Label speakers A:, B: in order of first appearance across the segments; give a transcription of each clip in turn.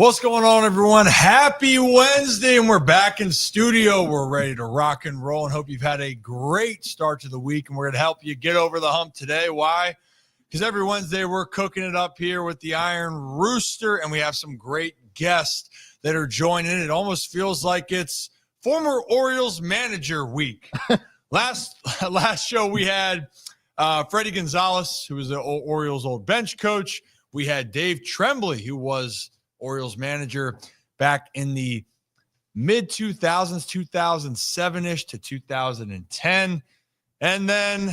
A: What's going on, everyone? Happy Wednesday, and we're back in studio. We're ready to rock and roll, and hope you've had a great start to the week, and we're going to help you get over the hump today. Why? Because every Wednesday we're cooking it up here with the Iron Rooster, and we have some great guests that are joining. It almost feels like it's former Orioles manager week. Last show we had Freddie Gonzalez, who was the Orioles old bench coach. We had Dave Tremblay, who was Orioles manager back in the mid-2000s, 2007-ish to 2010. And then,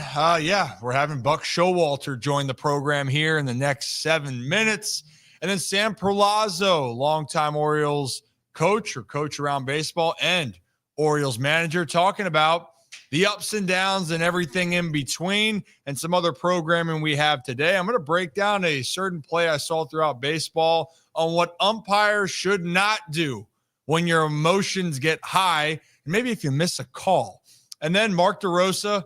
A: we're having Buck Showalter join the program here in the next 7 minutes. And then Sam Perlozzo, longtime Orioles coach or coach around baseball and Orioles manager, talking about the ups and downs and everything in between and some other programming we have today. I'm going to break down a certain play I saw throughout baseball on what umpires should not do when your emotions get high, and maybe if you miss a call. And then Mark DeRosa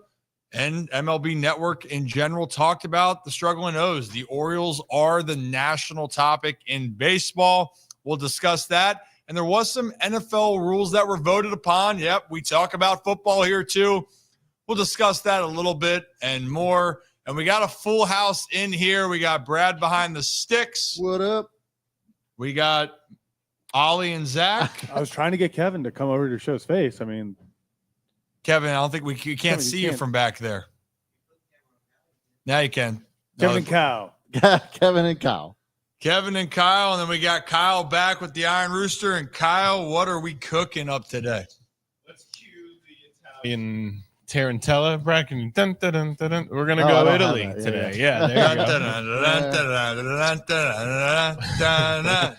A: and MLB Network in general talked about the struggling O's. The Orioles are the national topic in baseball. We'll discuss that. And there was some NFL rules that were voted upon. Yep, we talk about football here too. We'll discuss that a little bit and more. And we got a full house in here. We got Brad behind the sticks.
B: What up?
A: We got Ollie and Zach.
C: I was trying to get Kevin to come over to show his face. I mean,
A: Kevin, I don't think you can't
C: Kevin,
A: see
C: you
A: you
C: can't.
A: from back there. Now you can.
C: Kevin and Kyle.
B: Kevin and Kyle.
A: Kevin and Kyle, and then we got Kyle back with the Iron Rooster. And Kyle, what are we cooking up today?
D: Let's cue the Italian Tarantella bracket. Dun, dun, dun, dun, dun. We're gonna
B: Oh, I
D: go
B: don't
D: Italy
B: have that.
D: today.
B: Yeah.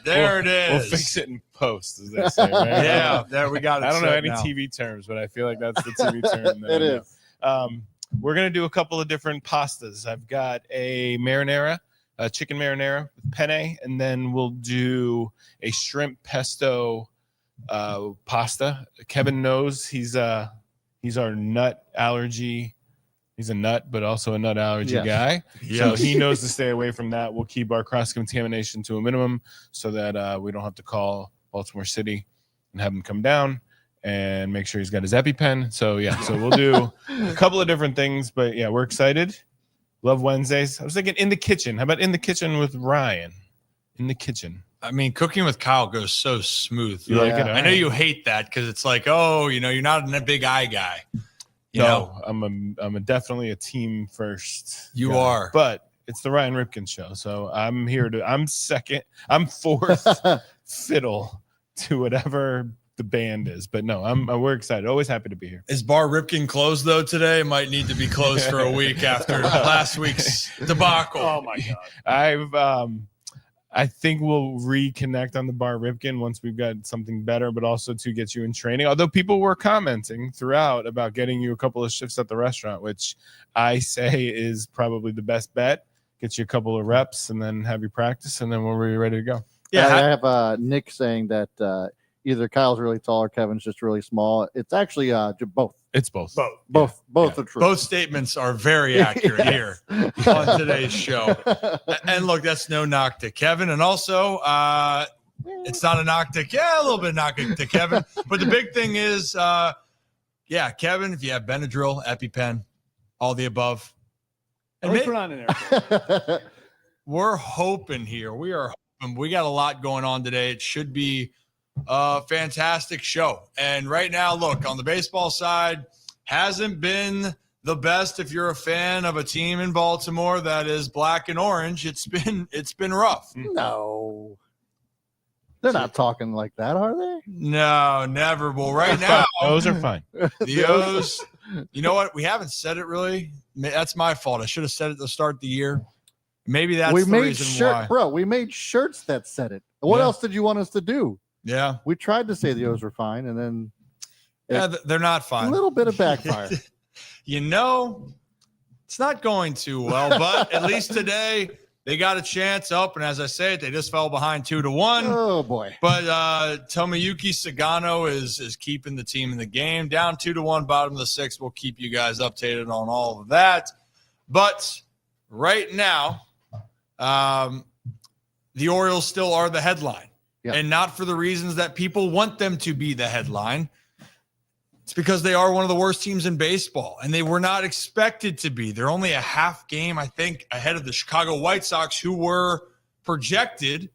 A: There it
D: We'll
A: is.
D: fix it in post, as they say. Right?
A: Yeah, there we got it.
D: I don't know
A: set
D: any
A: now.
D: TV terms, but I feel like that's the TV term. That
B: It
D: I know.
B: is.
D: We're gonna do a couple of different pastas. I've got a marinara, a chicken marinara with penne, and then we'll do a shrimp pesto pasta. Kevin knows he's our nut allergy. He's a nut, but also a nut allergy
B: Yes.
D: guy.
A: Yes.
D: So he knows to stay away from that. We'll keep our cross-contamination to a minimum so that we don't have to call Baltimore City and have him come down and make sure he's got his EpiPen. So, so we'll do a couple of different things. But, yeah, we're excited. Love Wednesdays. I was thinking in the kitchen. How about in the kitchen with Ryan? In the kitchen.
A: I mean, cooking with Kyle goes so smooth.
D: You like it?
A: I know you hate that because it's like, oh, you're not a big eye guy. You know,
D: I'm definitely a team first.
A: You
D: guy.
A: are.
D: But it's the Ryan Ripken show. So I'm fourth fiddle to whatever the band is. But no, we're excited. Always happy to be here.
A: Is Bar Ripken closed, though, today? It might need to be closed for a week after last week's debacle.
C: Oh, my God.
D: I think we'll reconnect on the Bar Ripken once we've got something better, but also to get you in training. Although people were commenting throughout about getting you a couple of shifts at the restaurant, which I say is probably the best bet. Get you a couple of reps and then have you practice, and then we'll be ready to go.
A: Yeah,
B: I have Nick saying that either Kyle's really tall or Kevin's just really small. It's actually both.
D: It's both.
B: Both
D: Yeah.
B: are true.
A: both statements are very accurate here on today's show. And look, that's no knock to Kevin. And also, it's not a knock to a little bit of knock to Kevin. But the big thing is, Kevin, if you have Benadryl, EpiPen, all the above.
C: At
A: And
C: least we're not in there.
A: we're hoping here. We are hoping. We got a lot going on today. It should be a fantastic show. And right now, look, on the baseball side, hasn't been the best if you're a fan of a team in Baltimore that is black and orange. It's been rough.
B: No. They're not talking like that, are they?
A: No, never. Well, right now,
D: Those are fine.
A: the O's, you know what? We haven't said it really. That's my fault. I should have said it to start the year. Maybe that's
B: we
A: the
B: made
A: reason why.
B: Bro, we made shirts that said it. What
A: Yeah.
B: else did you want us to do?
A: Yeah.
B: We tried to say the O's were fine, and then
A: They're not fine.
B: a little bit of backfire.
A: It's not going too well, but at least today they got a chance up. And as I said, they just fell behind 2-1.
B: Oh boy!
A: But Tomoyuki Sagano is keeping the team in the game. Down 2-1, bottom of the sixth. We'll keep you guys updated on all of that. But right now, the Orioles still are the headline. and not for the reasons that people want them to be the headline. It's because they are one of the worst teams in baseball, and they were not expected to be. They're only a half game, I think, ahead of the Chicago White Sox, who were projected,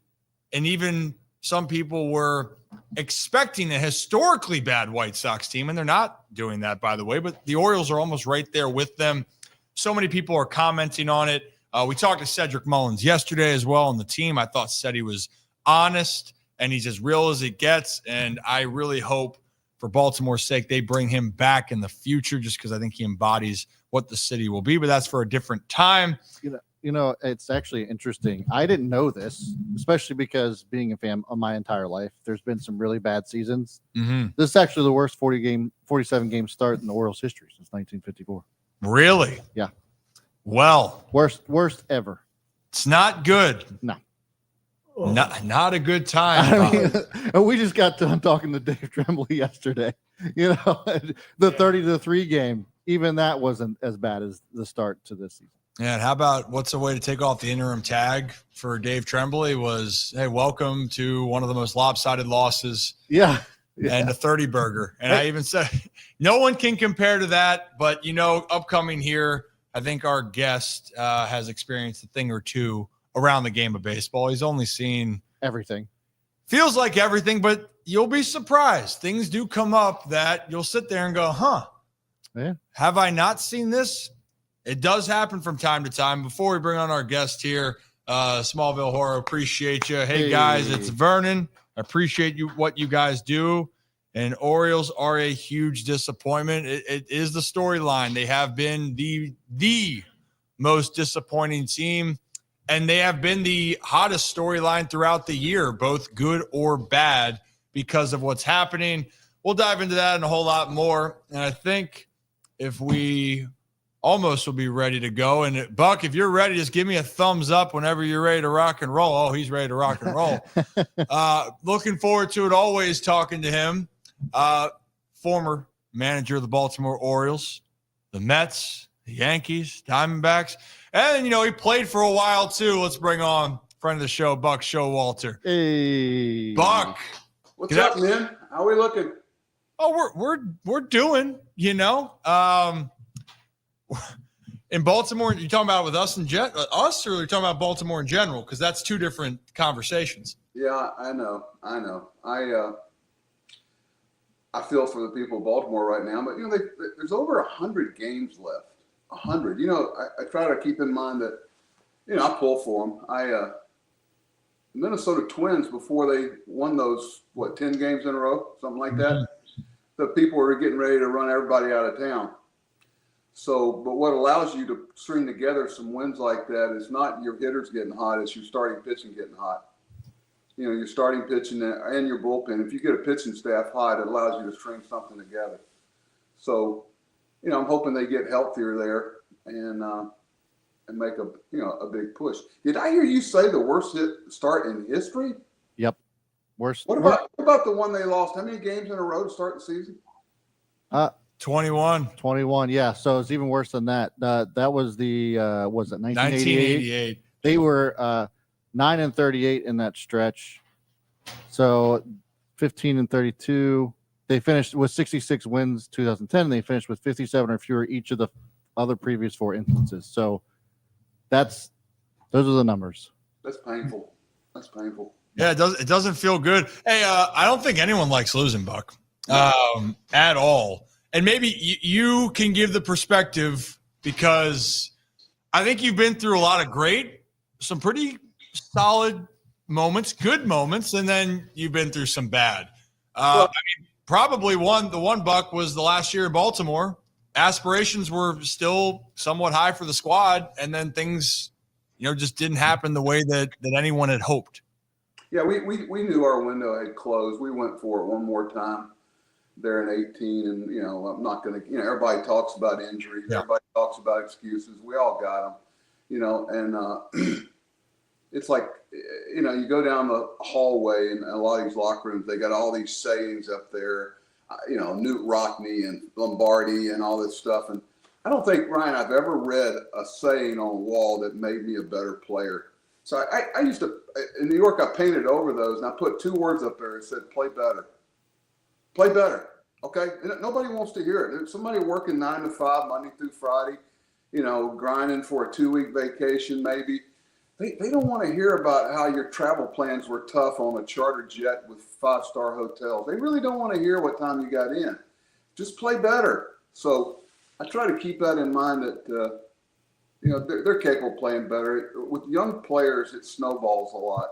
A: and even some people were expecting a historically bad White Sox team, and they're not doing that, by the way, but the Orioles are almost right there with them. So many people are commenting on it. We talked to Cedric Mullins yesterday as well on the team. I thought said he was honest, and he's as real as it gets, and I really hope for Baltimore's sake they bring him back in the future, just because I think he embodies what the city will be, but that's for a different time.
B: You know, it's actually interesting. I didn't know this, especially because being a fan of my entire life, there's been some really bad seasons.
A: Mm-hmm.
B: This is actually the worst 47 game start in the Orioles history since 1954.
A: Really?
B: Yeah.
A: Well,
B: worst ever.
A: it's not good.
B: No.
A: Not a good time.
B: I mean, we just got done talking to Dave Tremblay yesterday. You know, the 30-3 game, even that wasn't as bad as the start to this season.
A: Yeah, and how about what's a way to take off the interim tag for Dave Tremblay was, hey, welcome to one of the most lopsided losses.
B: Yeah.
A: And a 30 burger. And I even said, no one can compare to that. But, you know, upcoming here, I think our guest has experienced a thing or two around the game of baseball. He's only seen
B: everything.
A: Feels like everything, but you'll be surprised. Things do come up that you'll sit there and go,
B: yeah, have
A: I not seen this? It does happen from time to time. Before we bring on our guest here, Smallville Horror, appreciate you. Hey, guys, it's Vernon. I appreciate what you guys do. And Orioles are a huge disappointment. It is the storyline. They have been the most disappointing team, and they have been the hottest storyline throughout the year, both good or bad, because of what's happening. We'll dive into that and a whole lot more. And I think if we almost will be ready to go. And Buck, if you're ready, just give me a thumbs up whenever you're ready to rock and roll. Oh, he's ready to rock and roll. Looking forward to it. Always talking to him. Former manager of the Baltimore Orioles, the Mets, the Yankees, Diamondbacks. And, you know, he played for a while too. Let's bring on friend of the show, Buck Showalter.
B: Hey,
A: Buck.
E: What's up, man? How we looking?
A: Oh, we're doing, you know, in Baltimore. You talking about with us and us, or are you talking about Baltimore in general? Because that's two different conversations.
E: Yeah, I know. I feel for the people of Baltimore right now, but you know, there's over 100 games left. 100. You know, I try to keep in mind that, you know, I pull for them. Minnesota Twins, before they won those 10 games in a row, something like that. The people were getting ready to run everybody out of town. So, but what allows you to string together some wins like that is not your hitters getting hot, it's your starting pitching getting hot. You know, your starting pitching and your bullpen. If you get a pitching staff hot, it allows you to string something together. So, you know, I'm hoping they get healthier there and make a big push. Did I hear you say the worst start in history?
B: Yep, worst.
E: What about the one they lost? How many games in a row to start the season?
A: 21.
B: Yeah, so it's even worse than that. That was the was it
A: 1988?
B: They were 9-38 in that stretch. So 15-32. They finished with 66 wins 2010. They finished with 57 or fewer each of the other previous four instances. So those are the numbers.
E: That's painful.
A: Yeah, it doesn't feel good. Hey, I don't think anyone likes losing, Buck, at all. And maybe you can give the perspective, because I think you've been through a lot of some pretty solid moments, good moments, and then you've been through some bad. I mean, probably the one, Buck, was the last year in Baltimore. Aspirations were still somewhat high for the squad, and then things, you know, just didn't happen the way that anyone had hoped.
E: Yeah, we knew our window had closed. We went for it one more time there in 18, and, you know, I'm not going to, you know, everybody talks about injuries. Yeah. Everybody talks about excuses. We all got them, you know, and it's like, you know, you go down the hallway in a lot of these locker rooms, they got all these sayings up there, you know, Newt Rockney and Lombardi and all this stuff. And I don't think, Ryan, I've ever read a saying on a wall that made me a better player. So I used to, in New York, I painted over those and I put 2 words up there and said, play better. Play better. Okay. And nobody wants to hear it. There's somebody working 9 to 5, Monday through Friday, grinding for a 2-week vacation, maybe. They don't want to hear about how your travel plans were tough on a charter jet with 5-star hotels. They really don't want to hear what time you got in. Just play better. So I try to keep that in mind that, they're capable of playing better. With young players, it snowballs a lot.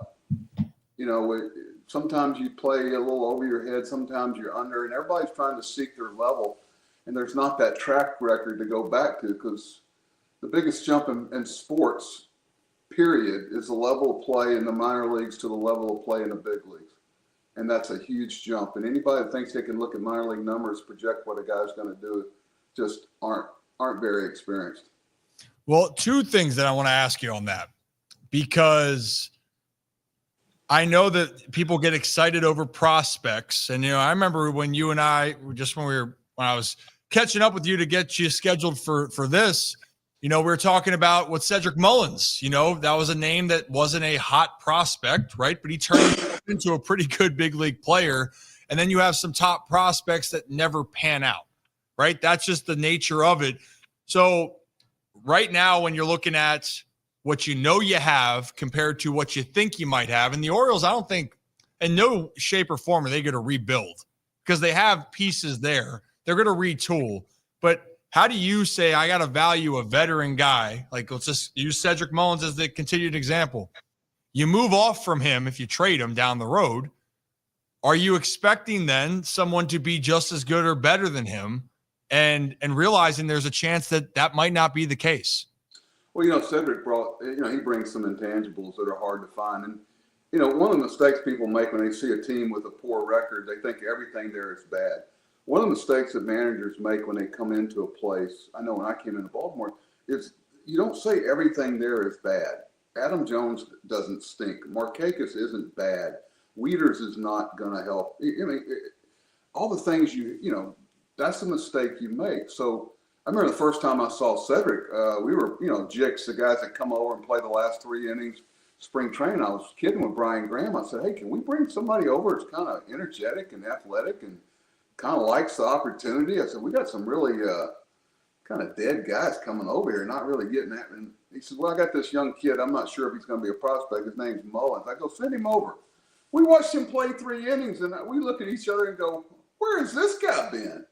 E: Sometimes you play a little over your head, sometimes you're under, and everybody's trying to seek their level. And there's not that track record to go back to, because the biggest jump in sports, period, is the level of play in the minor leagues to the level of play in the big leagues. And that's a huge jump. And anybody that thinks they can look at minor league numbers, project what a guy's going to do, just aren't very experienced.
A: Well, 2 things that I want to ask you on that, because I know that people get excited over prospects. And, I remember when you and I, when I was catching up with you to get you scheduled for this, we were talking about what Cedric Mullins, that was a name that wasn't a hot prospect, right? But he turned into a pretty good big league player. And then you have some top prospects that never pan out, right? That's just the nature of it. So right now, when you're looking at what you have compared to what you think you might have, and the Orioles, I don't think in no shape or form are they going to rebuild, because they have pieces there. They're going to retool. But how do you say, I got to value a veteran guy? Like, let's just use Cedric Mullins as the continued example. You move off from him if you trade him down the road. Are you expecting then someone to be just as good or better than him, and realizing there's a chance that might not be the case?
E: Well, Cedric he brings some intangibles that are hard to find. And, one of the mistakes people make when they see a team with a poor record, they think everything there is bad. One of the mistakes that managers make when they come into a place, I know when I came into Baltimore, is you don't say everything there is bad. Adam Jones doesn't stink. Markakis isn't bad. Wieters is not going to help. All the things that's a mistake you make. So I remember the first time I saw Cedric, we were, Jicks, the guys that come over and play the last 3 innings, spring training. I was kidding with Brian Graham. I said, hey, can we bring somebody over that's kind of energetic and athletic and kind of likes the opportunity? I said, we got some really kind of dead guys coming over here, not really getting that. And he said, well, I got this young kid. I'm not sure if he's going to be a prospect. His name's Mullins. I go, send him over. We watched him play 3 innings, and we look at each other and go, where has this guy been?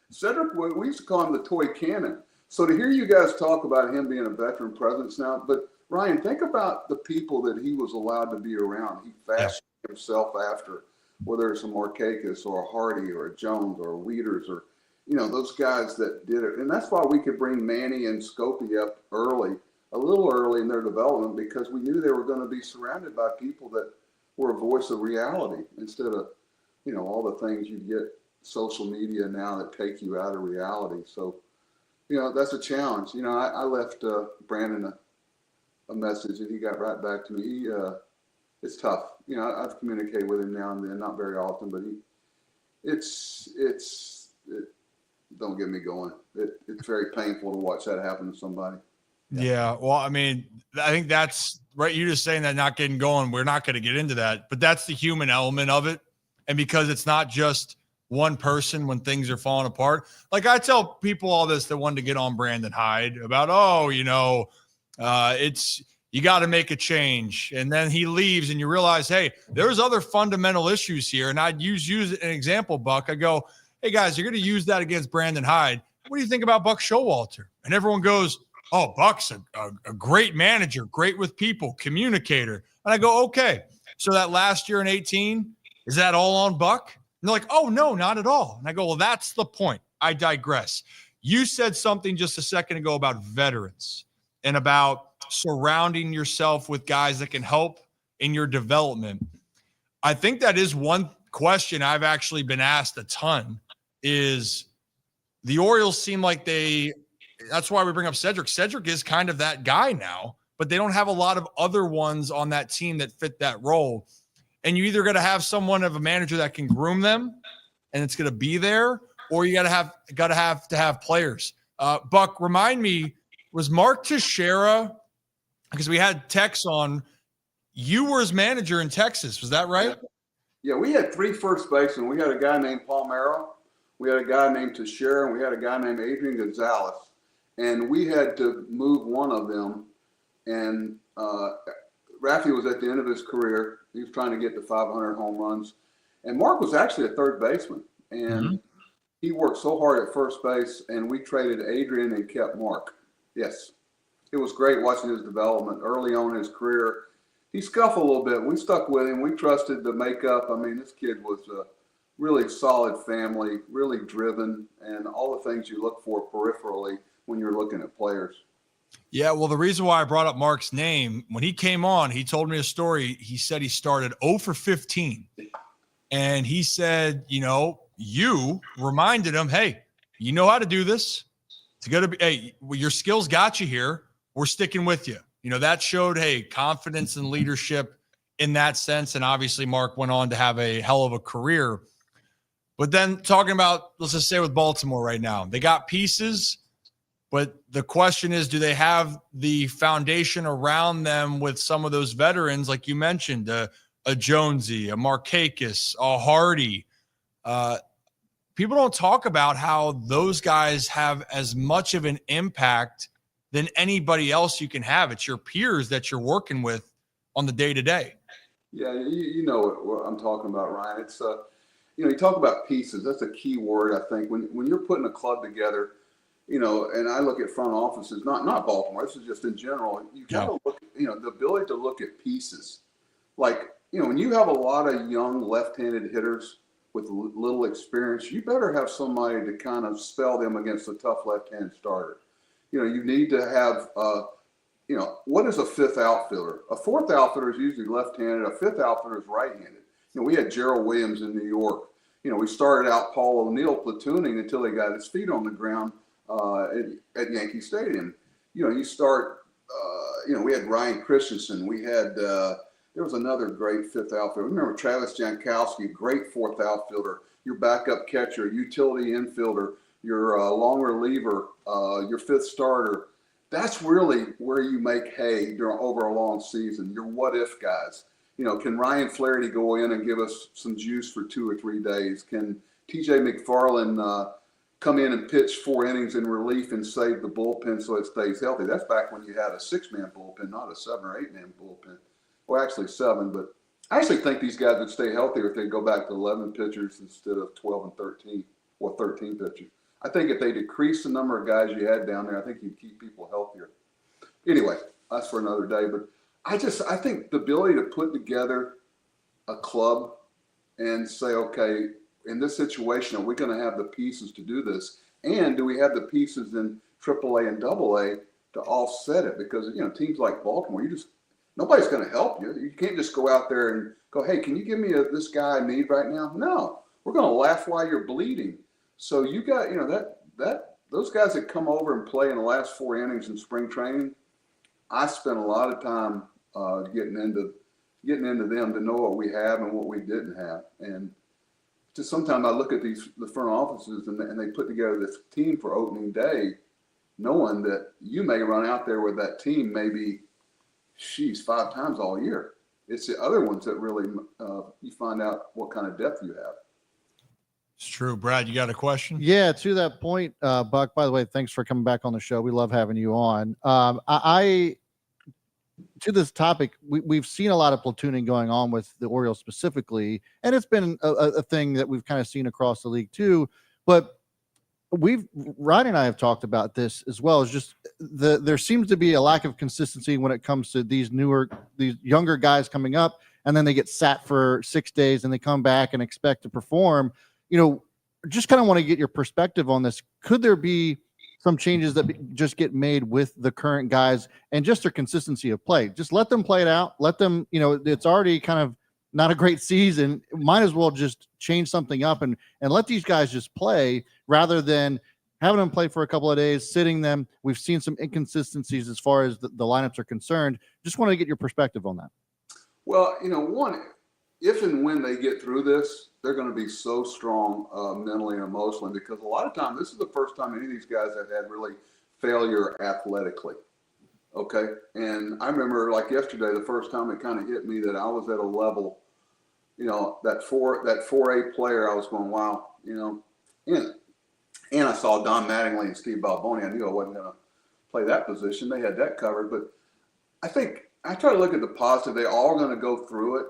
E: Cedric, we used to call him the toy cannon. So to hear you guys talk about him being a veteran presence now, but Ryan, think about the people that he was allowed to be around. He fashioned himself after, whether it's a Markakis or a Hardy or a Jones or a Wieters or, those guys that did it. And that's why we could bring Manny and Scopey up a little early in their development, because we knew they were going to be surrounded by people that were a voice of reality instead of, all the things you get social media now that take you out of reality. So, that's a challenge. I left Brandon a message and he got right back to me. It's tough. I've communicated with him now and then, not very often, but don't get me going. It's very painful to watch that happen to somebody.
A: Yeah. Well, I mean, I think that's right. You just saying that not getting going, we're not going to get into that, but that's the human element of it. And because it's not just one person when things are falling apart. Like I tell people all this that wanted to get on Brandon Hyde about, you got to make a change. And then he leaves and you realize, hey, there's other fundamental issues here. And I'd use an example, Buck. I go, hey guys, you're going to use that against Brandon Hyde. What do you think about Buck Showalter? And everyone goes, oh, Buck's a great manager, great with people, communicator. And I go, okay. So that last year in 18, is that all on Buck? And they're like, oh, no, not at all. And I go, well, that's the point. I digress. You said something just a second ago about veterans and about surrounding yourself with guys that can help in your development. I think that is one question I've actually been asked a ton is the Orioles seem like that's why we bring up Cedric. Cedric is kind of that guy now, but they don't have a lot of other ones on that team that fit that role. And you either got to have someone of a manager that can groom them and it's going to be there, or you got to have players. Buck, remind me, was Mark Teixeira because we had Tex on. You were his manager in Texas. Was that right?
E: Yeah, we had 3 first basemen. We had a guy named Palmero. We had a guy named Teixeira, and we had a guy named Adrian Gonzalez. And we had to move one of them. And Raffy was at the end of his career. He was trying to get to 500 home runs. And Mark was actually a third baseman. And he worked so hard at first base, and we traded Adrian and kept Mark. Yes. It was great watching his development early on in his career. He scuffled a little bit. We stuck with him. We trusted the makeup. I mean, this kid was a really solid family, really driven, and all the things you look for peripherally when you're looking at players.
A: Yeah, well, the reason why I brought up Mark's name, when he came on, he told me a story. He said he started 0 for 15. And he said, you reminded him, hey, you know how to do this. It's going to be, hey, your skills got you here. We're sticking with you. That showed, hey, confidence and leadership in that sense. And obviously Mark went on to have a hell of a career. But then talking about, let's just say with Baltimore right now, they got pieces, but the question is, do they have the foundation around them with some of those veterans, like you mentioned, a Jonesy, a Markakis, a Hardy? People don't talk about how those guys have as much of an impact than anybody else you can have. It's your peers that you're working with on the day-to-day.
E: Yeah, you know what I'm talking about, Ryan. It's you talk about pieces. That's a key word, I think. When you're putting a club together, and I look at front offices, not Baltimore. This is just in general. You got to look, the ability to look at pieces. Like, when you have a lot of young left-handed hitters with little experience, you better have somebody to kind of spell them against a tough left-handed starter. You need to have, what is a fifth outfielder? A fourth outfielder is usually left-handed. A fifth outfielder is right-handed. We had Gerald Williams in New York. We started out Paul O'Neill platooning until he got his feet on the ground at Yankee Stadium. You start, we had Ryan Christensen. We had, there was another great fifth outfielder. Remember Travis Jankowski, great fourth outfielder. Your backup catcher, utility infielder, your long reliever, your fifth starter. That's really where you make hay over a long season. Your what-if guys. Can Ryan Flaherty go in and give us some juice for 2 or 3 days? Can T.J. McFarland come in and pitch 4 innings in relief and save the bullpen so it stays healthy? That's back when you had a 6-man bullpen, not a 7 or 8-man bullpen. Well, actually 7, but I actually think these guys would stay healthier if they go back to 11 pitchers instead of 12 and 13 or 13 pitchers. I think if they decrease the number of guys you had down there, I think you'd keep people healthier. Anyway, that's for another day. But I think the ability to put together a club and say, okay, in this situation, are we going to have the pieces to do this? And do we have the pieces in AAA and AA to offset it? Because, teams like Baltimore, nobody's going to help you. You can't just go out there and go, hey, can you give me this guy I need right now? No, we're going to laugh while you're bleeding. So you got, those guys that come over and play in the last 4 innings in spring training, I spent a lot of time getting into them to know what we have and what we didn't have. And just sometimes I look at the front offices and they put together this team for opening day, knowing that you may run out there with that team maybe, 5 times all year. It's the other ones that really you find out what kind of depth you have.
A: It's true. Brad, you got a question?
B: Yeah, to that point, Buck, by the way, thanks for coming back on the show. We love having you on. To this topic, we've seen a lot of platooning going on with the Orioles specifically, and it's been a thing that we've kind of seen across the league too. But Ryan and I have talked about this as well. Is just there seems to be a lack of consistency when it comes to these younger guys coming up, and then they get sat for 6 days and they come back and expect to perform. Just kind of want to get your perspective on this. Could there be some changes that just get made with the current guys and just their consistency of play? Just let them play it out. Let them, it's already kind of not a great season. Might as well just change something up and let these guys just play rather than having them play for a couple of days, sitting them. We've seen some inconsistencies as far as the lineups are concerned. Just want to get your perspective on that.
E: Well, one, if and when they get through this, they're going to be so strong mentally and emotionally, because a lot of times this is the first time any of these guys have had really failure athletically. Okay. And I remember like yesterday, the first time it kind of hit me that I was at a level, that 4A player, I was going, wow, and I saw Don Mattingly and Steve Balboni. I knew I wasn't going to play that position. They had that covered. But I think I try to look at the positive. They're all going to go through it.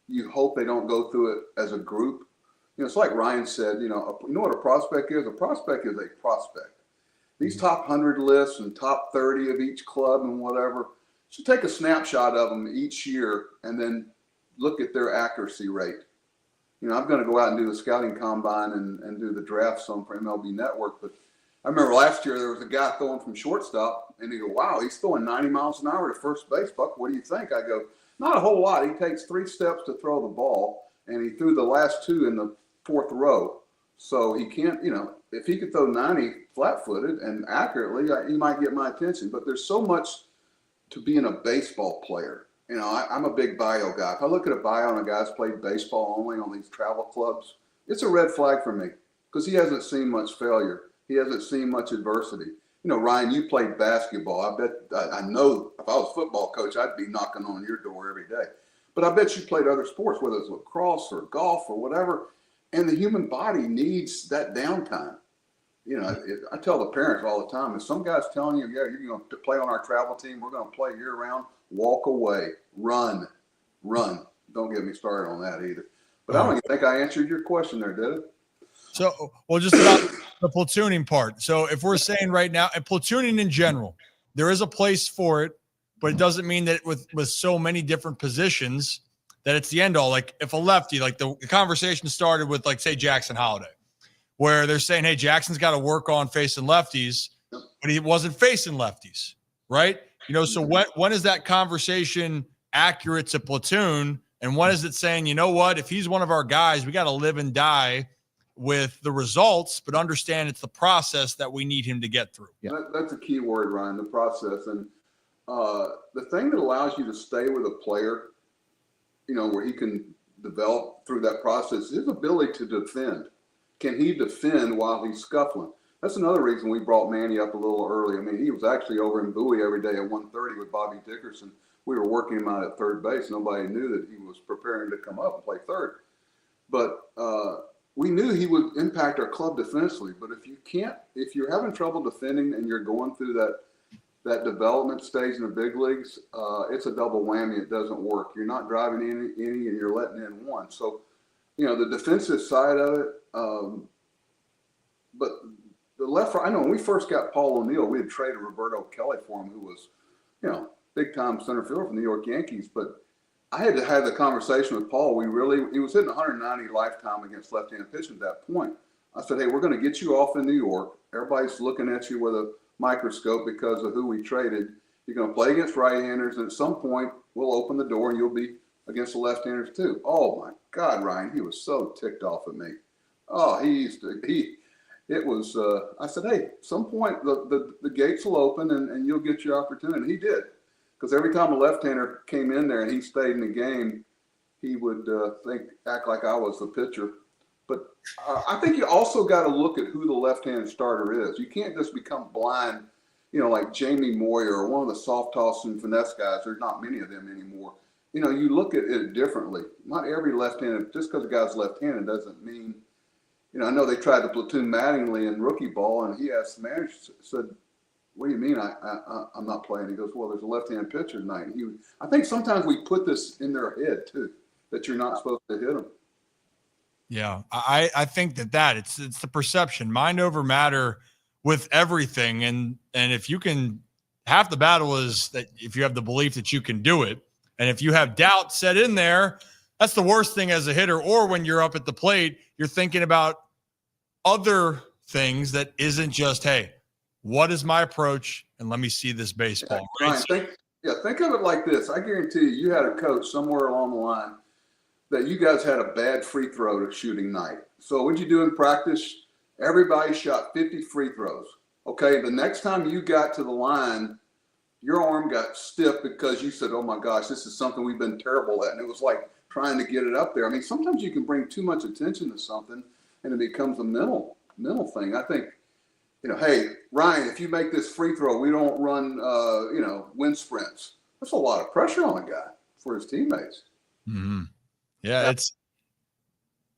E: You hope they don't go through it as a group. It's like Ryan said, you know what a prospect is? A prospect is a prospect. These top 100 lists and top 30 of each club and whatever, should take a snapshot of them each year and then look at their accuracy rate. I'm going to go out and do the scouting combine and do the draft some for MLB Network. But I remember last year there was a guy throwing from shortstop, and he go, wow, he's throwing 90 miles an hour to first base. Buck, what do you think? I go, not a whole lot. He takes 3 steps to throw the ball, and he threw the last 2 in the 4th row. So he can't, if he could throw 90 flat-footed and accurately, he might get my attention. But there's so much to being a baseball player. I'm a big bio guy. If I look at a bio on a guy who's played baseball only on these travel clubs, it's a red flag for me because he hasn't seen much failure. He hasn't seen much adversity. Ryan, you played basketball. I know if I was a football coach, I'd be knocking on your door every day. But I bet you played other sports, whether it's lacrosse or golf or whatever. And the human body needs that downtime. I tell the parents all the time, if some guy's telling you, yeah, you're going to play on our travel team, we're going to play year round, walk away, run. Don't get me started on that either. But I don't even think I answered your question there, did it?
A: So, well, just about the platooning part. So if we're saying right now, and platooning in general, there is a place for it, but it doesn't mean that with so many different positions that it's the end all. Like if a lefty, like the conversation started with, like, say, Jackson Holiday, where they're saying, hey, Jackson's got to work on facing lefties, but he wasn't facing lefties, right? So when is that conversation accurate to platoon? And when is it saying, you know what, if he's one of our guys, we got to live and die with the results, but understand it's the process that we need him to get through.
B: Yeah.
E: That's a key word, Ryan, the process. And the thing that allows you to stay with a player, where he can develop through that process, is his ability to defend. Can he defend while he's scuffling? That's another reason we brought Manny up a little early. I mean, he was actually over in Bowie every day at 1:30 with Bobby Dickerson. We were working him out at third base. Nobody knew that he was preparing to come up and play third. But we knew he would impact our club defensively. But if you're having trouble defending and you're going through that development stage in the big leagues, it's a double whammy. It doesn't work. You're not driving in any and you're letting in one. So, the defensive side of it, but the left, I know when we first got Paul O'Neill, we had traded Roberto Kelly for him, who was, big-time center fielder for the New York Yankees. But I had to have the conversation with Paul. He was hitting 190 lifetime against left-handed pitching at that point. I said, hey, we're going to get you off in New York. Everybody's looking at you with a microscope because of who we traded. You're going to play against right-handers, and at some point we'll open the door and you'll be against the left-handers too. Oh, my God, Ryan, he was so ticked off at me. Oh, it was, I said, hey, at some point the gates will open and you'll get your opportunity. And he did. Because every time a left-hander came in there and he stayed in the game, he would act like I was the pitcher. But I think you also got to look at who the left-handed starter is. You can't just become blind, like Jamie Moyer or one of the soft toss and finesse guys. There's not many of them anymore. You look at it differently. Not every left-handed, just because a guy's left-handed doesn't mean, I know they tried to platoon Mattingly in rookie ball, and he asked the manager, said, what do you mean I'm not playing? He goes, well, there's a left-hand pitcher tonight. I think sometimes we put this in their head, too, that you're not supposed to hit them.
A: Yeah, I think that it's the perception, mind over matter with everything. And if you can, half the battle is that if you have the belief that you can do it, and if you have doubt set in there, that's the worst thing as a hitter. Or when you're up at the plate, you're thinking about other things that isn't just, hey, what is my approach? And let me see this baseball.
E: Yeah,
A: right?
E: Ryan, think of it like this. I guarantee you had a coach somewhere along the line that you guys had a bad free throw shooting night. So what'd you do in practice? Everybody shot 50 free throws. Okay, the next time you got to the line, your arm got stiff because you said, oh my gosh, this is something we've been terrible at. And it was like trying to get it up there. I mean, sometimes you can bring too much attention to something and it becomes a mental thing. I think hey, Ryan, if you make this free throw, we don't run, wind sprints. That's a lot of pressure on a guy for his teammates.
A: Mm-hmm. Yeah,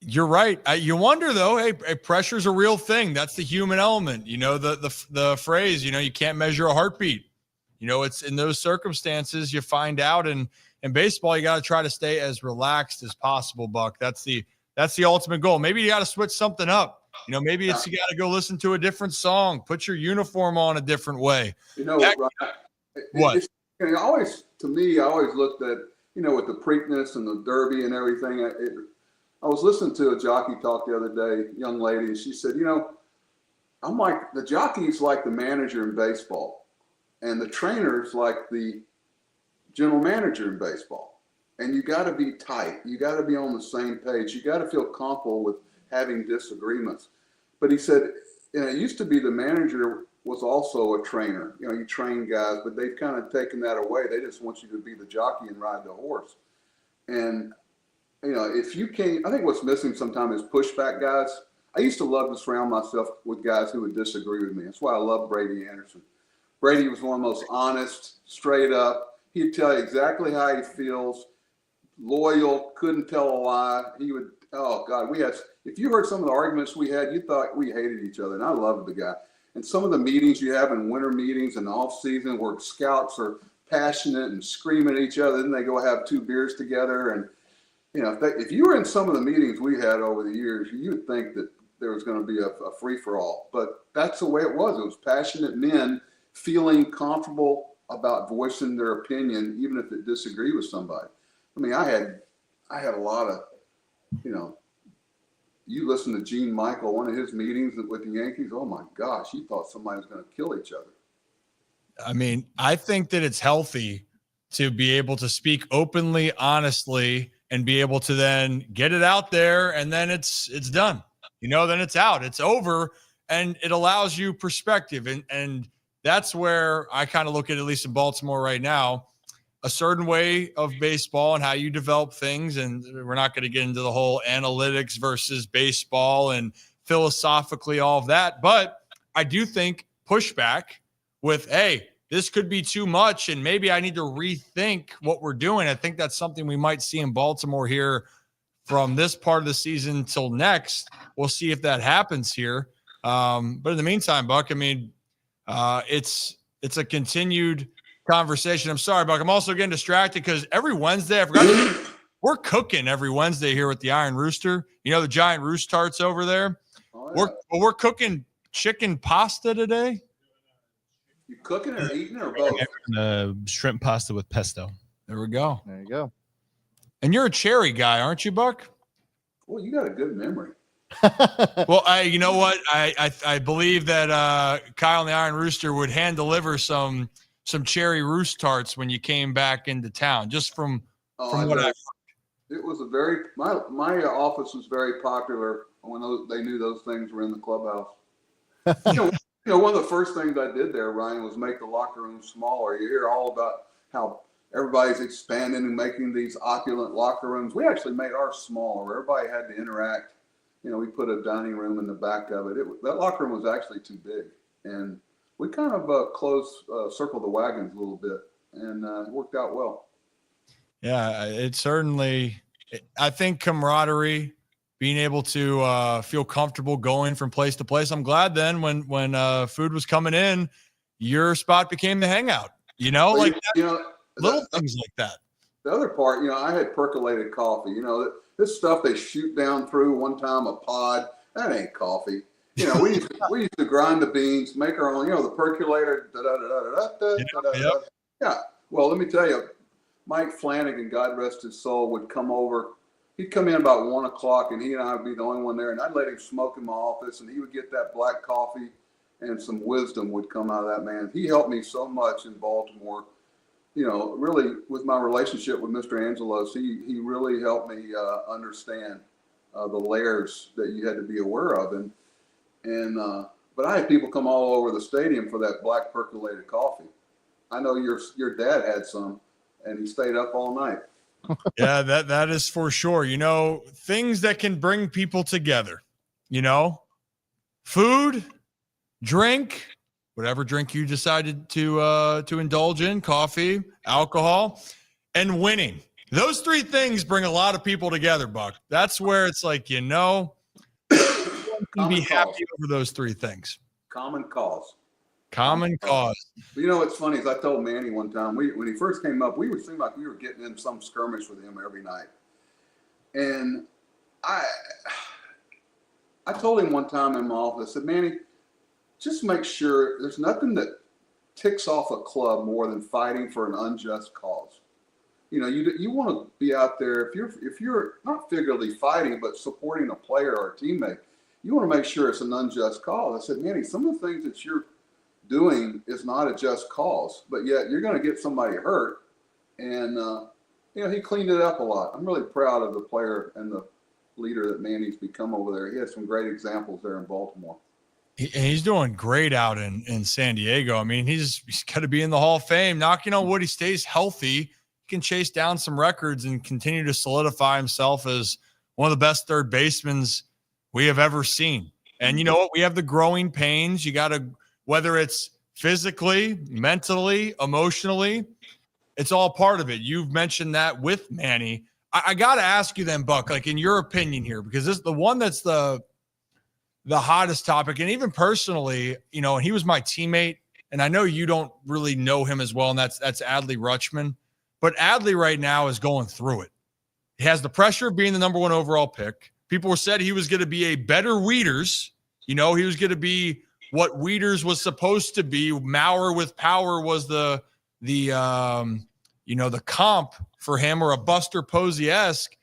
A: you're right. You wonder though, hey, pressure's a real thing. That's the human element. The phrase, you can't measure a heartbeat. It's in those circumstances you find out. And in baseball, you got to try to stay as relaxed as possible, Buck. That's the ultimate goal. Maybe you got to switch something up. Maybe it's you got to go listen to a different song, put your uniform on a different way.
E: Right,
A: what?
E: I always looked at, with the Preakness and the Derby and everything. I was listening to a jockey talk the other day, young lady, and she said, I'm like, the jockey's like the manager in baseball, and the trainer's like the general manager in baseball. And you got to be tight. You got to be on the same page. You got to feel comfortable with having disagreements. But he said, it used to be the manager was also a trainer. You train guys, but they've kind of taken that away. They just want you to be the jockey and ride the horse. And, if you can't, I think what's missing sometimes is pushback guys. I used to love to surround myself with guys who would disagree with me. That's why I love Brady Anderson. Brady was one of the most honest, straight up. He'd tell you exactly how he feels, loyal, couldn't tell a lie. He would, oh God, if you heard some of the arguments we had, you thought we hated each other. And I loved the guy. And some of the meetings you have in winter meetings and the off season where scouts are passionate and screaming at each other, then they go have 2 beers together. And, if you were in some of the meetings we had over the years, you would think that there was going to be a free-for-all. But that's the way it was. It was passionate men feeling comfortable about voicing their opinion, even if it disagreed with somebody. I mean, I had a lot of, you listen to Gene Michael, one of his meetings with the Yankees, oh my gosh, he thought somebody was going to kill each other.
A: I mean, I think that it's healthy to be able to speak openly, honestly, and be able to then get it out there, and then it's done. Then it's out, it's over, and it allows you perspective. And that's where I kind of look at least in Baltimore right now, a certain way of baseball and how you develop things. And we're not going to get into the whole analytics versus baseball and philosophically all of that. But I do think pushback with, hey, this could be too much, and maybe I need to rethink what we're doing. I think that's something we might see in Baltimore here from this part of the season till next. We'll see if that happens here. But in the meantime, Buck, I mean, it's a continued conversation. I'm sorry, Buck. I'm also getting distracted because every Wednesday, I forgot we're cooking every Wednesday here with the Iron Rooster. The giant roost tarts over there.
E: Oh, yeah.
A: We're cooking chicken pasta today.
E: You cooking or eating or both?
D: Shrimp pasta with pesto.
A: There we go.
B: There you go.
A: And you're a cherry guy, aren't you, Buck?
E: Well, you got a good memory.
A: Well, you know what? I believe that Kyle and the Iron Rooster would hand deliver some cherry roost tarts when you came back into town, just from what I.
E: It was my office was very popular when they knew those things were in the clubhouse. One of the first things I did there, Ryan, was make the locker room smaller. You hear all about how everybody's expanding and making these opulent locker rooms. We actually made ours smaller. Everybody had to interact. We put a dining room in the back of it. That locker room was actually too big. And we kind of circled the wagons a little bit, and it worked out well. Yeah,
A: it certainly, I think camaraderie, being able to feel comfortable going from place to place. I'm glad then when food was coming in, your spot became the hangout, little things like that.
E: The other part, I had percolated coffee, this stuff they shoot down through one time a pod, that ain't coffee. We used to grind the beans, make our own, the percolator. Yeah. Well, let me tell you, Mike Flanagan, God rest his soul, would come over. He'd come in about 1:00, and he and I would be the only one there. And I'd let him smoke in my office, and he would get that black coffee, and some wisdom would come out of that man. He helped me so much in Baltimore. Really with my relationship with Mr. Angelos, he really helped me understand the layers that you had to be aware of. But I had people come all over the stadium for that black percolated coffee. I know your dad had some, and he stayed up all night.
A: Yeah, that is for sure. Things that can bring people together, food, drink, whatever drink you decided to indulge in, coffee, alcohol, and winning. Those three things bring a lot of people together, Buck. That's where it's like, everyone can be happy over those three things.
E: Common cause.
A: Common cause.
E: But you know what's funny is I told Manny one time, when he first came up, seemed like we were getting in some skirmish with him every night. And I told him one time in my office, I said, Manny, just make sure there's nothing that ticks off a club more than fighting for an unjust cause. You know, you want to be out there, if you're not figuratively fighting, but supporting a player or a teammate, you want to make sure it's an unjust cause. I said, Manny, some of the things that you're doing is not a just cause, but yet you're going to get somebody hurt. And, he cleaned it up a lot. I'm really proud of the player and the leader that Manny's become over there. He had some great examples there in Baltimore.
A: He's doing great out in San Diego. I mean, he's got to be in the Hall of Fame. Knocking on wood, he stays healthy. He can chase down some records and continue to solidify himself as one of the best third basemen we have ever seen. And you know what? We have the growing pains. You got to, whether it's physically, mentally, emotionally, it's all part of it. You've mentioned that with Manny. I got to ask you then, Buck, like in your opinion here, because this is the one that's the hottest topic. And even personally, and he was my teammate, and I know you don't really know him as well, and that's Adley Rutschman. But Adley right now is going through it. He has the pressure of being the number one overall pick. People said he was going to be a better Wieters. He was going to be what Wieters was supposed to be. Mauer with power was the comp for him, or a Buster Posey-esque.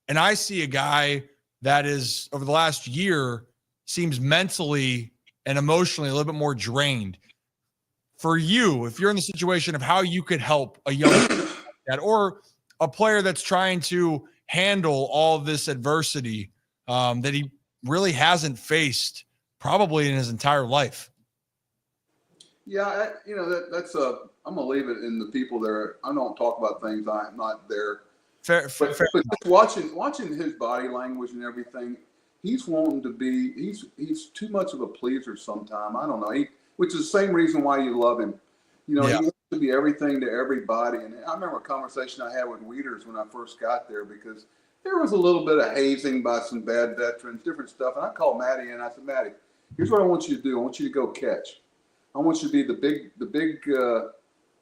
A: And I see a guy that is, over the last year, seems mentally and emotionally a little bit more drained. For you, if you're in the situation of how you could help a young that, or a player that's trying to handle all of this adversity that he really hasn't faced probably in his entire life.
E: Yeah, that's I'm gonna leave it in the people there. I don't talk about things I'm not there.
A: Fair.
E: But just watching his body language and everything, he's wanting to be. He's too much of a pleaser sometimes. I don't know. Which is the same reason why you love him. He wants to be everything to everybody. And I remember a conversation I had with Wieters when I first got there, because there was a little bit of hazing by some bad veterans, different stuff. And I called Matty and I said, Matty, here's what I want you to do. I want you to go catch. I want you to be the big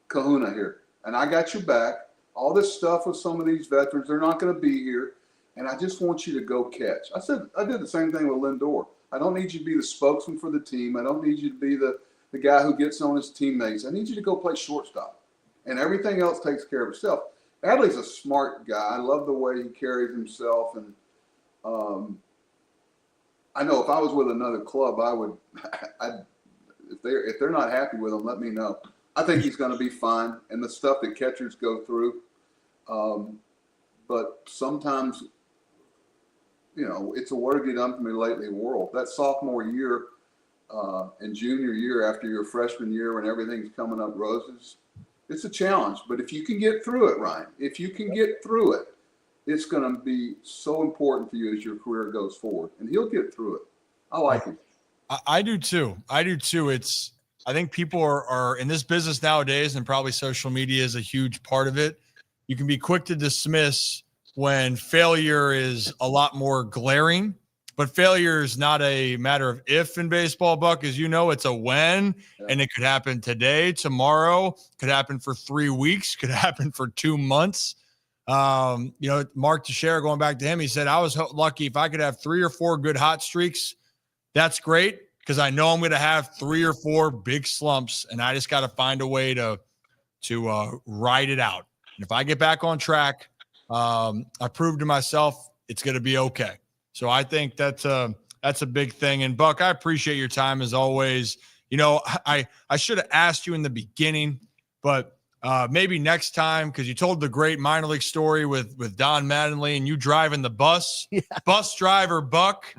E: kahuna here. And I got your back. All this stuff with some of these veterans, they're not going to be here. And I just want you to go catch. I said, I did the same thing with Lindor. I don't need you to be the spokesman for the team. I don't need you to be the guy who gets on his teammates. I need you to go play shortstop. And everything else takes care of itself. Adley's a smart guy. I love the way he carries himself. And I know if I was with another club, if they're not happy with him, let me know. I think he's going to be fine. And the stuff that catchers go through. But sometimes, it's a what have you done for me lately world. That sophomore year and junior year after your freshman year when everything's coming up roses, it's a challenge. But if you can get through it, Ryan, if you can get through it, it's going to be so important for you as your career goes forward. And he'll get through it. I like him.
A: I do too. I think people are in this business nowadays, and probably social media is a huge part of it. You can be quick to dismiss when failure is a lot more glaring, but failure is not a matter of if in baseball, Buck. As you know, it's a when, and it could happen today, tomorrow, could happen for 3 weeks, could happen for 2 months. Mark Teixeira, going back to him, he said, I was lucky if I could have 3 or 4 good hot streaks. That's great, because I know I'm going to have 3 or 4 big slumps, and I just got to find a way to ride it out. And if I get back on track, I proved to myself it's going to be okay. So I think that's a big thing. And Buck, I appreciate your time as always. I should have asked you in the beginning, but maybe next time, because you told the great minor league story with Don Mattingly and you driving the bus, bus driver Buck,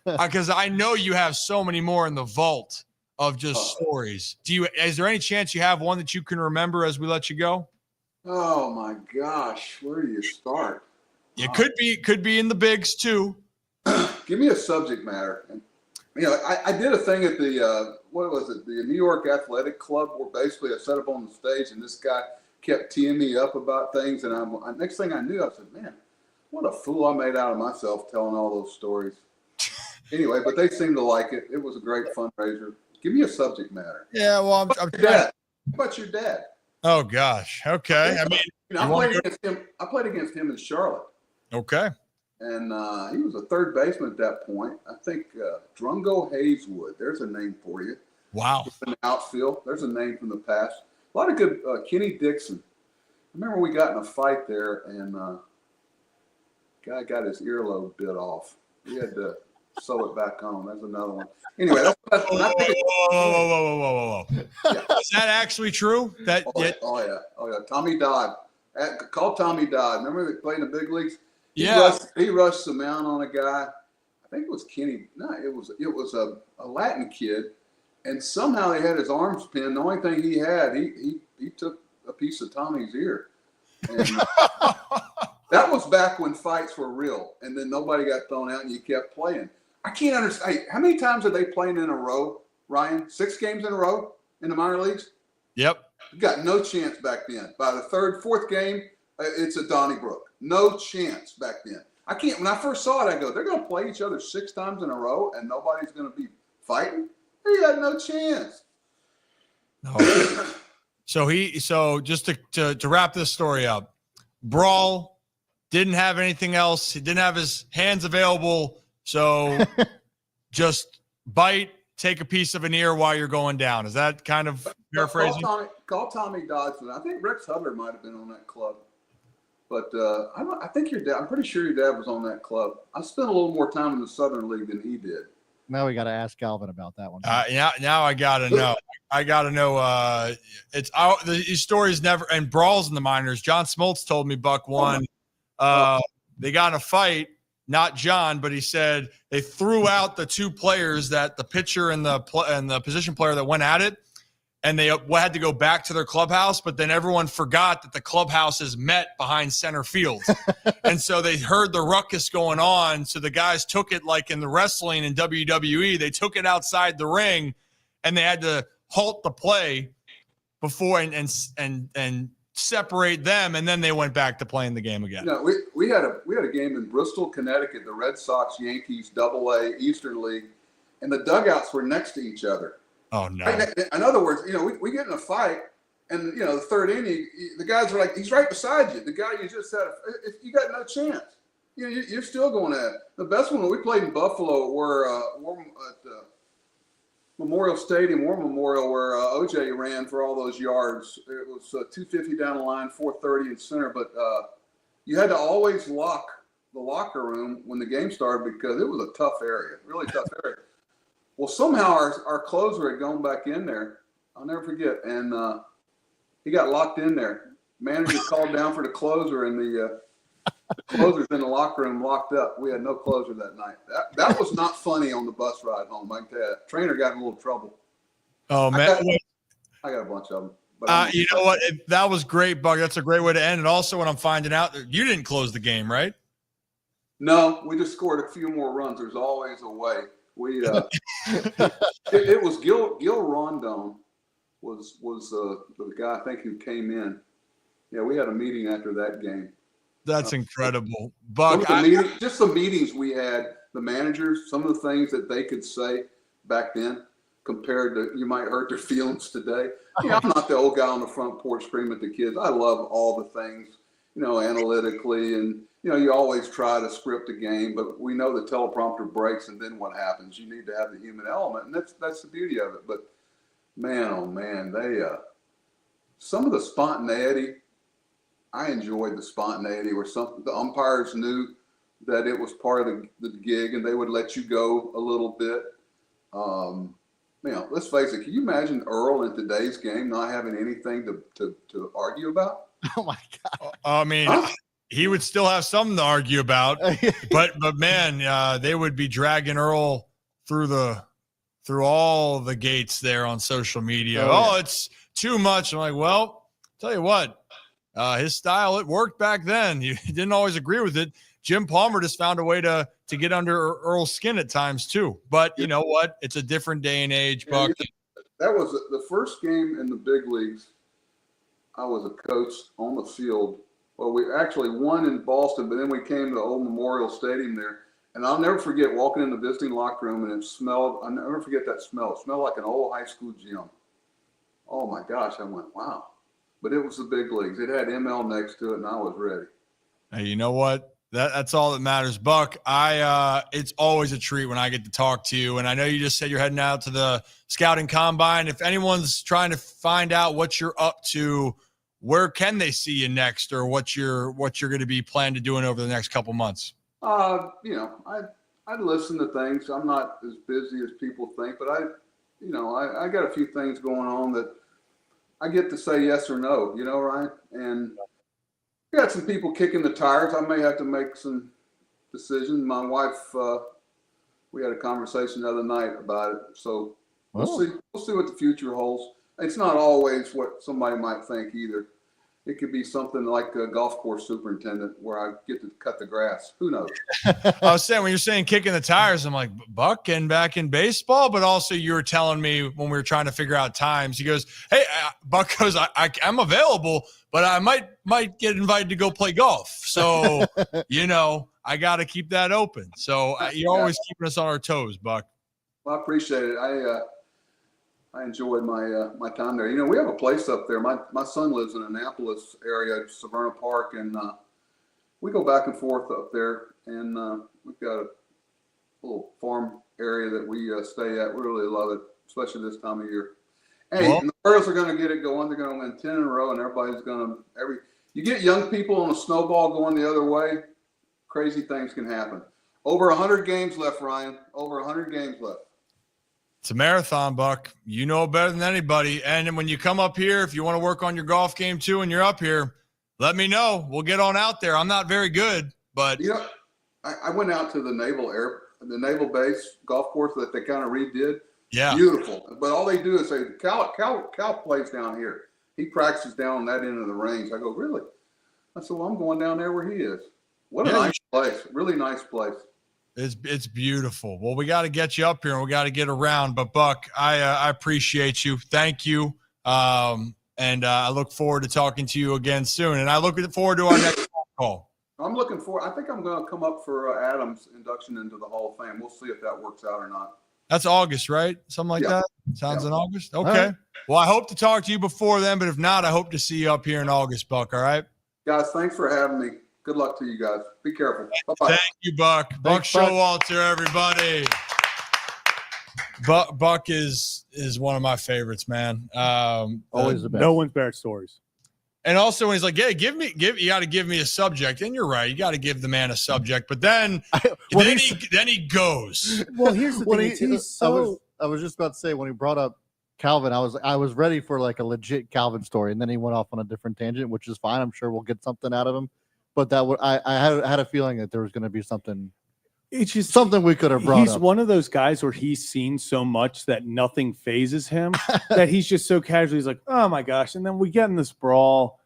A: because I know you have so many more in the vault of just stories. Is there any chance you have one that you can remember as we let you go?
E: Oh my gosh, where do you start?
A: It could be in the bigs too.
E: Give me a subject matter. I did a thing at the what was it? The New York Athletic Club, where basically I set up on the stage, and this guy kept teeing me up about things, and next thing I knew, I said, "Man, what a fool I made out of myself telling all those stories." Anyway, but they seemed to like it. It was a great fundraiser. Give me a subject matter.
A: Yeah, well, I'm
E: Your dad. How about your dad?
A: Oh gosh. Okay. I mean,
E: I played against him in Charlotte.
A: okay.
E: And he was a third baseman at that point. I think Drungo Hayeswood. There's a name for you.
A: Wow.
E: In the outfield. There's a name from the past. A lot of good. Kenny Dixon. I remember we got in a fight there, and guy got his earlobe bit off. We had to sew it back on. That's another one. Anyway,
A: Whoa.
E: Yeah.
A: Is that actually true?
E: Oh yeah. Tommy Dodd. Call Tommy Dodd. Remember they played in the big leagues?
A: Yeah.
E: He rushed the mound on a guy. I think it was Kenny. No, it was a Latin kid, and somehow he had his arms pinned. The only thing he had, he took a piece of Tommy's ear. And that was back when fights were real, and then nobody got thrown out, and you kept playing. I can't understand. How many times are they playing in a row, Ryan? 6 games in a row in the minor leagues?
A: Yep.
E: You got no chance back then. By the third, fourth game, it's a Donnybrook. No chance back then. I can't. When I first saw it, I go, they're going to play each other 6 times in a row, and nobody's going to be fighting. He had no chance.
A: No. So just to wrap this story up, brawl, didn't have anything else. He didn't have his hands available. So just bite, take a piece of an ear while you're going down. Is that kind of paraphrasing?
E: Call Tommy Dodson. I think Rex Hubbard might have been on that club. But I think your dad, I'm pretty sure your dad was on that club. I spent a little more time in the Southern League than he did.
B: Now we got to ask Calvin about that one.
A: Now I got to know. I got to know. These stories never, and brawls in the minors. John Smoltz told me Buck won. They got in a fight. Not John, but he said they threw out the 2 players, that the pitcher and the position player that went at it, and they had to go back to their clubhouse. But then everyone forgot that the clubhouse is met behind center field, and so they heard the ruckus going on. So the guys took it like in the wrestling in WWE. They took it outside the ring, and they had to halt the play before and separate them, and then they went back to playing the game again.
E: No, we had a game in Bristol, Connecticut, the Red Sox, Yankees, AA, Eastern League, and the dugouts were next to each other.
A: Oh no!
E: In other words, we get in a fight, and the third inning, the guys are like, he's right beside you. The guy you just said, you got no chance. You're still going at it. The best one, we played in Buffalo, where at Memorial Stadium, War Memorial, where OJ ran for all those yards. It was 250 down the line, 430 in center. But you had to always lock the locker room when the game started because it was a tough area, really tough area. Well, somehow our closer had gone back in there. I'll never forget. And he got locked in there. Manager called down for the closer, and the closer's in the locker room locked up. We had no closer that night. That was not funny on the bus ride home. I can tell you that. Trainer got in a little trouble.
A: Oh, man.
E: I got a bunch of them. But
A: you know what? That was great, Buck. That's a great way to end. And also, when I'm finding out that you didn't close the game, right?
E: No, we just scored a few more runs. There's always a way. We it was Gil Rondon was the guy I think who came in. Yeah, we had a meeting after that game.
A: That's incredible, Buck.
E: Just the meetings we had, the managers, some of the things that they could say back then compared to you might hurt their feelings today. I'm not the old guy on the front porch screaming at the kids. I love all the things, analytically, and you always try to script a game, but we know the teleprompter breaks, and then what happens? You need to have the human element, and that's the beauty of it. But man, oh man, they some of the spontaneity. I enjoyed the spontaneity where the umpires knew that it was part of the gig, and they would let you go a little bit. Let's face it. Can you imagine Earl in today's game not having anything to argue about?
B: Oh my God!
A: I mean, he would still have something to argue about, but man, they would be dragging Earl through all the gates there on social media. It's too much. I'm like, well, tell you what. His style, it worked back then. He didn't always agree with it. Jim Palmer just found a way to to get under Earl's skin at times too. But you know what? It's a different day and age, Buck.
E: That was the first game in the big leagues. I was a coach on the field. Well, we actually won in Boston, but then we came to the old Memorial Stadium there. And I'll never forget walking in the visiting locker room, and it smelled. I'll never forget that smell. It smelled like an old high school gym. Oh my gosh! I went, wow. But it was the big leagues. It had ML next to it, and I was ready.
A: Hey, you know what? That's all that matters, Buck. It's always a treat when I get to talk to you. And I know you just said you're heading out to the scouting combine. If anyone's trying to find out what you're up to, where can they see you next, or what you're going to be planning to doing over the next couple months?
E: I listen to things. I'm not as busy as people think, but I got a few things going on that I get to say yes or no, Ryan? And we got some people kicking the tires. I may have to make some decisions. My wife, we had a conversation the other night about it. So we'll see what the future holds. It's not always what somebody might think either. It could be something like a golf course superintendent where I get to cut the grass. Who knows?
A: I was saying, when you're saying kicking the tires, I'm like, Buck getting back in baseball, but also you were telling me when we were trying to figure out times, he goes, hey, Buck goes, I'm available, but I might get invited to go play golf. So, I got to keep that open. So you're always keeping us on our toes, Buck.
E: Well, I appreciate it. I enjoyed my time there. We have a place up there. My son lives in Annapolis area, Severna Park, and we go back and forth up there. And we've got a little farm area that we stay at. We really love it, especially this time of year. Hey, and the Orioles are going to get it going. They're going to win 10 in a row, and everybody's going to you get young people on a snowball going the other way, crazy things can happen. Over 100 games left, Ryan. Over 100 games left.
A: It's a marathon, Buck. You know it better than anybody. And when you come up here, if you want to work on your golf game too, and you're up here, let me know. We'll get on out there. I'm not very good, but
E: I went out to the naval base golf course that they kind of redid.
A: Yeah,
E: beautiful. But all they do is say, Cal plays down here. He practices down on that end of the range. I go, really? I said, well, I'm going down there where he is. What a nice place. Really nice place.
A: It's beautiful. Well, we got to get you up here and we got to get around. But Buck, I appreciate you. Thank you. And I look forward to talking to you again soon. And I look forward to our next call.
E: I'm looking forward. I think I'm going to come up for Adam's induction into the Hall of Fame. We'll see if that works out or not.
A: That's August, right? Something like that? Sounds in August? Okay.
B: Right.
A: Well, I hope to talk to you before then, but if not, I hope to see you up here in August, Buck, all right?
E: Guys, thanks for having me. Good luck to you guys. Be careful. Bye-bye.
A: Thank you, Buck. Buck Showalter, everybody. Buck is one of my favorites, man.
B: Always the best.
C: No one's better stories.
A: And also when he's like, yeah, you got to give me a subject. And you're right. You got to give the man a subject. But then he goes.
C: Well, here's the thing.
B: I was just about to say, when he brought up Calvin, I was ready for like a legit Calvin story, and then he went off on a different tangent, which is fine. I'm sure we'll get something out of him. But I had a feeling that there was going to be something.
C: It's just
B: something we could have brought
C: He's
B: up.
C: one of those guys where he's seen so much that nothing phases him, that he's just so casually. He's like, oh my gosh. And then we get in this brawl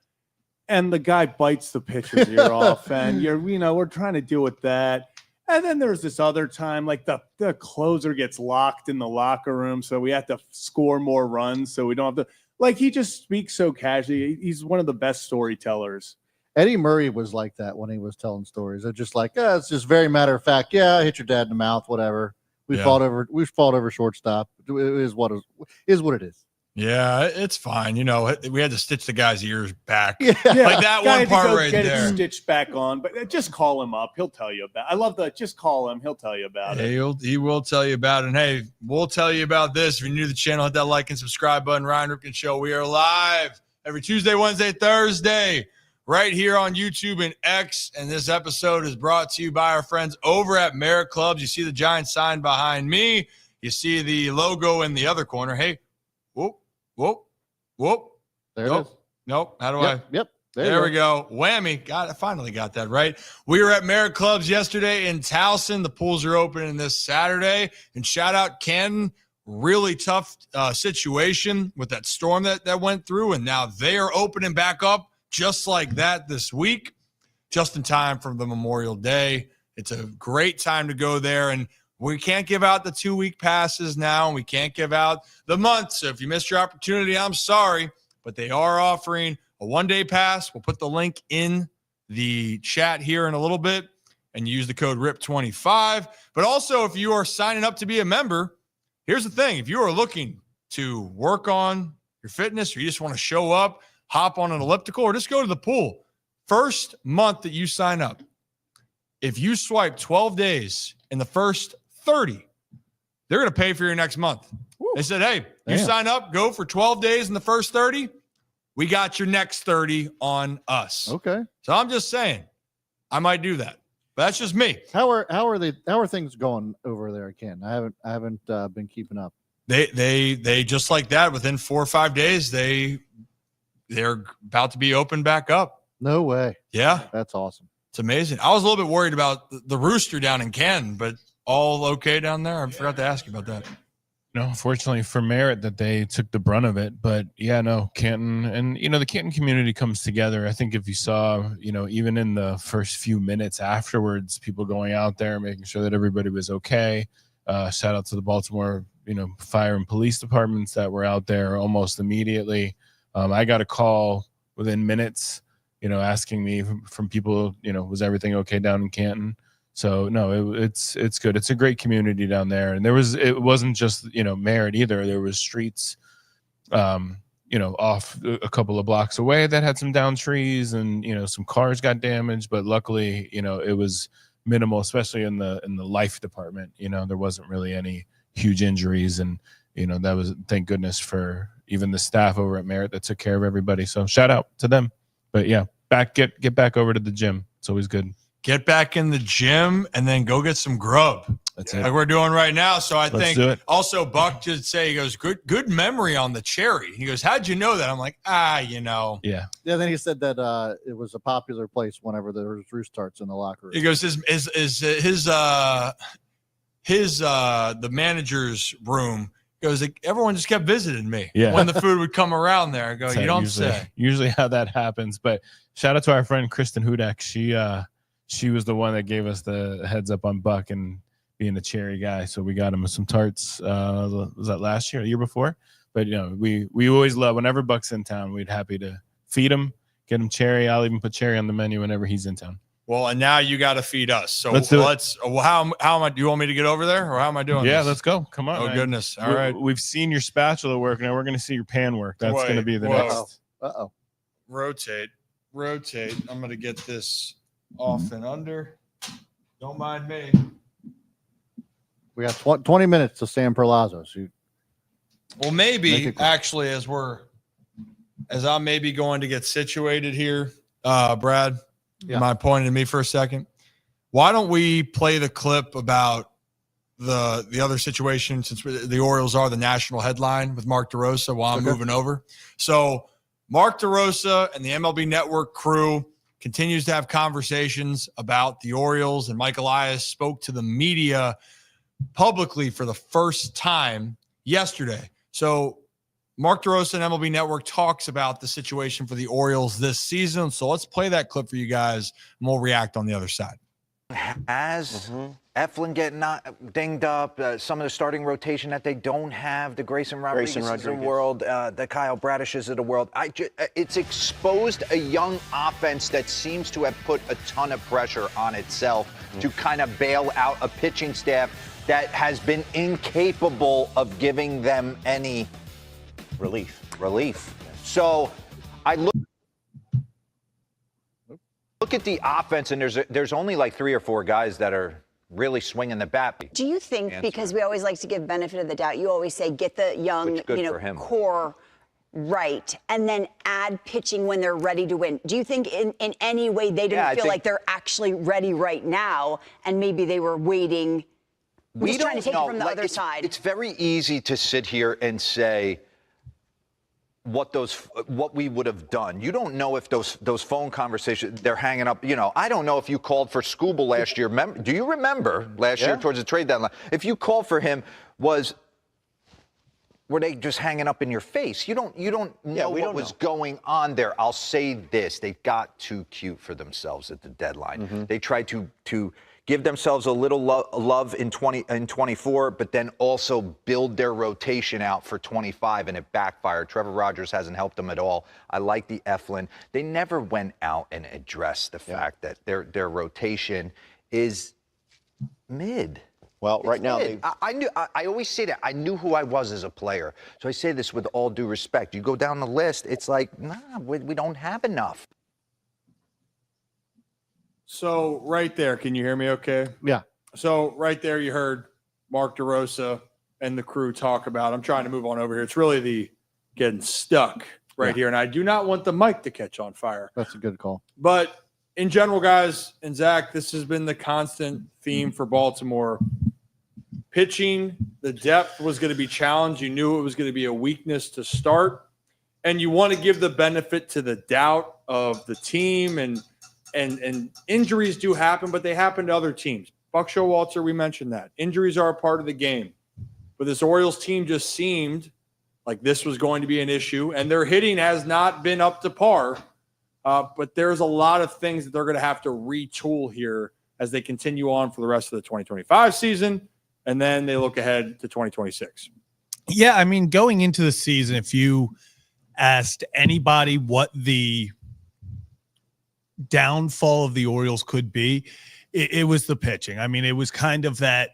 C: and the guy bites the pitcher's ear off. And we're trying to deal with that. And then there's this other time, like the closer gets locked in the locker room. So we have to score more runs. So we don't have to, he just speaks so casually. He's one of the best storytellers.
B: Eddie Murray was like that when he was telling stories. They're just like, it's just very matter of fact. Yeah, I hit your dad in the mouth, whatever. We fought over shortstop. It is what it is.
A: Yeah, it's fine. We had to stitch the guy's ears back.
B: Yeah.
A: Like that one part right
C: get
A: there.
C: It stitched back on, but just call him up. He'll tell you about it. I love that. Just call him. He'll tell you about it.
A: He will tell you about it. And hey, we'll tell you about this. If you're new to the channel, hit that like and subscribe button. Ryan Ripken Show. We are live every Tuesday, Wednesday, Thursday, right here on YouTube and X. And this episode is brought to you by our friends over at Merit Clubs. You see the giant sign behind me. You see the logo in the other corner. Hey, whoop.
B: There it is.
A: Nope. How do I?
B: Yep.
A: There we go. Whammy. I finally got that right. We were at Merit Clubs yesterday in Towson. The pools are opening this Saturday. And shout out Ken. Really tough situation with that storm that went through. And now they are opening back up just like that this week, just in time for the Memorial Day. It's a great time to go there. And we can't give out the 2-week passes now. And we can't give out the month. So if you missed your opportunity, I'm sorry. But they are offering a 1-day pass. We'll put the link in the chat here in a little bit. And use the code RIP25. But also, if you are signing up to be a member, here's the thing. If you are looking to work on your fitness, or you just want to show up, hop on an elliptical, or just go to the pool, first month that you sign up, if you swipe 12 days in the first 30, they're going to pay for your next month. Woo. They said, hey, you sign up, go for 12 days in the first 30. We got your next 30 on us.
B: Okay.
A: So I'm just saying, I might do that. But that's just me.
B: How are things going over there, Ken? I haven't been keeping up.
A: They just like that, within 4 or 5 days, they're about to be opened back up.
B: No way.
A: Yeah.
B: That's awesome.
A: It's amazing. I was a little bit worried about the Rooster down in Canton, but all okay down there? I forgot to ask you about that.
D: No, fortunately for Merritt that they took the brunt of it. But yeah, no, Canton, and the Canton community comes together. I think if you saw, even in the first few minutes afterwards, people going out there, making sure that everybody was okay. Shout out to the Baltimore, fire and police departments that were out there almost immediately. I got a call within minutes, asking me from people, was everything okay down in Canton? So no, it's good. It's a great community down there. And it wasn't just, Merritt either. There was streets, off a couple of blocks away that had some downed trees, and, some cars got damaged, but luckily, it was minimal, especially in the life department. There wasn't really any huge injuries, and, that was, thank goodness for even the staff over at Merritt that took care of everybody. So shout out to them. But yeah, get back over to the gym. It's always good.
A: Get back in the gym and then go get some grub.
D: That's it.
A: Like we're doing right now. So
D: Let's
A: think
D: do it.
A: Also Buck did say, he goes, good memory on the cherry. He goes, how'd you know that? I'm like,
D: Yeah.
B: Yeah. Then he said that it was a popular place whenever there was roost tarts in the locker room.
A: He goes, the manager's room. Goes, like, everyone just kept visiting me when the food would come around there. I go, you don't say.
D: Usually how that happens. But shout out to our friend Kristen Hudak. She was the one that gave us the heads up on Buck and being the cherry guy. So we got him some tarts. Was that last year, the year before? But we always love, whenever Buck's in town, we'd happy to feed him, get him cherry. I'll even put cherry on the menu whenever he's in town.
A: Well, and now you got to feed us. So
D: let's do
A: it. How am I? Do you want me to get over there, or how am I doing?
D: Yeah,
A: this?
D: Let's go. Come on.
A: Oh,
D: man.
A: Goodness. All right.
D: We've seen your spatula work. Now we're going to see your pan work. That's going to be the next.
B: Uh-oh.
A: Rotate. I'm going to get this off and under. Don't mind me.
B: We got 20 minutes to Sam Perlozzo. So
A: well, maybe actually, as I'm maybe going to get situated here, Brad.
B: Yeah.
A: Am I pointing to me for a second? Why don't we play the clip about the other situation, since the Orioles are the national headline with Mark DeRosa while I'm moving over. So Mark DeRosa and the MLB Network crew continues to have conversations about the Orioles, and Mike Elias spoke to the media publicly for the first time yesterday. So Mark DeRosa and MLB Network talks about the situation for the Orioles this season. So let's play that clip for you guys, and we'll react on the other side.
F: Eflin getting dinged up, some of the starting rotation that they don't have, the Grayson Rodriguez of the world, the Kyle Bradishes of the world. It's exposed a young offense that seems to have put a ton of pressure on itself to kind of bail out a pitching staff that has been incapable of giving them any relief. So I look at the offense, and there's only like 3 or 4 guys that are really swinging the bat.
G: Do you think, because we always like to give benefit of the doubt, you always say get the young, core right, and then add pitching when they're ready to win? Do you think in any way they didn't feel like they're actually ready right now, and maybe they were waiting?
F: We don't
G: trying to take
F: know.
G: it from the other side.
F: It's very easy to sit here and say what we would have done. You don't know if those phone conversations, they're hanging up. I don't know if you called for Skubal last year. Do you remember last year towards the trade deadline? If you called for him, were they just hanging up in your face? You don't know what was going on there. I'll say this: they got too cute for themselves at the deadline. They tried to give themselves a little love in 24, but then also build their rotation out for 25, and it backfired. Trevor Rogers hasn't helped them at all. I like the Eflin. They never went out and addressed the fact that their rotation is mid.
H: Well, right now,
F: I always say that. I knew who I was as a player. So I say this with all due respect. You go down the list, it's like, nah, we don't have enough.
C: So right there, can you hear me okay?
B: Yeah.
C: So right there, you heard Mark DeRosa and the crew talk about, I'm trying to move on over here. It's really the getting stuck right here. And I do not want the mic to catch on fire.
B: That's a good call.
C: But in general, guys, and Zach, this has been the constant theme for Baltimore. Pitching, the depth was going to be challenged. You knew it was going to be a weakness to start. And you want to give the benefit to the doubt of the team. And injuries do happen, but they happen to other teams. Buck Showalter, we mentioned that. Injuries are a part of the game. But this Orioles team just seemed like this was going to be an issue. And their hitting has not been up to par. But there's a lot of things that they're going to have to retool here as they continue on for the rest of the 2025 season. And then they look ahead to 2026.
A: Yeah, I mean, going into the season, if you asked anybody what the downfall of the Orioles could be, it was the pitching. I mean, it was kind of that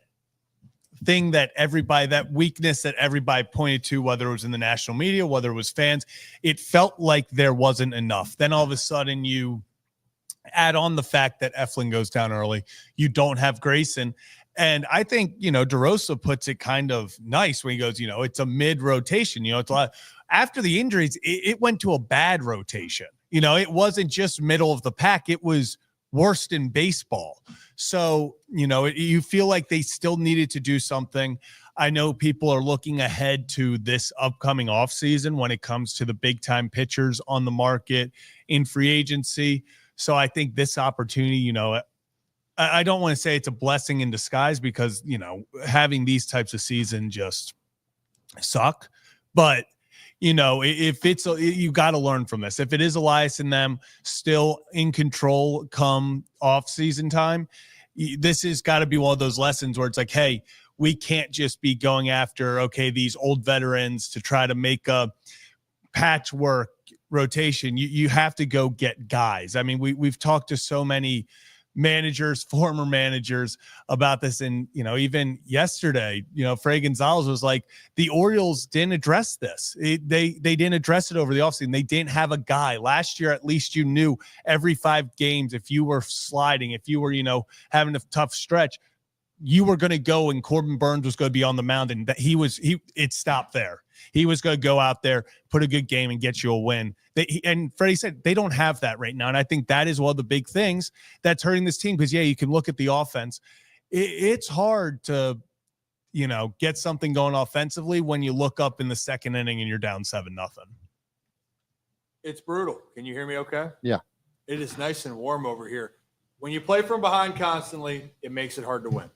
A: thing that that weakness that everybody pointed to, whether it was in the national media, whether it was fans. It felt like there wasn't enough. Then all of a sudden you add on the fact that Eflin goes down early. You don't have Grayson. And I think, DeRosa puts it kind of nice when he goes, it's a mid rotation. It's a lot. After the injuries, it went to a bad rotation. It wasn't just middle of the pack. It was worst in baseball. So, you feel like they still needed to do something. I know people are looking ahead to this upcoming offseason when it comes to the big time pitchers on the market in free agency. So I think this opportunity, I don't want to say it's a blessing in disguise because, having these types of seasons just suck. But, if you got to learn from this. If it is Elias and them still in control come off season time, this has got to be one of those lessons where it's like, hey, we can't just be going after, these old veterans to try to make a patchwork rotation. You have to go get guys. I mean, we've talked to so many managers, former managers about this. And, even yesterday, Frey Gonzalez was like, the Orioles didn't address this. They didn't address it over the offseason. They didn't have a guy. Last year, at least you knew every 5 games, if you were sliding, if you were, having a tough stretch, you were going to go and Corbin Burns was going to be on the mound, and that it stopped there. He was going to go out there, put a good game and get you a win. And Freddie said they don't have that right now. And I think that is one of the big things that's hurting this team because, you can look at the offense. It's hard to, get something going offensively when you look up in the second inning and you're down 7-0.
C: It's brutal. Can you hear me okay?
B: Yeah.
C: It is nice and warm over here. When you play from behind constantly, it makes it hard to win.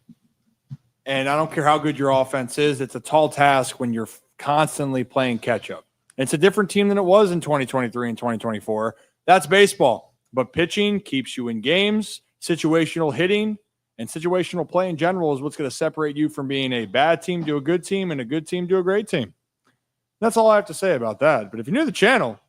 C: And I don't care how good your offense is. It's a tall task when you're constantly playing catch up. It's a different team than it was in 2023 and 2024. That's baseball. But pitching keeps you in games. Situational hitting and situational play in general is what's going to separate you from being a bad team to a good team and a good team to a great team. That's all I have to say about that. But if you're new to the channel,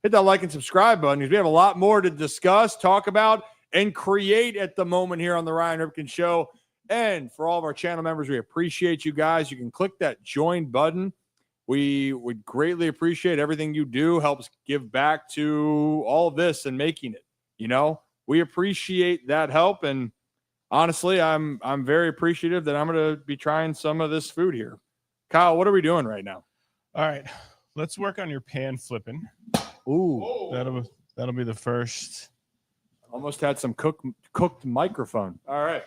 C: hit that like and subscribe button because we have a lot more to discuss, talk about, and create at the moment here on the Ryan Ripken Show. And for all of our channel members, we appreciate you guys. You can click that join button. We would greatly appreciate everything you do. Helps give back to all of this and making it. We appreciate that help. And honestly, I'm very appreciative that I'm going to be trying some of this food here. Kyle, what are we doing right now?
D: All right, let's work on your pan flipping.
B: Ooh,
D: that'll be the first.
C: Almost had some cooked microphone. All right.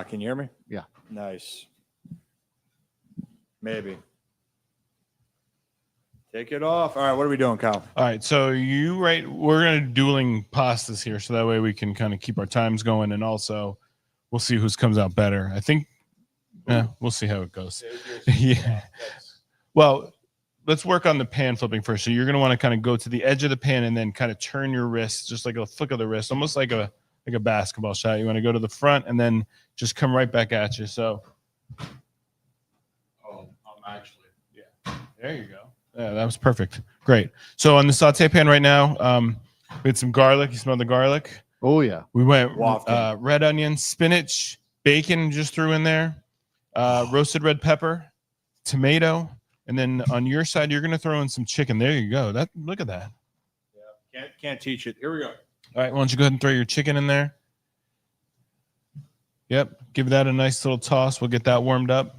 C: Can you hear me?
B: Yeah.
C: Nice. Maybe. Take it off. All right, what are we doing, Kyle?
D: All right, so we're going to dueling pastas here, so that way we can kind of keep our times going, and also we'll see who comes out better. I think we'll see how it goes. Yeah. Well, let's work on the pan flipping first. So you're going to want to kind of go to the edge of the pan and then kind of turn your wrist, just like a flick of the wrist, almost like a basketball shot. You want to go to the front and then just come right back at you. So, actually, yeah, there you go. Yeah, that was perfect. Great. So on the saute pan right now, we had some garlic. You smell the garlic?
B: Oh yeah.
D: We went red onion, spinach, bacon just threw in there, roasted red pepper, tomato, and then on your side you're going to throw in some chicken. There you go. Look at that.
C: Yeah, can't teach it. Here we go.
D: All right, why don't you go ahead and throw your chicken in there? Yep, give that a nice little toss. We'll get that warmed up.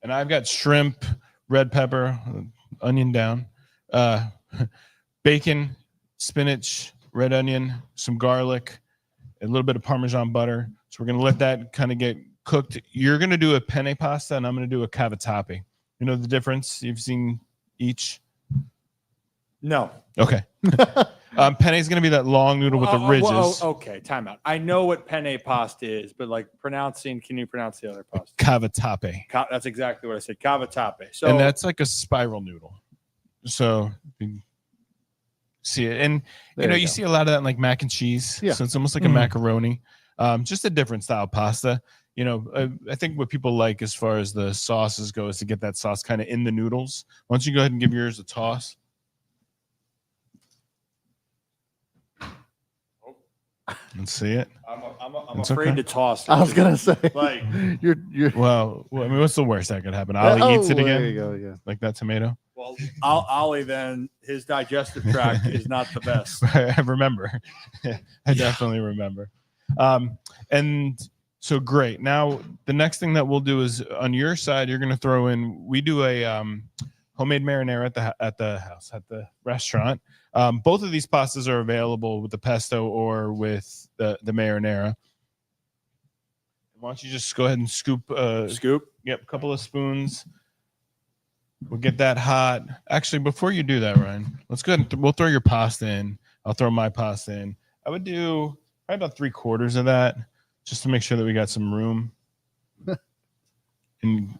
D: And I've got shrimp, red pepper, onion down, bacon, spinach, red onion, some garlic, a little bit of Parmesan butter. So we're going to let that kind of get cooked. You're going to do a penne pasta, and I'm going to do a cavatappi. You know the difference? You've seen each?
C: No.
D: Okay. Penne is going to be that long noodle with the ridges.
C: Okay, time out. I know what penne pasta is, but like can you pronounce the other pasta?
D: Cavatappi.
C: That's exactly what I said. Cavatappi. So,
D: and that's like a spiral noodle. So you see it. And you see a lot of that in like mac and cheese.
B: Yeah.
D: So it's almost like a macaroni. Just a different style pasta. I think what people like as far as the sauces go is to get that sauce kind of in the noodles. Why don't you go ahead and give yours a toss? Let's see it.
C: I'm afraid to toss it.
B: I was gonna say,
C: like
B: you're.
D: Well, I mean, what's the worst that could happen? Ollie eats it again.
B: There you go. Yeah.
D: Like that tomato.
C: Well, Ollie, then his digestive tract is not the best.
D: I remember. I definitely remember. And so great. Now the next thing that we'll do is on your side, you're going to throw in. We do a homemade marinara at the restaurant. Both of these pastas are available with the pesto or with the marinara. Why don't you just go ahead and scoop? Yep, a couple of spoons. We'll get that hot. Actually, before you do that, Ryan, let's go ahead and we'll throw your pasta in. I'll throw my pasta in. I would do probably about 3/4 of that, just to make sure that we got some room. And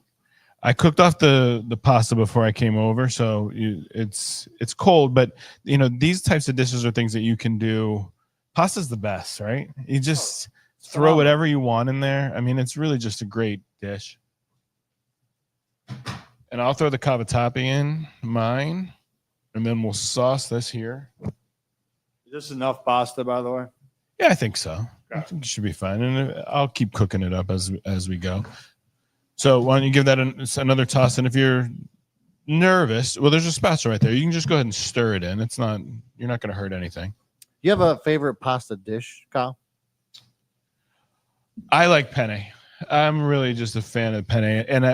D: I cooked off the pasta before I came over, so it's cold. But these types of dishes are things that you can do. Pasta's the best, right? You just throw whatever you want in there. I mean, it's really just a great dish. And I'll throw the cavatappi in mine, and then we'll sauce this here.
C: Is this enough pasta, by the way?
D: Yeah, I think so. I think it should be fine, and I'll keep cooking it up as we go. So why don't you give that another toss? And if you're nervous, well, there's a spatula right there. You can just go ahead and stir it in. You're not going to hurt anything.
B: You have a favorite pasta dish, Kyle?
D: I like penne. I'm really just a fan of penne, and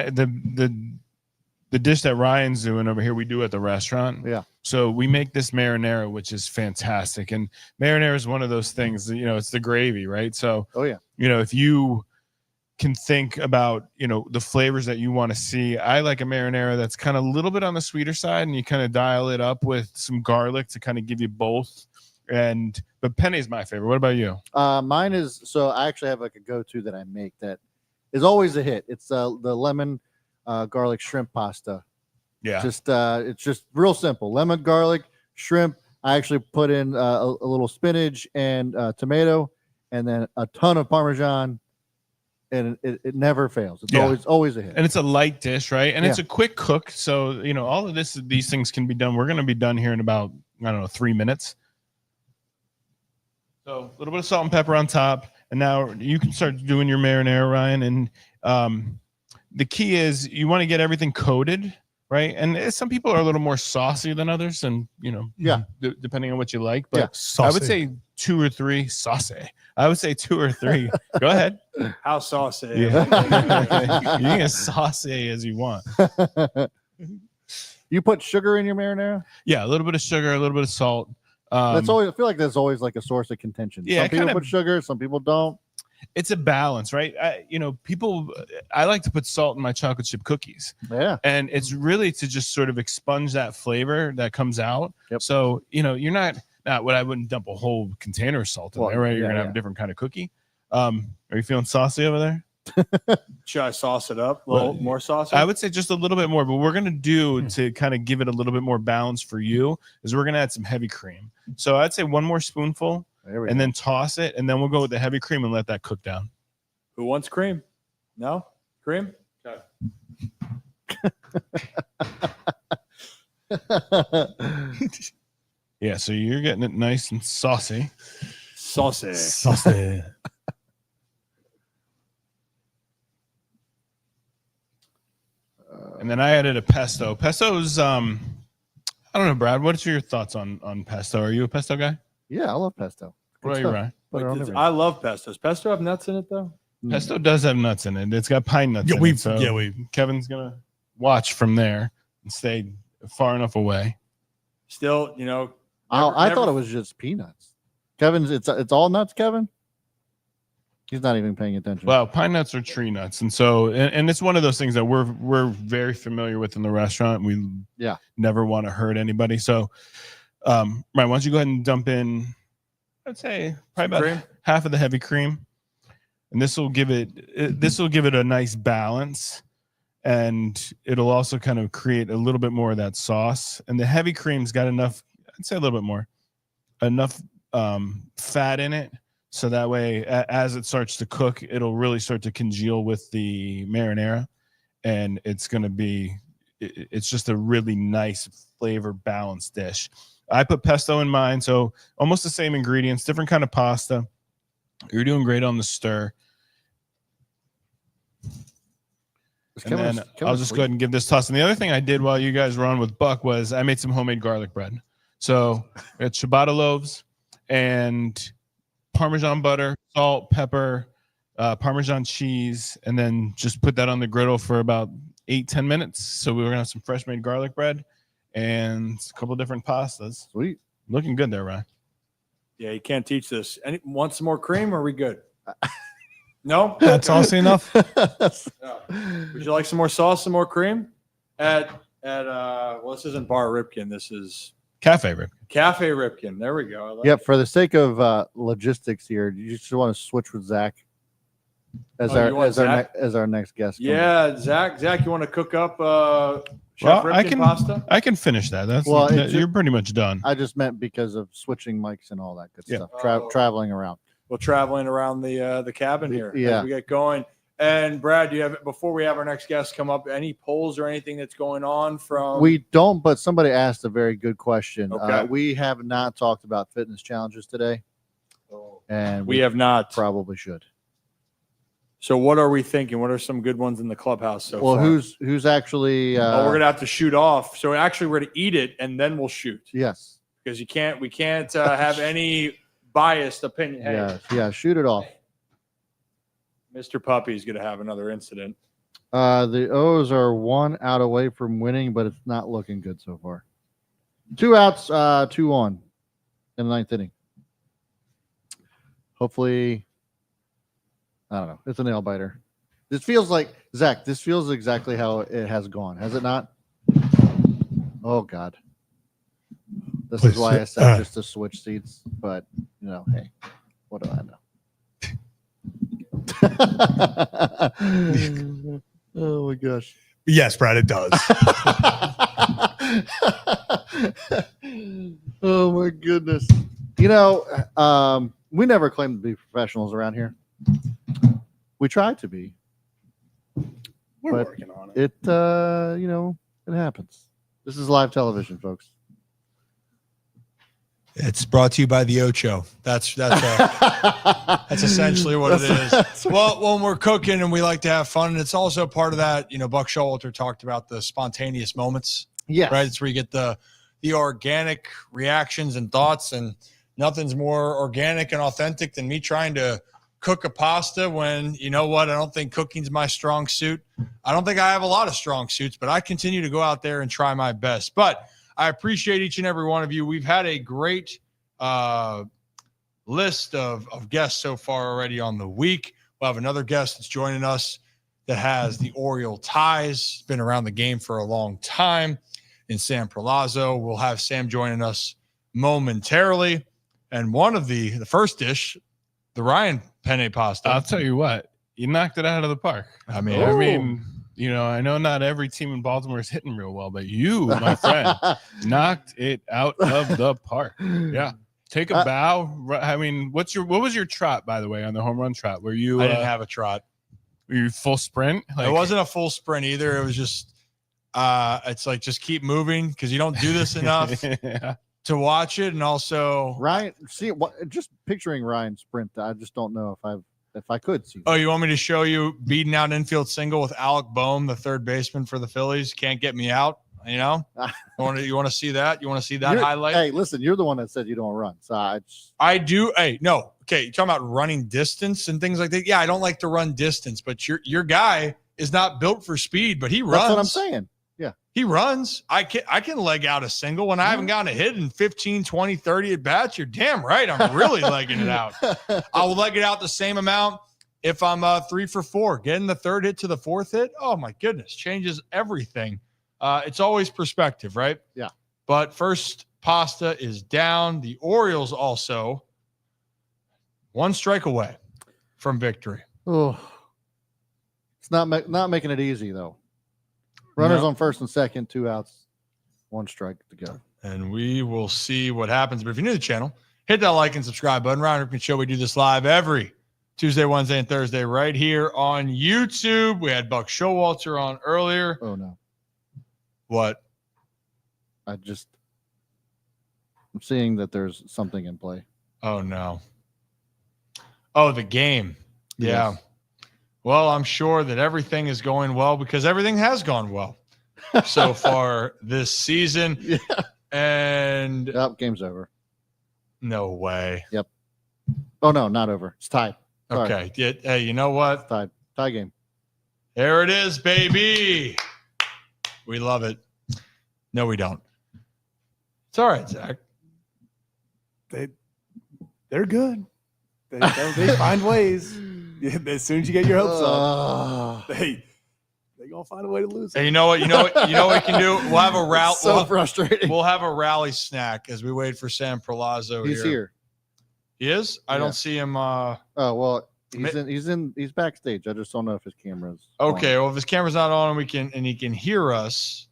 D: the dish that Ryan's doing over here, we do at the restaurant.
B: Yeah.
D: So we make this marinara, which is fantastic. And marinara is one of those things, it's the gravy, right? So, if you can think about, the flavors that you want to see, I like a marinara that's kind of a little bit on the sweeter side, and you kind of dial it up with some garlic to kind of give you both. But penne is my favorite. What about you?
B: Mine is, so I actually have like a go-to that I make that is always a hit. It's the lemon garlic shrimp pasta.
D: Yeah.
B: It's just real simple. Lemon, garlic, shrimp. I actually put in a little spinach and tomato, and then a ton of Parmesan, and it never fails. It's always a hit.
D: And it's a light dish, right? And it's a quick cook. So, all of these things can be done. We're going to be done here in about, 3 minutes. So a little bit of salt and pepper on top. And now you can start doing your marinara, Ryan. And the key is you want to get everything coated, right? And some people are a little more saucy than others, and depending on what you like. But I would say 2 or 3 saucy. I would say 2 or 3. Go ahead.
C: How saucy?
D: Yeah. You can get saucy as you want.
B: You put sugar in your marinara?
D: Yeah, a little bit of sugar, a little bit of salt.
B: I feel like that's always like a source of contention.
D: Yeah,
B: some people put sugar, some people don't.
D: It's a balance, right? I like to put salt in my chocolate chip cookies.
B: Yeah.
D: And it's really to just sort of expunge that flavor that comes out.
B: Yep.
D: So, you're not what I wouldn't dump a whole container of salt in there, right? You're going to have a different kind of cookie. Are you feeling saucy over there?
C: Should I sauce it up? A little more sauce?
D: I would say just a little bit more, but we're going to do to kind of give it a little bit more balance for you is we're going to add some heavy cream. So I'd say one more spoonful and then toss it. And then we'll go with the heavy cream and let that cook down.
C: Who wants cream? No? Cream? Okay.
D: Yeah, so you're getting it nice and saucy.
C: Saucy.
D: And then I added a pesto. Pesto's I don't know, Brad. What's your thoughts on pesto? Are you a pesto guy?
B: Yeah, I love pesto.
D: What are you, Ryan?
C: I love pesto. Does pesto have nuts in it though?
D: Pesto does have nuts in it. It's got pine nuts in it. So Kevin's gonna watch from there and stay far enough away.
C: Still,
B: I thought it was just peanuts. Kevin's it's all nuts, Kevin. He's not even paying attention.
D: Well, pine nuts are tree nuts, and so and it's one of those things that we're very familiar with in the restaurant. We never want to hurt anybody. So, Ryan, why don't you go ahead and dump in? I'd say probably about half of the heavy cream, and this will give it a nice balance, and it'll also kind of create a little bit more of that sauce. And the heavy cream's got enough. I'd say a little bit more, enough fat in it. So that way, as it starts to cook, it'll really start to congeal with the marinara, and it's just a really nice flavor balanced dish. I put pesto in mine, so almost the same ingredients, different kind of pasta. You're doing great on the stir. And then I'll just go ahead and give this toss. And the other thing I did while you guys were on with Buck was I made some homemade garlic bread. So it's ciabatta loaves and Parmesan butter, salt, pepper, Parmesan cheese, and then just put that on the griddle for about 8-10 minutes. So we were gonna have some fresh made garlic bread and a couple different pastas.
B: Sweet,
D: looking good there, Ryan.
C: Yeah, you can't teach this. Want some more cream? Or are we good? No,
A: that's saucy enough.
C: No. Would you like some more sauce, some more cream? Well, this isn't Bar Ripken. This is
D: Cafe Ripken.
C: Cafe Ripken. There we go.
B: Yep. For the sake of logistics here, you just want to switch with Zach as our next guest.
C: Yeah, Zach, you want to cook up Chef Ripken pasta?
D: I can finish that. You're pretty much done.
B: I just meant because of switching mics and all that good stuff. Traveling around.
C: Well, traveling around the cabin here.
B: Yeah.
C: As we get going. And Brad, do you have, before we have our next guest come up, any polls or anything that's going on from?
B: We don't, but somebody asked a very good question.
C: Okay.
B: We have not talked about fitness challenges today, and
C: we have not.
B: Probably should.
C: So what are we thinking? What are some good ones in the clubhouse so far?
B: Who's actually?
C: We're gonna have to shoot off. So actually, we're gonna eat it and then we'll shoot.
B: Yes.
C: Because we can't have any biased opinion. Hey,
B: yeah. Shoot it off.
C: Mr. Puppy's going to have another incident.
B: The O's are 1 out away from winning, but it's not looking good so far. 2 outs, 2 on in the 9th inning. Hopefully, I don't know. It's a nail biter. This feels like, Zach, this feels exactly how it has gone. Has it not? Oh, God. This is why I said just to switch seats. But, hey, what do I know? Oh my gosh.
A: Yes, Brad, it does.
B: Oh my goodness. We never claimed to be professionals around here. We tried to be.
C: We're working on it.
B: It happens. This is live television, folks.
A: It's brought to you by the Ocho. That's essentially what it is. Well, when we're cooking and we like to have fun, and it's also part of that. Buck Showalter talked about the spontaneous moments.
B: Yeah,
A: right. It's where you get the organic reactions and thoughts, and nothing's more organic and authentic than me trying to cook a pasta. When I don't think cooking's my strong suit. I don't think I have a lot of strong suits, but I continue to go out there and try my best. But I appreciate each and every one of you. We've had a great list of guests so far already on the week. We'll have another guest that's joining us that has the Orioles ties, been around the game for a long time, in Sam Perlozzo. We'll have Sam joining us momentarily. And one of the first dish, the Ryan penne pasta.
D: I'll tell you what, You knocked it out of the park. I mean, I know not every team in Baltimore is hitting real well, but you, my friend, knocked it out of the park. Yeah. Take a bow. I mean, what was your trot, by the way, on the home run trot? Were you?
A: I didn't have a trot.
D: Were you full sprint?
A: It wasn't a full sprint either. It was just, it's like just keep moving because you don't do this enough to watch it, and also
B: Ryan. See, just picturing Ryan sprint. I just don't know if I could see.
A: Oh, you want me to show you beating out infield single with Alec Boehm, the third baseman for the Phillies? Can't get me out. You want to see that? You want to see that highlight?
B: Hey, listen, you're the one that said you don't run. So
A: I do. Hey, no. Okay. You're talking about running distance and things like that. Yeah. I don't like to run distance, but your guy is not built for speed, but he runs.
B: That's what I'm saying. Yeah.
A: He runs. I can leg out a single when I haven't gotten a hit in 15, 20, 30 at bats. You're damn right. I'm really legging it out. I will leg it out the same amount if I'm 3 for 4. Getting the third hit to the fourth hit. Oh my goodness. Changes everything. It's always perspective, right?
B: Yeah.
A: But first, Pasta is down. The Orioles also 1 strike away from victory.
B: Oh, it's not making it easy though. Runners on first and second, 2 outs, 1 strike to go.
A: And we will see what happens. But if you're new to the channel, hit that like and subscribe button. Ryan Ripken Show. We do this live every Tuesday, Wednesday, and Thursday right here on YouTube. We had Buck Showalter on earlier.
B: Oh no.
A: What?
B: I'm seeing that there's something in play.
A: Oh, no. Oh, the game. Yeah.
B: Yes.
A: Well, I'm sure that everything is going well because everything has gone well so far this season.
B: Yeah.
A: And
B: game's over.
A: No way.
B: Yep. Oh, no, not over. It's tied. Sorry.
A: Okay. Hey, you know what?
B: It's tied. Tie game.
A: There it is, baby. We love it. No, we don't. It's all right, Zach.
C: They're good. They find ways. Yeah, as soon as you get your hopes up, they gonna find a way to lose.
A: And you know what we can do? We'll have a rally.
B: So frustrating.
A: We'll have a rally snack as we wait for Sam Perlozzo.
B: He's here.
A: He is. I don't see him.
B: Oh well, he's backstage. I just don't know if his camera's
A: okay.
B: on.
A: Well, if his camera's not on, he can hear us.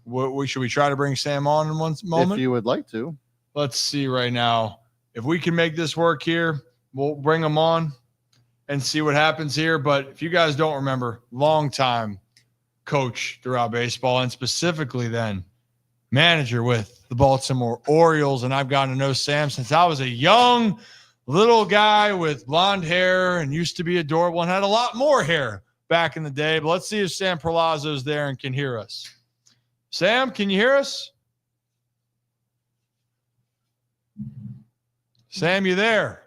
A: Should we try to bring Sam on in one moment?
B: If you would like to.
A: Let's see right now. If we can make this work here, we'll bring him on and see what happens here. But if you guys don't remember, long time coach throughout baseball and specifically then manager with the Baltimore Orioles. And I've gotten to know Sam since I was a young little guy with blonde hair and used to be adorable and had a lot more hair back in the day. But let's see if Sam Perlozzo is there and can hear us. Sam, can you hear us? Sam, you there?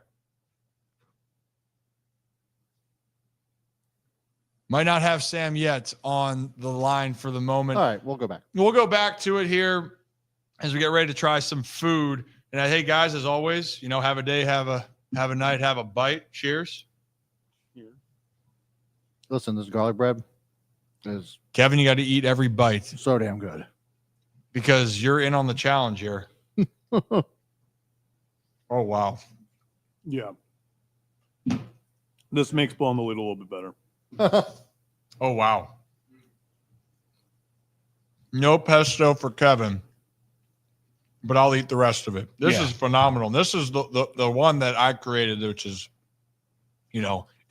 A: Might not have Sam yet on the line for the moment.
B: All right, we'll go back.
A: We'll go back to it here as we get ready to try some food. And hey, guys, as always, have a day, have a night, have a bite. Cheers.
B: Listen, this garlic bread is
A: Kevin. You got to eat every bite
B: so damn good
A: because you're in on the challenge here. Oh wow.
C: Yeah. This makes blowing the lid a little bit better.
A: Oh wow. No pesto for Kevin, but I'll eat the rest of it. This is phenomenal. This is the one that I created, which is,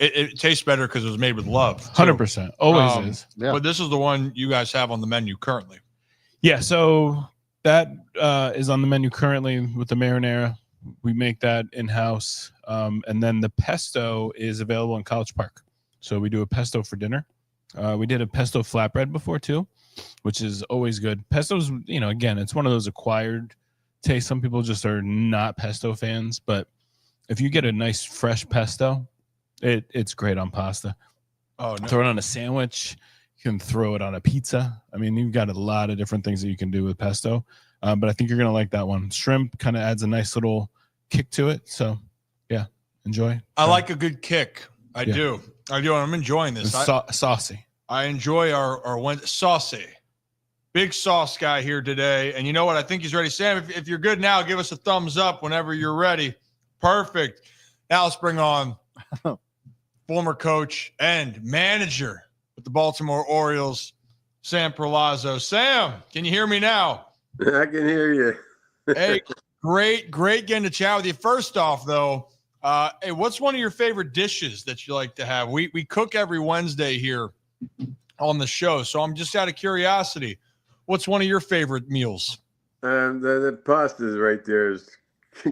A: it tastes better because it was made with love.
D: 100%. Always is.
B: Yeah.
A: But this is the one you guys have on the menu currently.
D: Yeah, so that is on the menu currently with the marinara. We make that in-house. And then the pesto is available in College Park. So we do a pesto for dinner. We did a pesto flatbread before too, which is always good. Pesto's, again, it's one of those acquired tastes. Some people just are not pesto fans, but if you get a nice fresh pesto, it's great on pasta.
A: Oh, no.
D: Throw it on a sandwich. You can throw it on a pizza. I mean, you've got a lot of different things that you can do with pesto, but I think you're going to like that one. Shrimp kind of adds a nice little kick to it. So, yeah, enjoy.
A: I like a good kick. I do. And I'm enjoying this.
D: Saucy.
A: I enjoy our saucy. Big sauce guy here today. And you know what? I think he's ready. Sam, if you're good now, give us a thumbs up whenever you're ready. Perfect. Now let's bring on former coach and manager with the Baltimore Orioles, Sam Perlozzo. Sam, can you hear me now?
H: I can hear you.
A: Hey, great getting to chat with you. First off, though, hey, what's one of your favorite dishes that you like to have? We cook every Wednesday here on the show, so I'm just out of curiosity. What's one of your favorite meals?
H: The pastas right there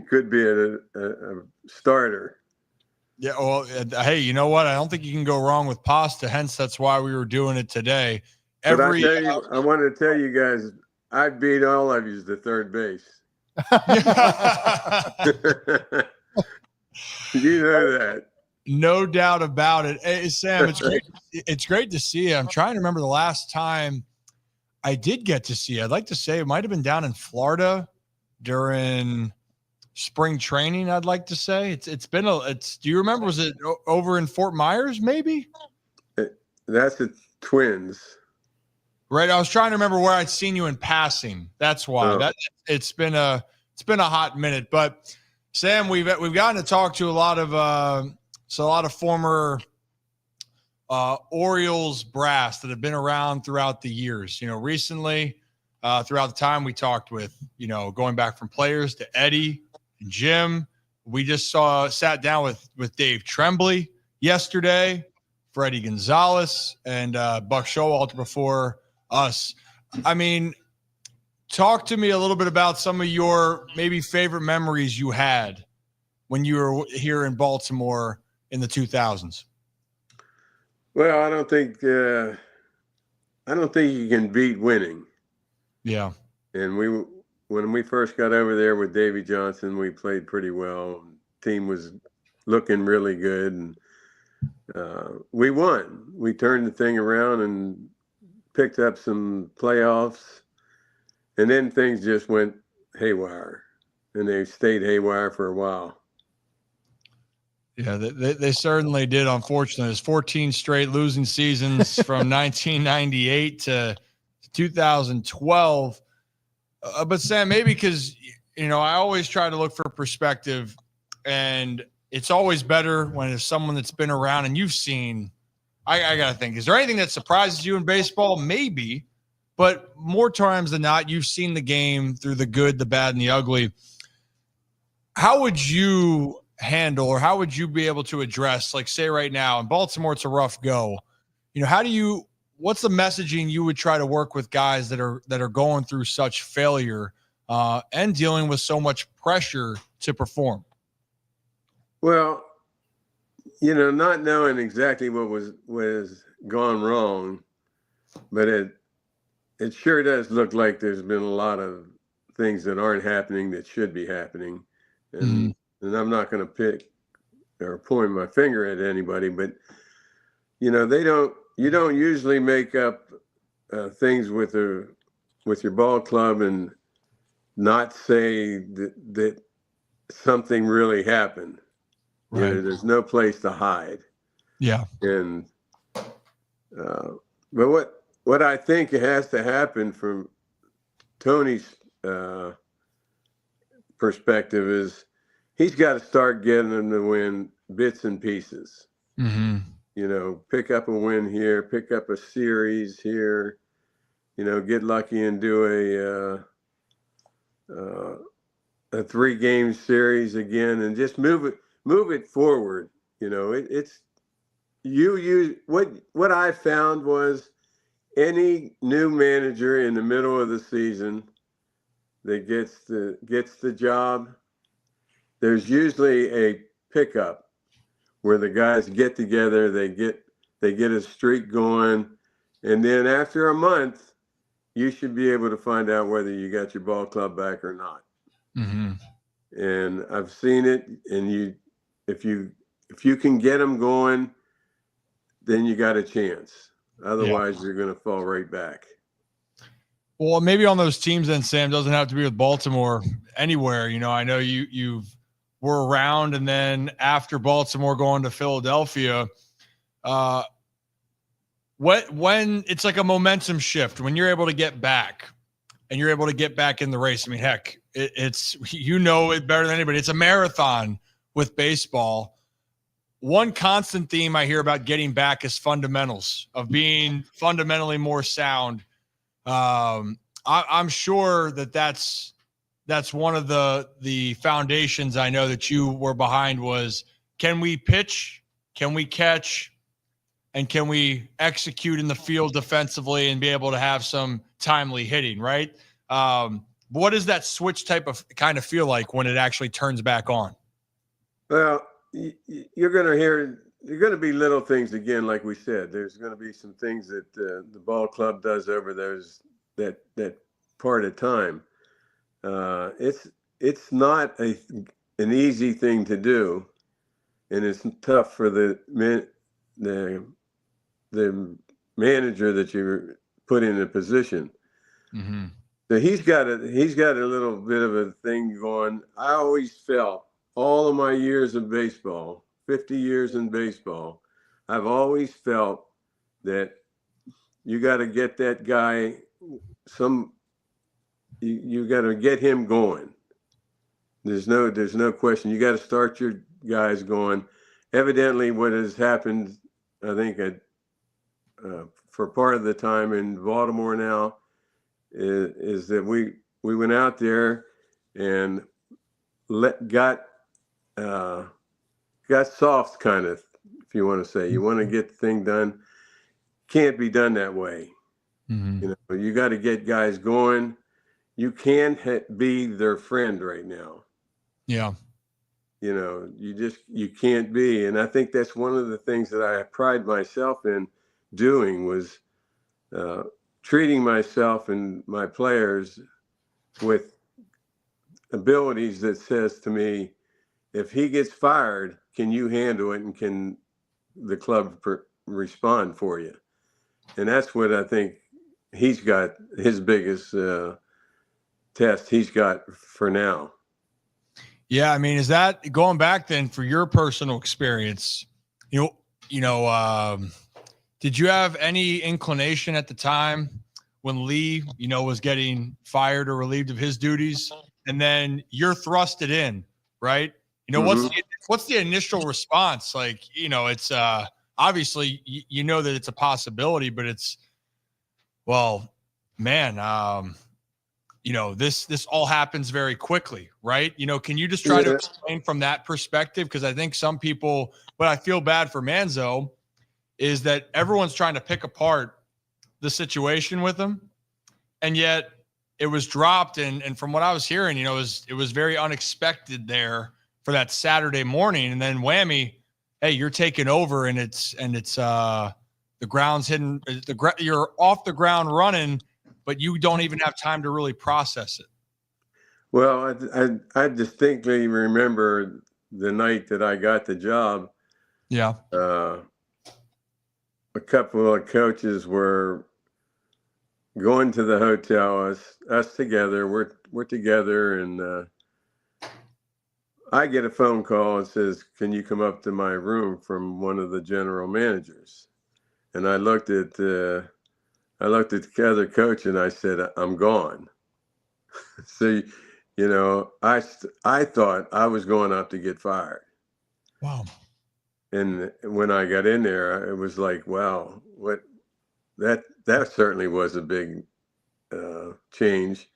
H: could be a starter.
A: Yeah, well, hey, you know what? I don't think you can go wrong with pasta. Hence, that's why we were doing it today.
H: I want to tell you guys, I beat all of you to third base. You know that.
A: No doubt about it. Hey, Sam, it's great to see you. I'm trying to remember the last time I did get to see you. I'd like to say it might have been down in Florida during spring training. I'd like to say it's been do you remember, was it over in Fort Myers maybe?
H: That's the Twins.
A: Right. I was trying to remember where I'd seen you in passing. That's why it's been a hot minute, but Sam, we've gotten to talk to a lot of former Orioles brass that have been around throughout the years. You know, recently, throughout the time we talked with, you know, going back from players to Eddie and Jim. We just sat down with Dave Tremblay yesterday, Freddie Gonzalez, and Buck Showalter before us. I mean, talk to me a little bit about some of your maybe favorite memories you had when you were here in Baltimore in the 2000s.
H: Well, I don't think you can beat winning.
A: Yeah.
H: And when we first got over there with Davey Johnson, we played pretty well. Team was looking really good, and we won. We turned the thing around and picked up some playoffs, and then things just went haywire, and they stayed haywire for a while.
A: Yeah, they certainly did. Unfortunately, there's 14 straight losing seasons from 1998 to 2012. But Sam, maybe because, you know, I always try to look for perspective, and it's always better when it's someone that's been around and you've seen. I got to think, is there anything that surprises you in baseball? Maybe, but more times than not, you've seen the game through the good, the bad, and the ugly. How would you handle, or how would you be able to address, like, say right now in Baltimore, it's a rough go. You know, what's the messaging you would try to work with guys that are going through such failure and dealing with so much pressure to perform?
H: Well, you know, not knowing exactly what was gone wrong, but it sure does look like there's been a lot of things that aren't happening that should be happening. And and I'm not going to pick or point my finger at anybody, but, you know, you don't usually make up things with your ball club and not say that something really happened. Right. You know, there's no place to hide. Yeah. And but what I think has to happen from Tony's perspective is he's got to start getting them to win bits and pieces. Mm-hmm. You know, pick up a win here, pick up a series here, you know, get lucky and do a 3-game series again, and just move it forward. You know, it's what I found was any new manager in the middle of the season that gets the job, there's usually a pickup where the guys get together, they get a streak going, and then after a month, you should be able to find out whether you got your ball club back or not. Mm-hmm. And I've seen it, and if you can get them going, then you got a chance. Otherwise, you're going to fall right back.
A: Well, maybe on those teams then, Sam, doesn't have to be with Baltimore, anywhere. You know, I know you were around, and then after Baltimore going to Philadelphia, when it's like a momentum shift, when you're able to get back and you're able to get back in the race. I mean, heck, it's, you know it better than anybody. It's a marathon with baseball. one constant theme I hear about getting back is fundamentals, of being fundamentally more sound. I'm sure that's one of the foundations I know that you were behind was, can we pitch, can we catch, and can we execute in the field defensively and be able to have some timely hitting, right? What does that switch kind of feel like when it actually turns back on?
H: Well, you're going to be little things again, like we said. There's going to be some things that the ball club does over that part of time. It's not an easy thing to do, and it's tough for the manager that you put in a position.
A: Mm-hmm.
H: So he's got a little bit of a thing going. I always felt, all of my years of baseball, 50 years in baseball, I've always felt that you got to get that guy you got to get him going. There's no question. You got to start your guys going. Evidently, what has happened, I think, for part of the time in Baltimore now, is that we went out there and got soft, kind of, if you want to say. You want to get the thing done. Can't be done that way.
A: Mm-hmm.
H: You got to get guys going. You can't be their friend right now.
A: Yeah.
H: You can't be. And I think that's one of the things that I pride myself in doing, was treating myself and my players with abilities that says to me, if he gets fired, can you handle it, and can the club respond for you? And that's what I think he's got, his biggest test he's got for now.
A: Yeah, I mean, is that going back then for your personal experience? Did you have any inclination at the time when Lee, was getting fired or relieved of his duties, and then you're thrusted in, right?
H: Mm-hmm.
A: What's the initial response? Like, it's obviously you know that it's a possibility, but it's, well, man, this all happens very quickly, right? Can you just try to explain from that perspective? Because I think some people, what I feel bad for Manzo is that everyone's trying to pick apart the situation with him, and yet it was dropped. And from what I was hearing, it was very unexpected there for that Saturday morning, and then whammy, hey, you're taking over, and it's the ground's hidden, you're off the ground running, but you don't even have time to really process it.
H: Well, I distinctly remember the night that I got the job.
A: Yeah.
H: A couple of coaches were going to the hotel, us together. We're together, and I get a phone call and says, "Can you come up to my room?" from one of the general managers. And I looked at the other coach and I said, "I'm gone." So, I thought I was going up to get fired.
A: Wow.
H: And when I got in there, it was like, wow, that certainly was a big change.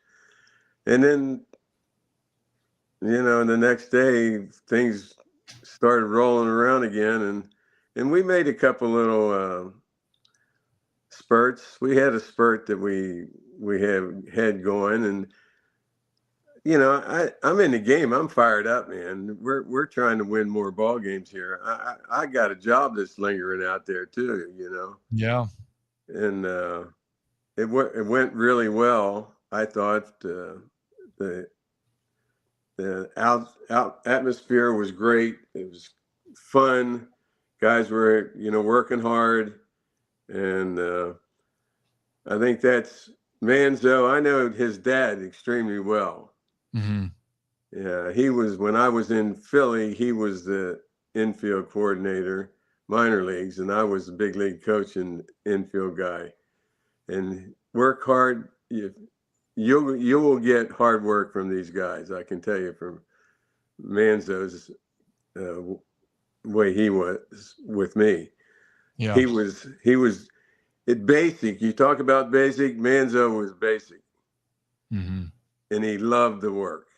H: And then, the next day things started rolling around again, and we made a couple little spurts. We had a spurt that we had going, and I'm in the game. I'm fired up, man. We're trying to win more ball games here. I got a job that's lingering out there too,
A: Yeah.
H: And it went really well. I thought the atmosphere was great. It was fun. Guys were working hard, and I think that's Manzo. I know his dad extremely well.
A: Mm-hmm.
H: Yeah, when I was in Philly, he was the infield coordinator, minor leagues, and I was the big league coach and infield guy. And work hard. You will get hard work from these guys. I can tell you from Manzo's way he was with me.
A: Yeah.
H: He was it basic. You talk about basic, Manzo was basic.
A: Mm-hmm.
H: And he loved the work.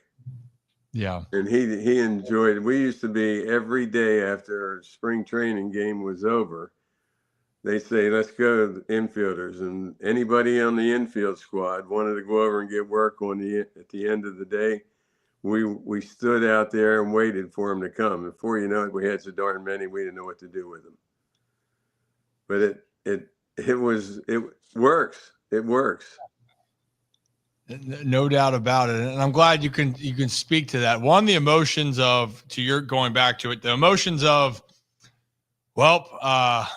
A: Yeah.
H: And he enjoyed it. We used to be every day after our spring training game was over, they say, let's go to the infielders. And anybody on the infield squad wanted to go over and get work at the end of the day. We stood out there and waited for him to come. Before you know it, we had so darn many, we didn't know what to do with them. But it works. It works.
A: No doubt about it. And I'm glad you can speak to that. One, the emotions of, to your going back to it, the emotions of, well,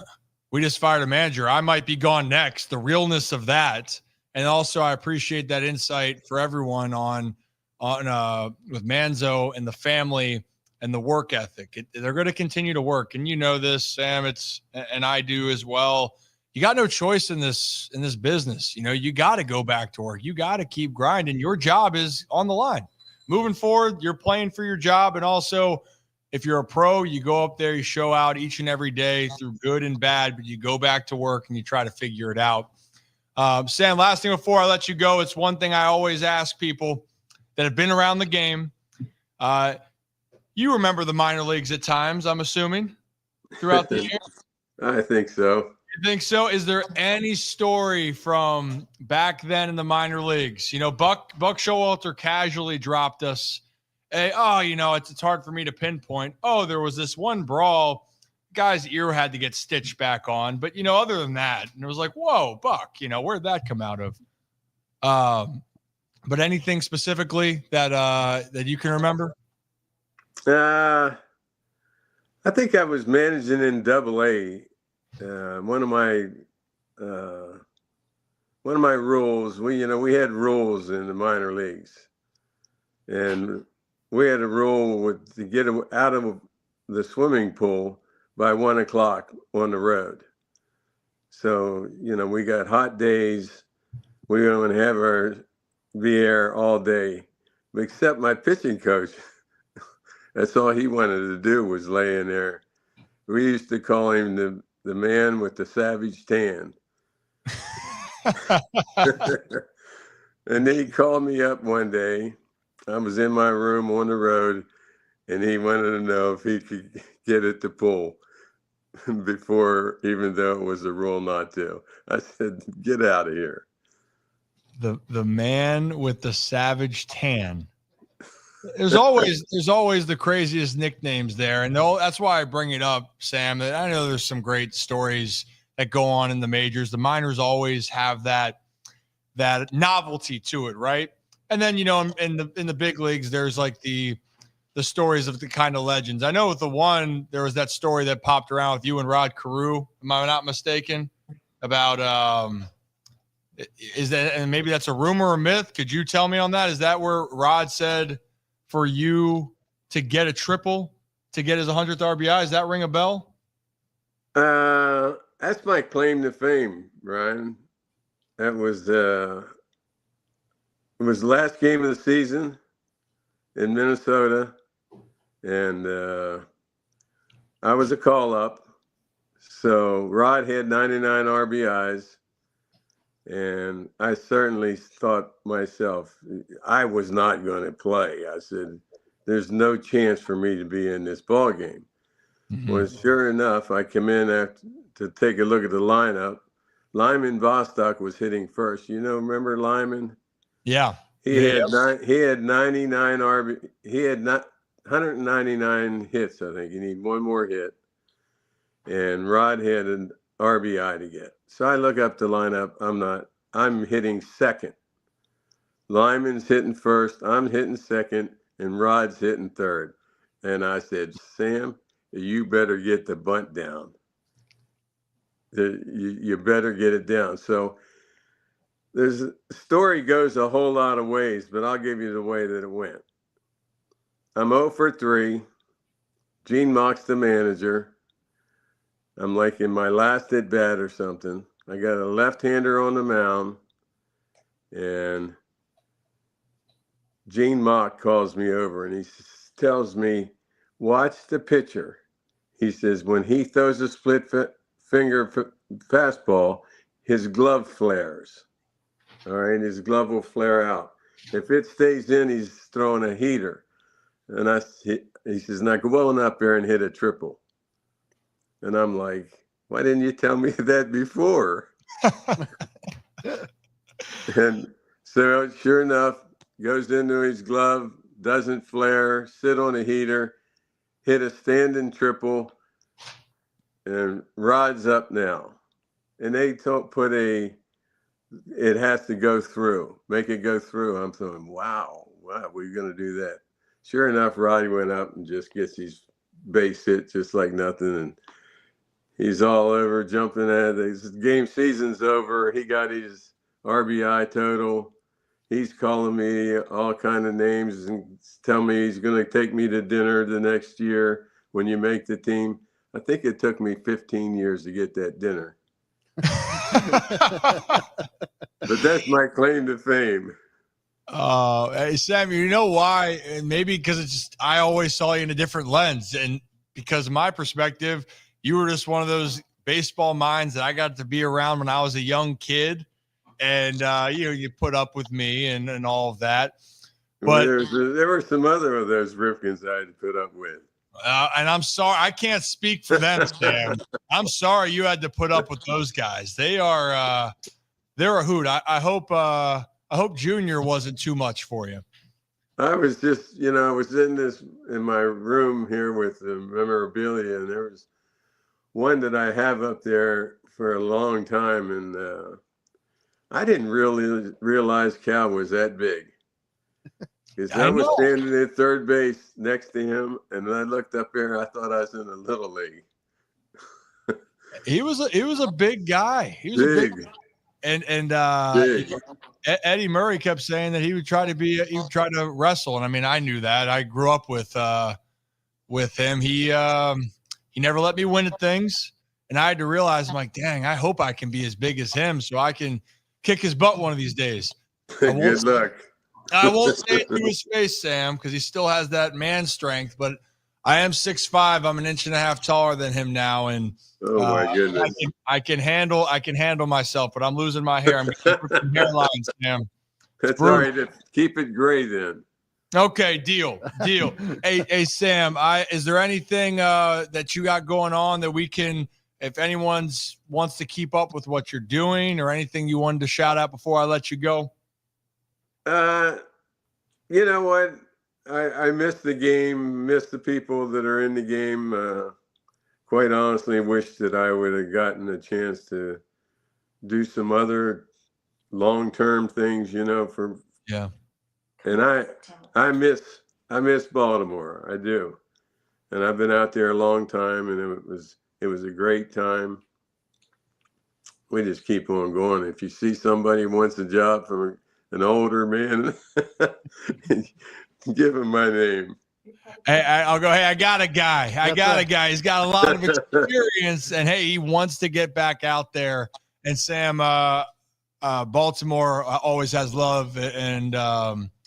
A: we just fired a manager. I might be gone next. The realness of that. And also I appreciate that insight for everyone on with Manzo and the family and the work ethic. They're going to continue to work. And you know this, Sam, and I do as well. You got no choice in this business. You know, you got to go back to work. You got to keep grinding. Your job is on the line. Moving forward, you're playing for your job. And also, if you're a pro, you go up there, you show out each and every day through good and bad, but you go back to work and you try to figure it out. Sam, last thing before I let you go, it's one thing I always ask people that have been around the game. You remember the minor leagues at times, I'm assuming, throughout the year?
H: I think so.
A: You think so? Is there any story from back then in the minor leagues? You know, Buck Showalter casually dropped us. It's hard for me to pinpoint. Oh, there was this one brawl. Guy's ear had to get stitched back on. But, other than that, and it was like, whoa, Buck, where'd that come out of? But anything specifically that you can remember?
H: I think I was managing in Double-A. One of my rules, we had rules in the minor leagues, and we had a rule to get out of the swimming pool by 1 o'clock on the road. So, we got hot days. We were going to have our VR all day, except my pitching coach. That's all he wanted to do was lay in there. We used to call him the man with the savage tan. And then he called me up one day. I was in my room on the road, and he wanted to know if he could get at the pool before, even though it was a rule not to. I said, get out of here.
A: The man with the savage tan. There's always the craziest nicknames there. And that's why I bring it up, Sam. I know there's some great stories that go on in the majors. The minors always have that novelty to it, right? And then, in the big leagues, there's like the stories of the kind of legends. I know with the one, there was that story that popped around with you and Rod Carew, am I not mistaken? About is that, and maybe that's a rumor or myth. Could you tell me on that? Is that where Rod said for you to get a triple, to get his 100th RBI? Does that ring a bell?
H: That's my claim to fame, Ryan. That was it was the last game of the season in Minnesota, and I was a call-up. So Rod had 99 RBIs, and I certainly thought myself, I was not going to play. I said, there's no chance for me to be in this ball game. Mm-hmm. Well, sure enough, I come in to take a look at the lineup. Lyman Bostock was hitting first. Remember Lyman?
A: Yeah.
H: He had 99 RB. He had 199 hits, I think. You need one more hit. And Rod had an RBI to get. So I look up the lineup. I'm hitting second. Lyman's hitting first. I'm hitting second. And Rod's hitting third. And I said, Sam, you better get the bunt down. You better get it down. So the story goes a whole lot of ways, but I'll give you the way that it went. I'm 0 for 3. Gene Mock's the manager. I'm like in my last at bat or something. I got a left-hander on the mound, and Gene Mock calls me over, and he tells me, watch the pitcher. he says when he throws a split finger fastball, his glove flares. All right, his glove will flare out. If it stays in, he's throwing a heater. And he says, now go on up there and hit a triple. And I'm like, why didn't you tell me that before? And so sure enough, goes into his glove, doesn't flare, sit on a heater, hit a standing triple, and Rod's up now. And they put it has to go through, make it go through. I'm thinking, wow, we're going to do that. Sure enough, Roddy went up and just gets his base hit just like nothing. And he's all over, jumping at it. The game season's over. He got his RBI total. He's calling me all kind of names and telling me he's going to take me to dinner the next year when you make the team. I think it took me 15 years to get that dinner. But that's my claim to fame.
A: Hey, Sam, you know why? And maybe because it's just I always saw you in a different lens. And because of my perspective, you were just one of those baseball minds that I got to be around when I was a young kid. And, you put up with me and all of that. But
H: there were some other of those Ripkens I had to put up with.
A: And I'm sorry, I can't speak for them, Sam. I'm sorry you had to put up with those guys. They're a hoot. I hope Junior wasn't too much for you.
H: I was just, I was in my room here with the memorabilia, and there was one that I have up there for a long time, and I didn't really realize Cal was that big. Because I was standing at third base next to him, and when I looked up there, I thought I was in a little league.
A: He was a big guy. He was
H: big.
A: Big. Eddie Murray kept saying that he would try to wrestle, and I mean, I knew that. I grew up with him. He never let me win at things, and I had to realize, I'm like, dang, I hope I can be as big as him so I can kick his butt one of these days.
H: Good luck.
A: I won't say it to his face, Sam, because he still has that man strength. But I am 6'5". I'm an inch and a half taller than him now, and
H: oh my goodness,
A: I can handle myself. But I'm losing my hair. I'm keeping some hairline, Sam.
H: That's all right. Keep it gray then.
A: Okay, deal. Hey, Sam. Is there anything that you got going on that we can, if anyone wants to keep up with what you're doing, or anything you wanted to shout out before I let you go?
H: You know what? I miss the game, miss the people that are in the game. Quite honestly, wish that I would have gotten a chance to do some other long-term things,
A: Yeah.
H: And I miss Baltimore. I do. And I've been out there a long time, and it was a great time. We just keep on going. If you see somebody who wants a job from an older man, give him my name.
A: Hey, I'll go. Hey, I got a guy. He's got a lot of experience, and hey, he wants to get back out there. And Sam, Baltimore always has love and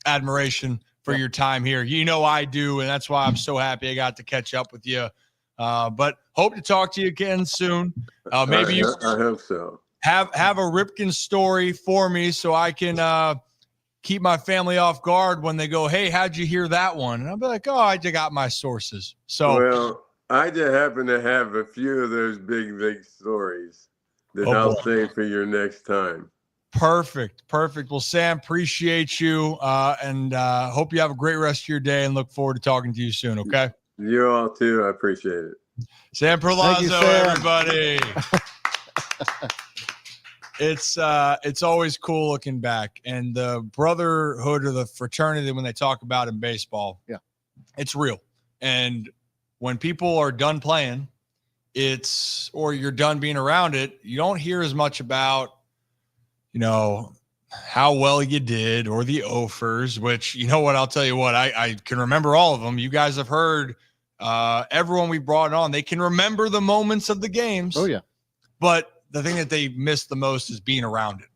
A: admiration for your time here. I do, and that's why I'm so happy I got to catch up with you. But hope to talk to you again soon. Maybe
H: I hope so.
A: Have a Ripken story for me so I can keep my family off guard when they go, hey, how'd you hear that one? And I'll be like, oh, I just got my sources. So,
H: well, I just happen to have a few of those big stories that I'll save for your next time.
A: Perfect. Well, Sam, appreciate you, and hope you have a great rest of your day, and look forward to talking to you soon. Okay.
H: You all too. I appreciate it.
A: Sam Perlozzo, everybody. It's always cool looking back, and the brotherhood or the fraternity when they talk about in baseball, it's real. And when people are done playing, or you're done being around it, you don't hear as much about, how well you did or the offers, which, I'll tell you what, I can remember all of them. You guys have heard everyone we brought on, they can remember the moments of the games.
B: Oh yeah. But
A: the thing that they miss the most is being around it,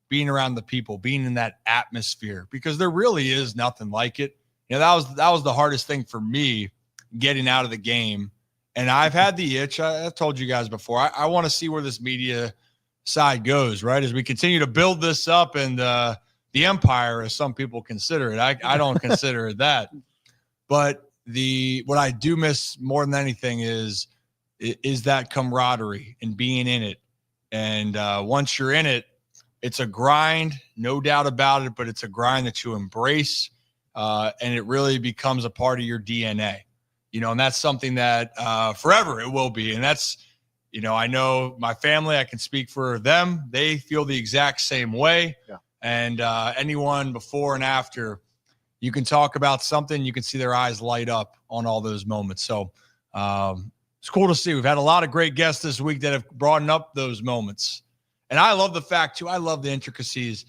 A: being around the people, being in that atmosphere, because there really is nothing like it. That was the hardest thing for me, getting out of the game And I've had the itch. I've told you guys before. I want to see where this media side goes, right? As we continue to build this up and the empire, as some people consider it. I don't consider it that. But what I do miss more than anything is that camaraderie and being in it. And once you're in it, it's a grind, no doubt about it, but it's a grind that you embrace, and it really becomes a part of your DNA. And that's something that forever it will be. And that's, I know my family, I can speak for them. They feel the exact same way.
B: Yeah.
A: And anyone before and after, you can talk about something, you can see their eyes light up on all those moments. So it's cool to see. We've had a lot of great guests this week that have broadened up those moments. And I love the fact, too, I love the intricacies.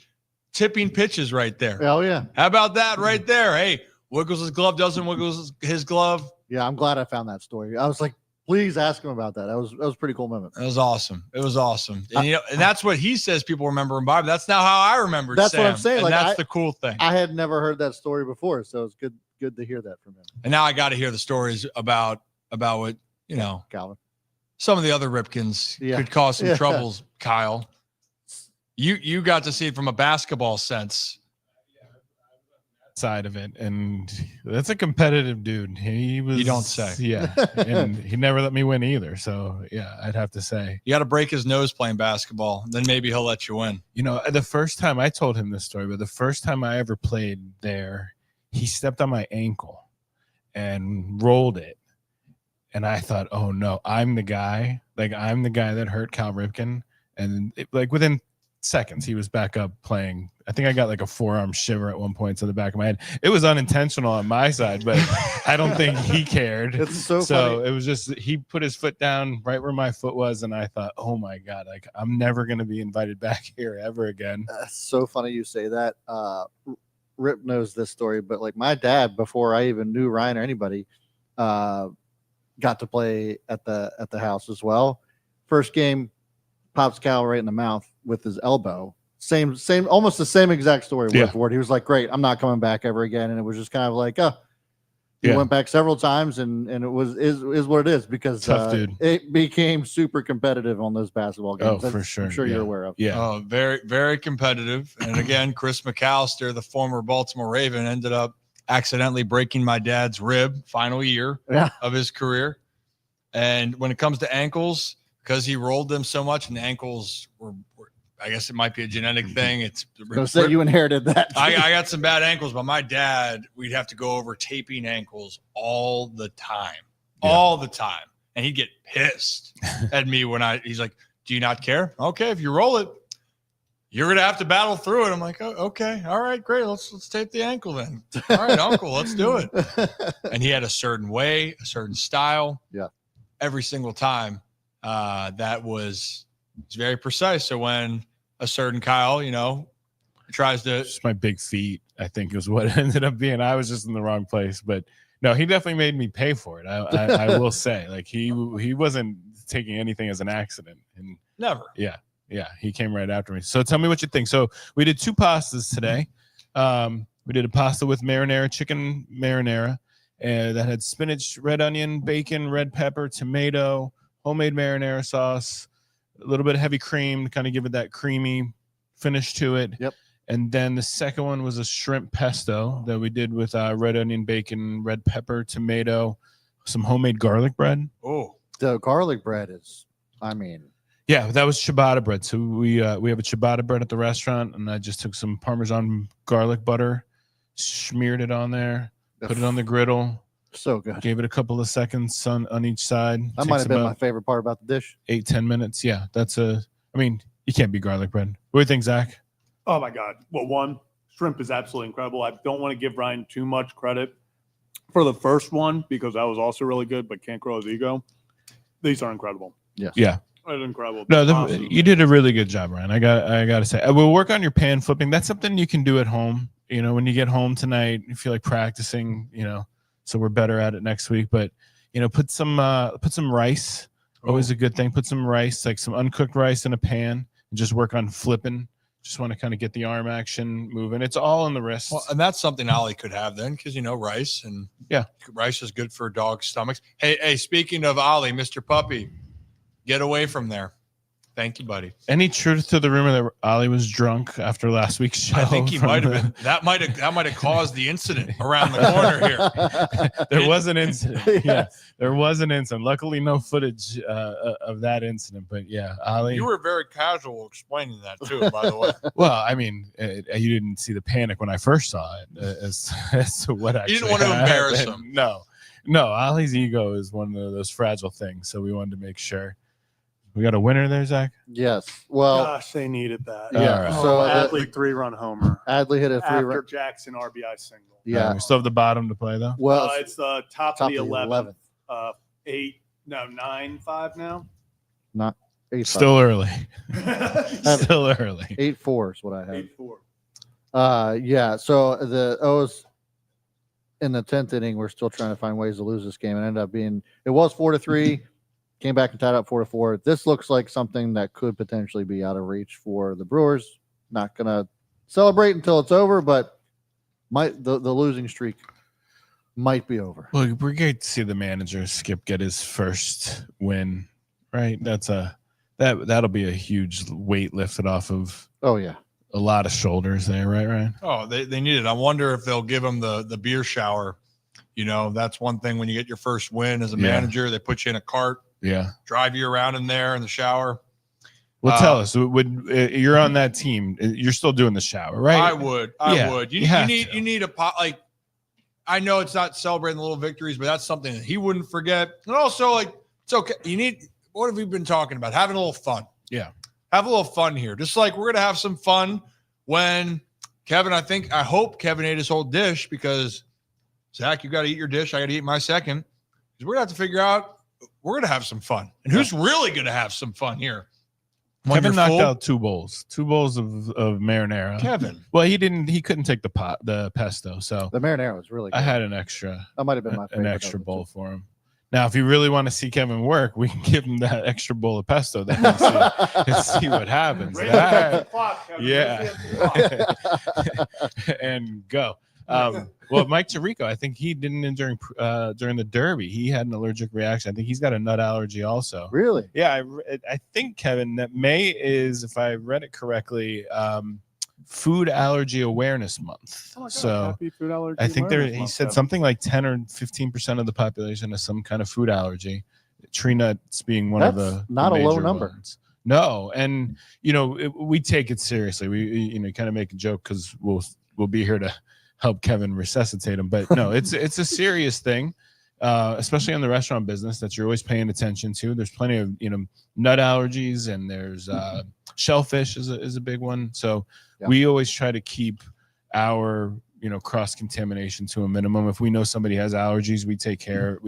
A: Tipping pitches right there.
B: Oh, yeah.
A: How about that right there? Hey, wiggles his glove, doesn't wiggles his glove.
B: Yeah, I'm glad I found that story. I was like, please ask him about that. That was a pretty cool moment.
A: It was awesome. It was awesome. And and that's what he says people remember him by, but that's not how I remember
B: That's
A: Sam.
B: what I'm saying.
A: And that's the cool thing.
B: I had never heard that story before, so it's good to hear that from him.
A: And now I got to hear the stories about what,
B: Calvin.
A: Some of the other Ripkens could cause some troubles, Kyle. You got to see it from a basketball sense.
D: Side of it, and that's a competitive dude. He was.
A: You don't say.
D: Yeah, and he never let me win either. So yeah, I'd have to say
A: you got to break his nose playing basketball, then maybe he'll let you win.
D: The first time I told him this story, but the first time I ever played there, he stepped on my ankle and rolled it, and I thought, oh no, I'm the guy. Like I'm the guy that hurt Cal Ripken, and within seconds he was back up playing. I think I got like a forearm shiver at one point to the back of my head. It was unintentional on my side, but I don't think he cared.
B: It's so funny.
D: It was just he put his foot down right where my foot was, and I thought, oh my God, like I'm never going to be invited back here ever again.
B: That's so funny you say that. Rip knows this story, but like my dad, before I even knew Ryan or anybody, got to play at the house as well. First game, pops Cal right in the mouth with his elbow. Same, almost the same exact story. Word for word. He was like, "Great, I'm not coming back ever again." And it was just kind of like, he went back several times, and it is what it is because
D: tough dude.
B: It became super competitive on those basketball games.
D: For sure.
B: I'm sure you're aware of.
D: Yeah.
A: Oh, very, very competitive. And again, Chris McAllister, the former Baltimore Raven, ended up accidentally breaking my dad's rib final year of his career. And when it comes to ankles, because he rolled them so much, and the ankles were I guess it might be a genetic thing. It's
B: so you inherited that.
A: I got some bad ankles, but my dad, we'd have to go over taping ankles all the time, and he'd get pissed at me when he's like, "Do you not care? Okay, if you roll it, you're gonna have to battle through it." I'm like, "Oh, okay, all right, great. Let's tape the ankle then. All right, uncle, let's do it." And he had a certain way, a certain style.
B: Yeah,
A: every single time. That was very precise. So when a certain Kyle, tries to.
D: Just my big feet, I think, is what it ended up being. I was just in the wrong place, but no, he definitely made me pay for it. I will say, like he wasn't taking anything as an accident, and
A: never.
D: Yeah, he came right after me. So tell me what you think. So we did 2 pastas today. We did a pasta with marinara, chicken marinara, and that had spinach, red onion, bacon, red pepper, tomato, homemade marinara sauce, a little bit of heavy cream to kind of give it that creamy finish to it.
B: Yep.
D: And then the second one was a shrimp pesto that we did with red onion, bacon, red pepper, tomato, some homemade garlic bread.
B: Oh, the garlic bread is,
D: yeah, that was ciabatta bread. So we have a ciabatta bread at the restaurant, and I just took some Parmesan garlic butter, smeared it on there, put it on the griddle.
B: So good.
D: Gave it a couple of seconds on each side.
B: That might have been my favorite part about the dish.
D: 8-10 minutes. Yeah, you can't beat garlic bread. What do you think, Zach?
C: Oh my God. Well, one, shrimp is absolutely incredible. I don't want to give Ryan too much credit for the first one because that was also really good, but can't grow his ego. These are incredible.
B: Yes.
D: Yeah.
C: It's incredible.
D: No, you did a really good job, Ryan. I got to say, we'll work on your pan flipping. That's something you can do at home. When you get home tonight, you feel like practicing, so we're better at it next week. But, put some rice. Always a good thing. Put some rice, like some uncooked rice in a pan, and just work on flipping Just want to kind of get the arm action moving. It's all in the wrist.
A: Well, and that's something Ollie could have then, because rice, and rice is good for dogs' stomachs. Hey, speaking of Ollie, Mr. Puppy, get away from there. Thank you, buddy.
D: Any truth to the rumor that Ollie was drunk after last week's show?
A: I think he might have been. That might have caused the incident around the corner here.
D: There was an incident. Yeah, there was an incident. Luckily, no footage of that incident. But yeah, Ollie.
A: You were very casual explaining that too, by the way.
D: Well, I mean, you didn't see the panic when I first saw it as to what actually
A: You didn't want to embarrass him.
D: No. Ollie's ego is one of those fragile things. So we wanted to make sure. We got a winner there, Zach?
B: Yes. Well,
C: gosh, they needed that.
B: Yeah.
D: Right.
B: So
C: Adley 3-run homer.
B: Adley hit a
C: After
B: 3-run.
C: Jackson RBI single.
B: Yeah.
D: We still have the bottom to play though.
B: Well,
C: It's the top of the 11th. 9-5 now.
B: Not 8-5.
D: Still early. Still early.
B: 8-4 is what I have.
C: 8-4.
B: Yeah. So the O's in the 10th inning, we're still trying to find ways to lose this game. It ended up being, it was 4-3, came back and tied up 4-4. This looks like something that could potentially be out of reach for the Brewers. Not going to celebrate until it's over, but the losing streak might be over.
D: Well, we're great to see the manager Skip get his first win, right? That'll be a huge weight lifted off of
B: a
D: lot of shoulders there, right, Ryan?
A: Oh, they need it. I wonder if they'll give him the beer shower. That's one thing when you get your first win as a manager, they put you in a cart, drive you around in there in the shower.
D: Well, tell us, you're on that team, you're still doing the shower, right?
A: I would. You need a pot. Like, I know it's not celebrating the little victories, but that's something that he wouldn't forget. And also, like, it's okay. What have we been talking about? Having a little fun.
D: Yeah.
A: Have a little fun here. Just like we're going to have some fun when Kevin, I hope Kevin ate his whole dish, because Zach, you got to eat your dish. I got to eat my second. Because we're going to have to figure out, we're going to have some fun. And who's really going to have some fun here?
D: Kevin knocked out two bowls of marinara.
A: Kevin.
D: Well, he couldn't take the pesto. So
B: the marinara was really good.
D: I had an extra.
B: That might have been my favorite.
D: An extra bowl for him. Now, if you really want to see Kevin work, we can give him that extra bowl of pesto then and see what happens. And go. Well, Mike Tirico, I think he didn't during the Derby. He had an allergic reaction. I think he's got a nut allergy also.
B: Really?
D: Yeah, I think, Kevin, that May is, if I read it correctly, Food Allergy Awareness Month.
C: Oh my God,
D: so
C: happy Food Allergy
D: I think
C: Awareness
D: he
C: Month,
D: said
C: Kevin.
D: something like 10 or 15% of the population has some kind of food allergy. Tree nuts being one of the
B: not a low
D: major
B: number.
D: ones. No, and we take it seriously. We kind of make a joke because we'll be here to help Kevin resuscitate him. But no, it's a serious thing, especially in the restaurant business that you're always paying attention to. There's plenty of nut allergies, and there's shellfish is a big one. So we always try to keep our cross contamination to a minimum. If we know somebody has allergies, we take care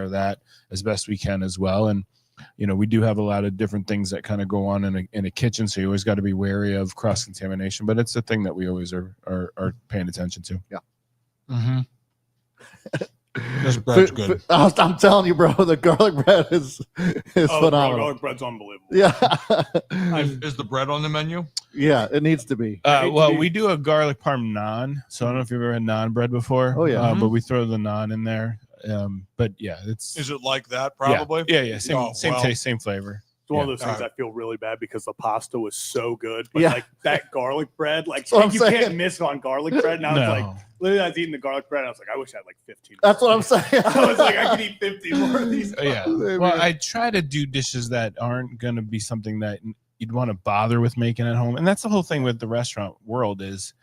D: of that as best we can as well. And we do have a lot of different things that kind of go on in a kitchen, so you always got to be wary of cross contamination. But it's a thing that we always are paying attention to.
B: Yeah.
A: Mm-hmm. This bread's good.
B: I'm telling you, bro, the garlic bread is phenomenal.
C: Garlic bread's unbelievable.
B: Yeah.
A: Is the bread on the menu?
B: Yeah, it needs to be.
D: We do a garlic parm naan. So I don't know if you've ever had naan bread before.
B: Oh yeah.
D: But we throw the naan in there. But yeah,
A: Is it like that? Probably.
D: Yeah. Same taste, same flavor.
C: It's one of those things I feel really bad because the pasta was so good, but
B: Yeah.
C: like that garlic bread, like
B: what I'm
C: you
B: saying.
C: can't miss on garlic bread. And I was
D: No.
C: like, literally, I was eating the garlic bread. And I was like, I wish I had like 15.
B: That's what I'm saying.
C: I was like, I could eat 50 more of these.
D: Yeah. Well, I try to do dishes that aren't going to be something that you'd want to bother with making at home. And that's the whole thing with the restaurant world is,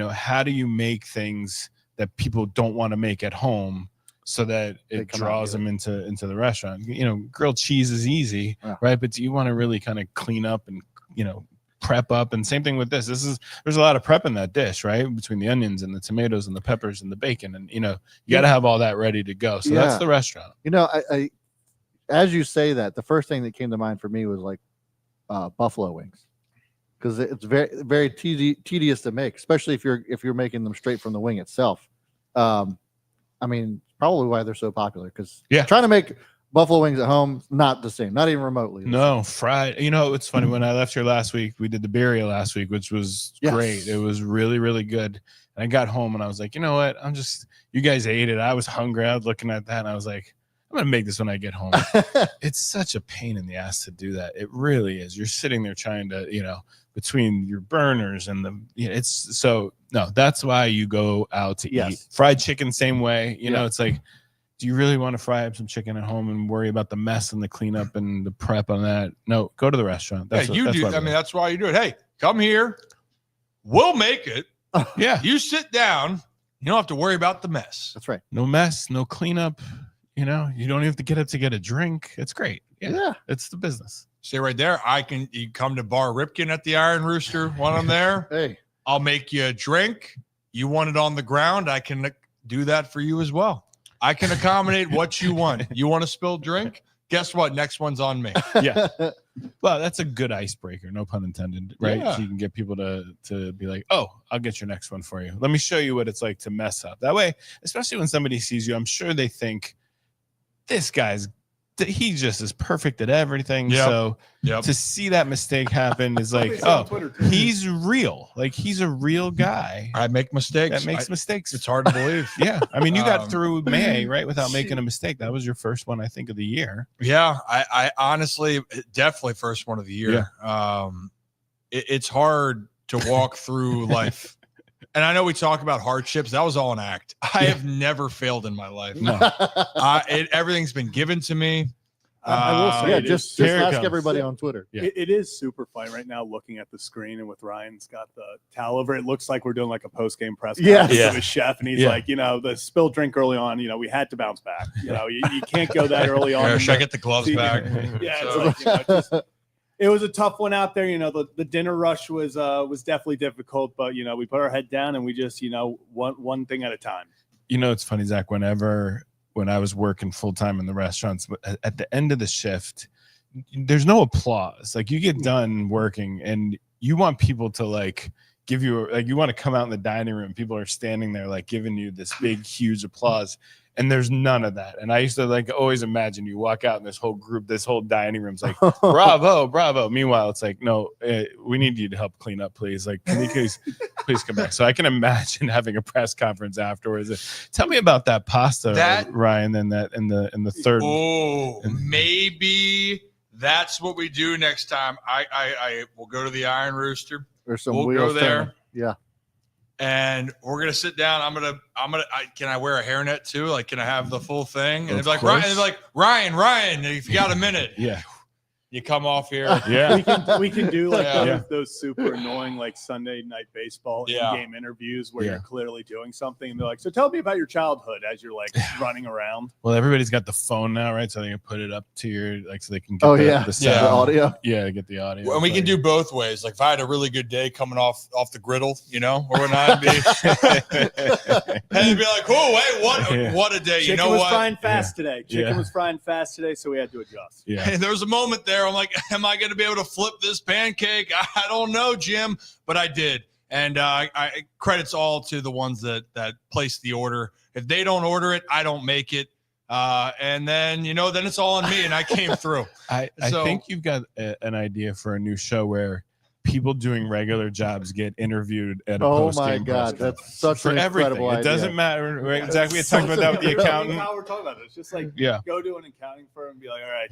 D: how do you make things that people don't want to make at home so that it draws them into the restaurant? Grilled cheese is easy, right? But do you want to really kind of clean up and, prep up? And same thing with this. There's a lot of prep in that dish, right? Between the onions and the tomatoes and the peppers and the bacon. And, you got to have all that ready to go. So that's the restaurant.
B: I as you say that, the first thing that came to mind for me was like buffalo wings, because it's very, very tedious to make, especially if you're making them straight from the wing itself. I mean, probably why they're so popular, because trying to make Buffalo wings at home, not the same, not even remotely.
D: No, fried. You know, it's funny. When I left here last week, we did the birria last week, which was great. It was really, really good. And I got home and I was like, you know what? You guys ate it. I was hungry. I was looking at that and I was like, I'm going to make this when I get home. It's such a pain in the ass to do that. It really is. You're sitting there trying to, between your burners and that's why you go out to eat. Fried chicken, same way. You know, it's like, do you really want to fry up some chicken at home and worry about the mess and the cleanup and the prep on that? No, go to the restaurant. That's
A: you do. That's why you do it. Hey, come here. We'll make it.
D: Yeah.
A: You sit down. You don't have to worry about the mess.
B: That's right.
D: No mess, no cleanup. You don't even have to get up to get a drink. It's great. Yeah. It's the business.
A: Stay right there. You come to Bar Ripken at the Iron Rooster when I'm there.
B: Hey,
A: I'll make you a drink. You want it on the ground, I can do that for you as well. I can accommodate what you want. You want a spilled drink? Guess what? Next one's on me.
D: Yeah. Well, that's a good icebreaker, no pun intended, right?
A: Yeah.
D: So you can get people to be like, oh, I'll get your next one for you. Let me show you what it's like to mess up. That way, especially when somebody sees you, I'm sure they think this guy's he just is perfect at everything. So to see that mistake happen is like, he's real. Like, he's a real guy.
A: I make mistakes.
D: That makes mistakes.
A: It's hard to believe.
D: Yeah. I mean, you got through May, right, without making a mistake. That was your first one, I think, of the year.
A: Yeah. I honestly, definitely first one of the year.
D: Yeah.
A: It's hard to walk through life. And I know we talk about hardships. That was all an act. I have never failed in my life.
D: No.
A: Everything's been given to me.
C: I will say,
B: just ask everybody on Twitter.
C: Yeah. It is super fun right now looking at the screen, and with Ryan's got the towel over, it looks like we're doing like a post-game press conference with a chef, and he's like, the spilled drink early on, we had to bounce back. You can't go that early on.
A: Should I get the gloves back?
C: Yeah, it's like, it was a tough one out there. The dinner rush was definitely difficult, but we put our head down and we just one thing at a time.
D: It's funny, Zach. When I was working full time in the restaurants, at the end of the shift, there's no applause. Like, you get done working and you want people to like give you you want to come out in the dining room. People are standing there like giving you this big, huge applause. And there's none of that. And I used to always imagine you walk out in this whole group, this whole dining room's like, bravo, bravo. Meanwhile, it's like, no, we need you to help clean up, please. Like, can you please come back? So I can imagine having a press conference afterwards. Tell me about that pasta, Ryan, and that in the third.
A: Oh, maybe that's what we do next time. I will go to the Iron Rooster.
B: We'll go there. Yeah.
A: And we're gonna sit down. Can I wear a hairnet too? Like, can I have the full thing? And they're like, Ryan, if you got a minute, you come off here.
D: Yeah,
C: we can do those super annoying Sunday night baseball in-game interviews where you're clearly doing something, and they're like, so tell me about your childhood as you're running around.
D: Well, everybody's got the phone now, right? So they can put it up to your so they can get the
B: audio.
D: Yeah, get the audio.
A: And we can do both ways. Like, if I had a really good day coming off the griddle, or whatnot, and it'd be like, oh, hey, what a day.
C: Chicken was frying fast today. Chicken was frying fast today, so we had to adjust.
D: Yeah.
A: And there was a moment there. I'm like, am I going to be able to flip this pancake? I don't know, Jim, but I did. And I credits all to the ones that placed the order. If they don't order it, I don't make it. And then, then it's all on me, and I came through.
D: I think you've got an idea for a new show where people doing regular jobs get interviewed at a post-game.
B: Oh my God, that's such an incredible idea.
D: It doesn't matter, right? Exactly. We had talked about that with the accountant.
C: How we're talking about it. It's just like, go to an accounting firm and be like, all right,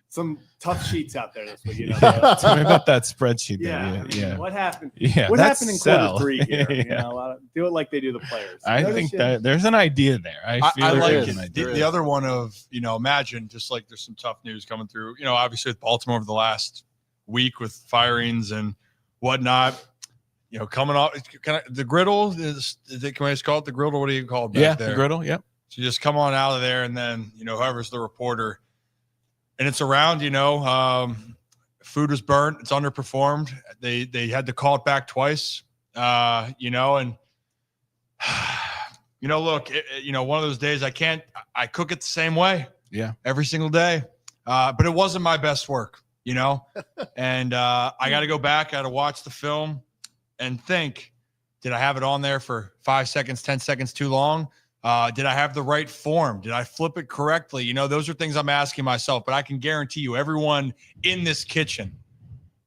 C: some tough sheets out there this week.
D: Tell me about that spreadsheet.
C: Yeah. What happened?
D: Yeah.
C: What happened in quarter 3 here? Do it like they do the players.
D: I think that there's an idea there. I
A: like it. The other one of, imagine just like there's some tough news coming through, obviously with Baltimore over the last week with firings and whatnot, coming off the griddle can we just call it the griddle? What do you call it back there?
D: The griddle. Yep.
A: So you just come on out of there, and then, whoever's the reporter, and it's around, food was burnt. It's underperformed. They had to call it back twice, and, look, one of those days I cook it the same way.
D: Yeah.
A: Every single day. But it wasn't my best work, and I got to go back. I got to watch the film and think, did I have it on there for 5 seconds, 10 seconds too long? Did I have the right form? Did I flip it correctly? You know, those are things I'm asking myself, but I can guarantee you everyone in this kitchen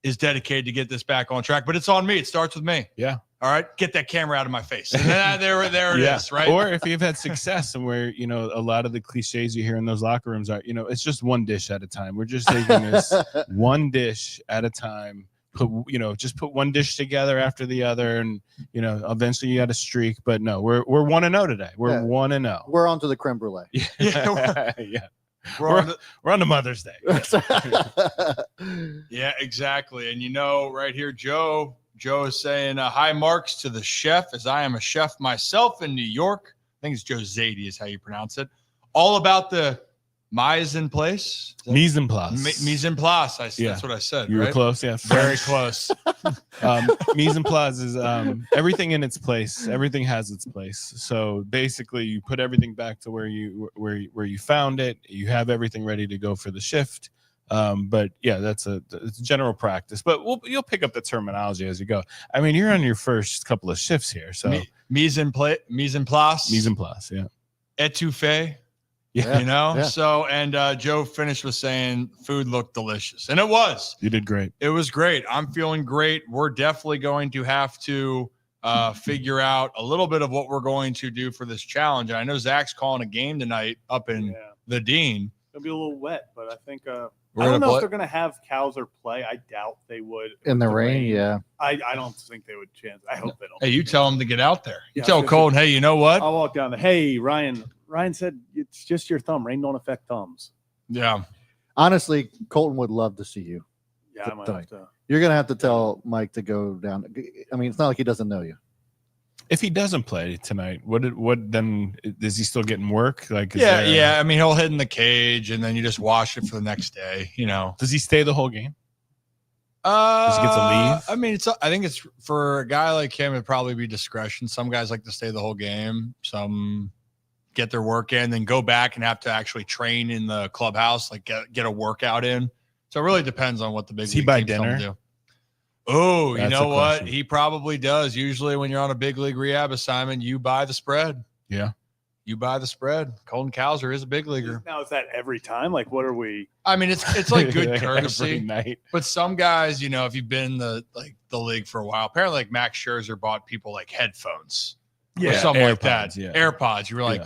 A: is dedicated to get this back on track, but it's on me. It starts with me.
D: Yeah.
A: All right. Get that camera out of my face. And then there it is. Right.
D: Or if you've had success and where, you know, a lot of the cliches you hear in those locker rooms are, you know, it's just one dish at a time. We're just taking this one dish at a time. Just put one dish together after the other, and you know, eventually you got a streak. But no, we're 1-0 today. We're 1-0.
B: We're on to the creme brulee.
A: Yeah, we're
D: on to Mother's Day.
A: Yeah, exactly. And you know, right here, Joe is saying high marks to the chef, as I am a chef myself in New York. I think it's Joe Zadie is how you pronounce it. All about the mise en place.
D: Mise en place.
A: Mise en place. That's what I said.
D: You were close. Yeah.
A: Very close.
D: Mise en place is everything in its place. Everything has its place. So basically, you put everything back to where you found it. You have everything ready to go for the shift. But yeah, it's a general practice. But you'll pick up the terminology as you go. I mean, you're on your first couple of shifts here. So
A: mise en place.
D: Yeah.
A: Etouffee. Yeah, you know, so and Joe finished with saying food looked delicious, and it was.
D: You did great.
A: It was great. I'm feeling great. We're definitely going to have to figure out a little bit of what we're going to do for this challenge. And I know Zach's calling a game tonight up in the Dean.
C: It'll be a little wet, but I think I don't know if they're going to have Cowser play. I doubt they would
B: in the rain. Yeah,
C: I don't think they would chance. I hope they don't.
A: Hey, you tell them to get out there. You tell Colton, hey, you know what?
C: I'll walk down. Hey, Ryan said it's just your thumb. Rain don't affect thumbs.
A: Yeah.
B: Honestly, Colton would love to see you.
C: Yeah, I might have to.
B: You're going to have to tell Mike to go down. I mean, it's not like he doesn't know you.
D: If he doesn't play tonight, what then is he still getting work? Like,
A: yeah. I mean, he'll hit in the cage and then you just wash it for the next day, you know.
D: Does he stay the whole game? Does he get to leave?
A: I mean, I think it's for a guy like him, it'd probably be discretion. Some guys like to stay the whole game. Some get their work in, then go back and have to actually train in the clubhouse, like get a workout in. So it really depends on what the big league
D: buy
A: teams
D: dinner
A: do. Oh, you
D: That's
A: know
D: a
A: what?
D: question.
A: He probably does. Usually when you're on a big league rehab assignment, you buy the spread.
D: Yeah.
A: You buy the spread. Colton Cowser is a big leaguer.
C: Now, is that every time? Like, what are we?
A: I mean, it's like good courtesy.
D: Every night.
A: But some guys, you know, if you've been in the league for a while, apparently like Max Scherzer bought people like headphones. Or something like that.
D: Yeah.
A: AirPods. You were like,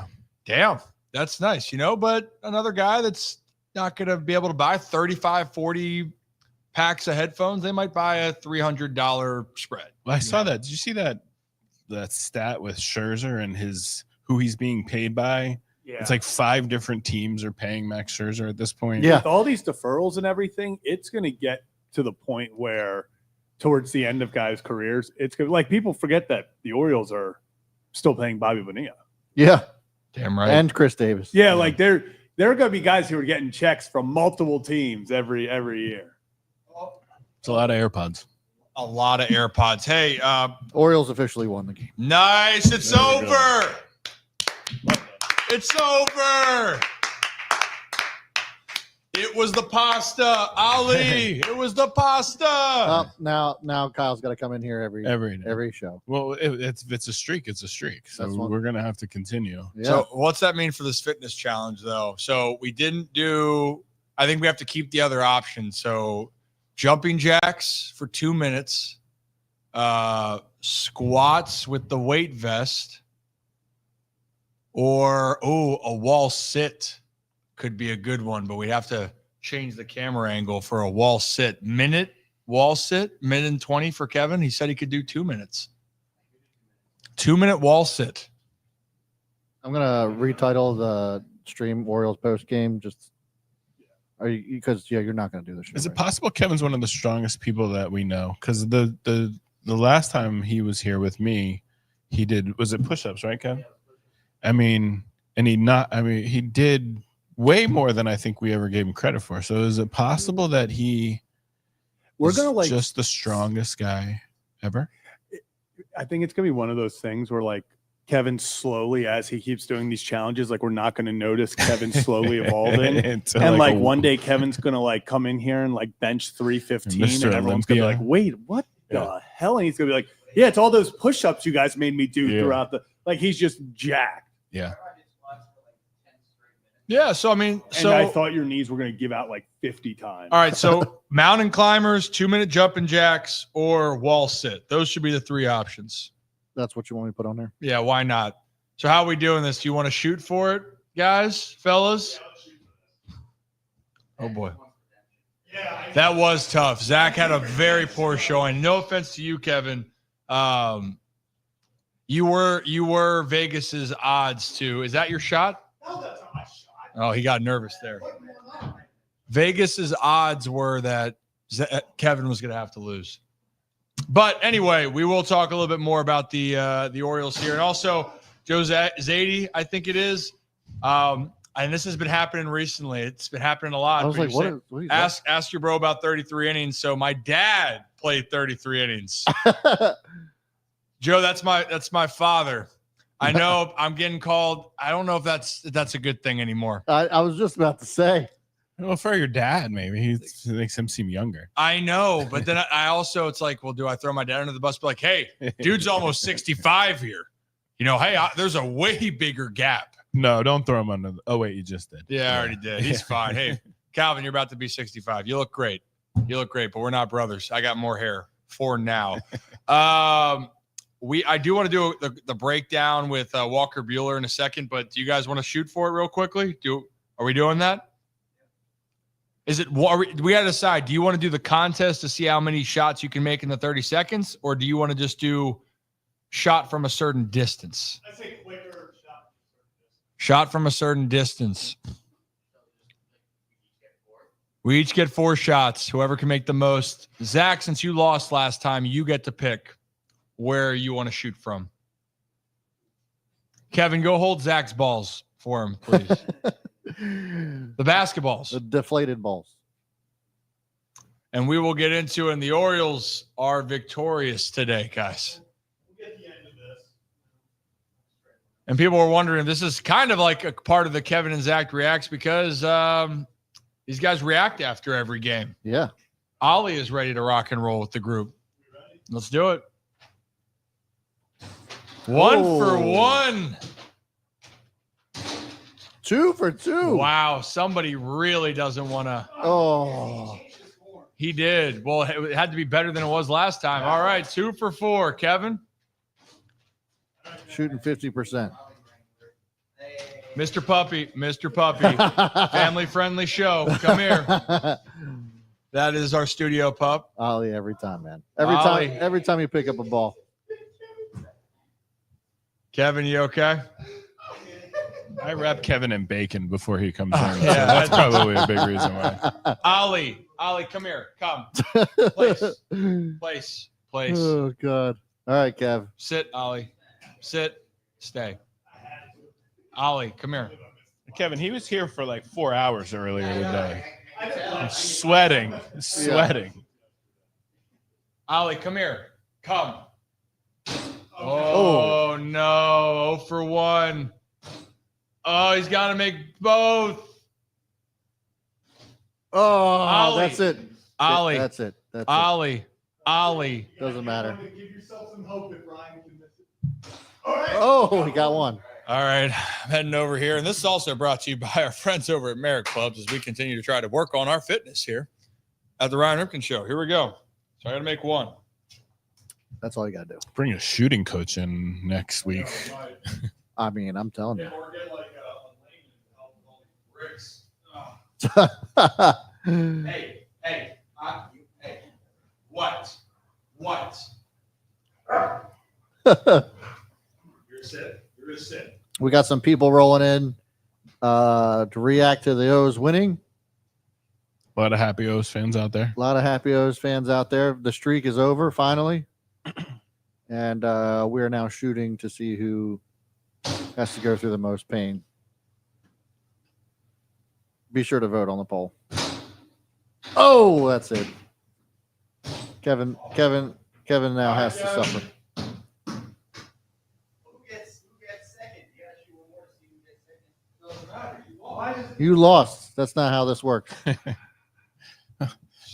A: damn, that's nice, you know, but another guy that's not going to be able to buy 35, 40 packs of headphones, they might buy a $300 spread.
D: Well, I saw that. Did you see that stat with Scherzer and who he's being paid by?
C: Yeah.
D: It's like 5 different teams are paying Max Scherzer at this point.
B: Yeah.
C: With all these deferrals and everything, it's going to get to the point where towards the end of guys' careers, it's going to, like, people forget that the Orioles are still paying Bobby Bonilla.
B: Yeah.
A: Damn right.
B: And Chris Davis.
C: Yeah, like there are going to be guys who are getting checks from multiple teams every year.
D: It's a lot of AirPods.
A: A lot of AirPods. Hey,
B: Orioles officially won the game.
A: nice. It's over. It's over. It was the pasta, Ali. It was the pasta.
B: Now Kyle's got to come in here every show.
D: Well, if it's a streak, it's a streak. So we're going to have to continue.
B: Yeah.
A: So what's that mean for this fitness challenge, though? So we didn't do – I think we have to keep the other options. So jumping jacks for 2 minutes, squats with the weight vest, or, a wall sit could be a good one, but we have to change the camera angle for a wall sit. Minute and 20 for Kevin. He said he could do 2 minutes. 2-minute wall sit.
B: I'm gonna retitle the stream Orioles post game. You're not gonna do this.
D: Is it possible Kevin's one of the strongest people that we know? Because the last time he was here with me, he did, was it push-ups, right, Kevin? I mean, and he did way more than I think we ever gave him credit for. So is it possible that we're gonna just the strongest guy ever?
C: I think it's gonna be one of those things where like Kevin slowly, as he keeps doing these challenges, like we're not gonna notice Kevin slowly evolving. And like one day Kevin's gonna like come in here and like bench 315 and everyone's gonna be like, wait, what the hell? And he's gonna be like, yeah, it's all those push-ups you guys made me do throughout like he's just jacked.
D: Yeah.
A: Yeah. So, I mean,
C: And I thought your knees were going to give out like 50 times.
A: All right. So mountain climbers, 2-minute jumping jacks, or wall sit. Those should be the 3 options.
B: That's what you want me to put on there?
A: Yeah. Why not? So how are we doing this? Do you want to shoot for it, guys, fellas? Oh, boy. That was tough. Zach had a very poor showing. No offense to you, Kevin. You were Vegas's odds too. Is that your shot?
C: No, that's not my shot.
A: Oh, he got nervous there. Vegas's odds were that Kevin was going to have to lose. But anyway, we will talk a little bit more about the Orioles here, and also Joe Zadie, I think it is. And this has been happening recently. It's been happening a lot.
B: I was like, what
A: ask your bro about 33 innings. So my dad played 33 innings. Joe, that's my father. I know I'm getting called. I don't know if that's a good thing anymore.
B: I was just about to say.
D: Well, for your dad, maybe he makes him seem younger.
A: I know, but then I also, it's like, well, do I throw my dad under the bus? Be like, hey, dude's almost 65 here. You know, hey, there's a way bigger gap.
D: No, don't throw him under. Oh wait, you just did.
A: Yeah, I already did. He's fine. Hey, Calvin, you're about to be 65. You look great. But we're not brothers. I got more hair for now. I do want to do the breakdown with Walker Buehler in a second, but do you guys want to shoot for it real quickly? Are we doing that? We got to decide, do you want to do the contest to see how many shots you can make in the 30 seconds, or do you want to just do shot from a certain distance?
C: I say quicker
A: shot from a certain distance. We each get 4 shots. Whoever can make the most. Zach, since you lost last time, you get to pick where you want to shoot from. Kevin, go hold Zach's balls for him, please. The basketballs.
B: The deflated balls.
A: And we will get into it. And the Orioles are victorious today, guys.
C: We'll get the end of this.
A: And people were wondering, this is kind of like a part of the Kevin and Zach Reacts because these guys react after every game.
B: Yeah.
A: Ollie is ready to rock and roll with the group. Let's do it. 1 for 1.
B: 2 for 2.
A: Wow. Somebody really doesn't want to.
B: Oh.
A: He did. Well, it had to be better than it was last time. All right. 2 for 4. Kevin?
B: Shooting 50%.
A: Mr. Puppy. Family-friendly show. Come here. That is our studio pup.
B: Ollie every time, man.
A: Ollie.
B: Every time you pick up a ball.
A: Kevin, you okay?
D: I wrap Kevin in bacon before he comes in.
A: Yeah,
D: So that's probably a big reason why.
A: Ollie, come here. Come. Place.
B: Oh, God. All right, Kev.
A: Sit, Ollie. Sit. Stay. Ollie, come here.
D: Kevin, he was here for like 4 hours earlier today. Sweating.
A: Ollie, come here. Come. Oh, no. 0 for 1. Oh, he's got to make both.
B: Oh,
A: Ollie.
B: That's it.
A: Ollie.
B: That's it.
A: Ollie.
B: Doesn't matter.
C: Give yourself some hope if Ryan can miss it.
B: Oh, he got one.
A: All right, I'm heading over here. And this is also brought to you by our friends over at Merrick Clubs as we continue to try to work on our fitness here at the Ryan Ripken Show. Here we go. So I got to make 1.
B: That's all you got to do.
D: Bring a shooting coach in next week.
B: I mean, I'm telling you.
A: Or get like a layman to help with all these bricks. Hey. What? You're gonna sit.
B: We got some people rolling in to react to the O's winning.
D: A lot of happy O's fans out there.
B: A lot of happy O's fans out there. The streak is over finally. And we are now shooting to see who has to go through the most pain. Be sure to vote on the poll. Oh, that's it. Kevin now has to suffer.
I: Who gets second? You gotta shoot one more to see who gets second. Doesn't matter.
B: You lost. That's not how this works.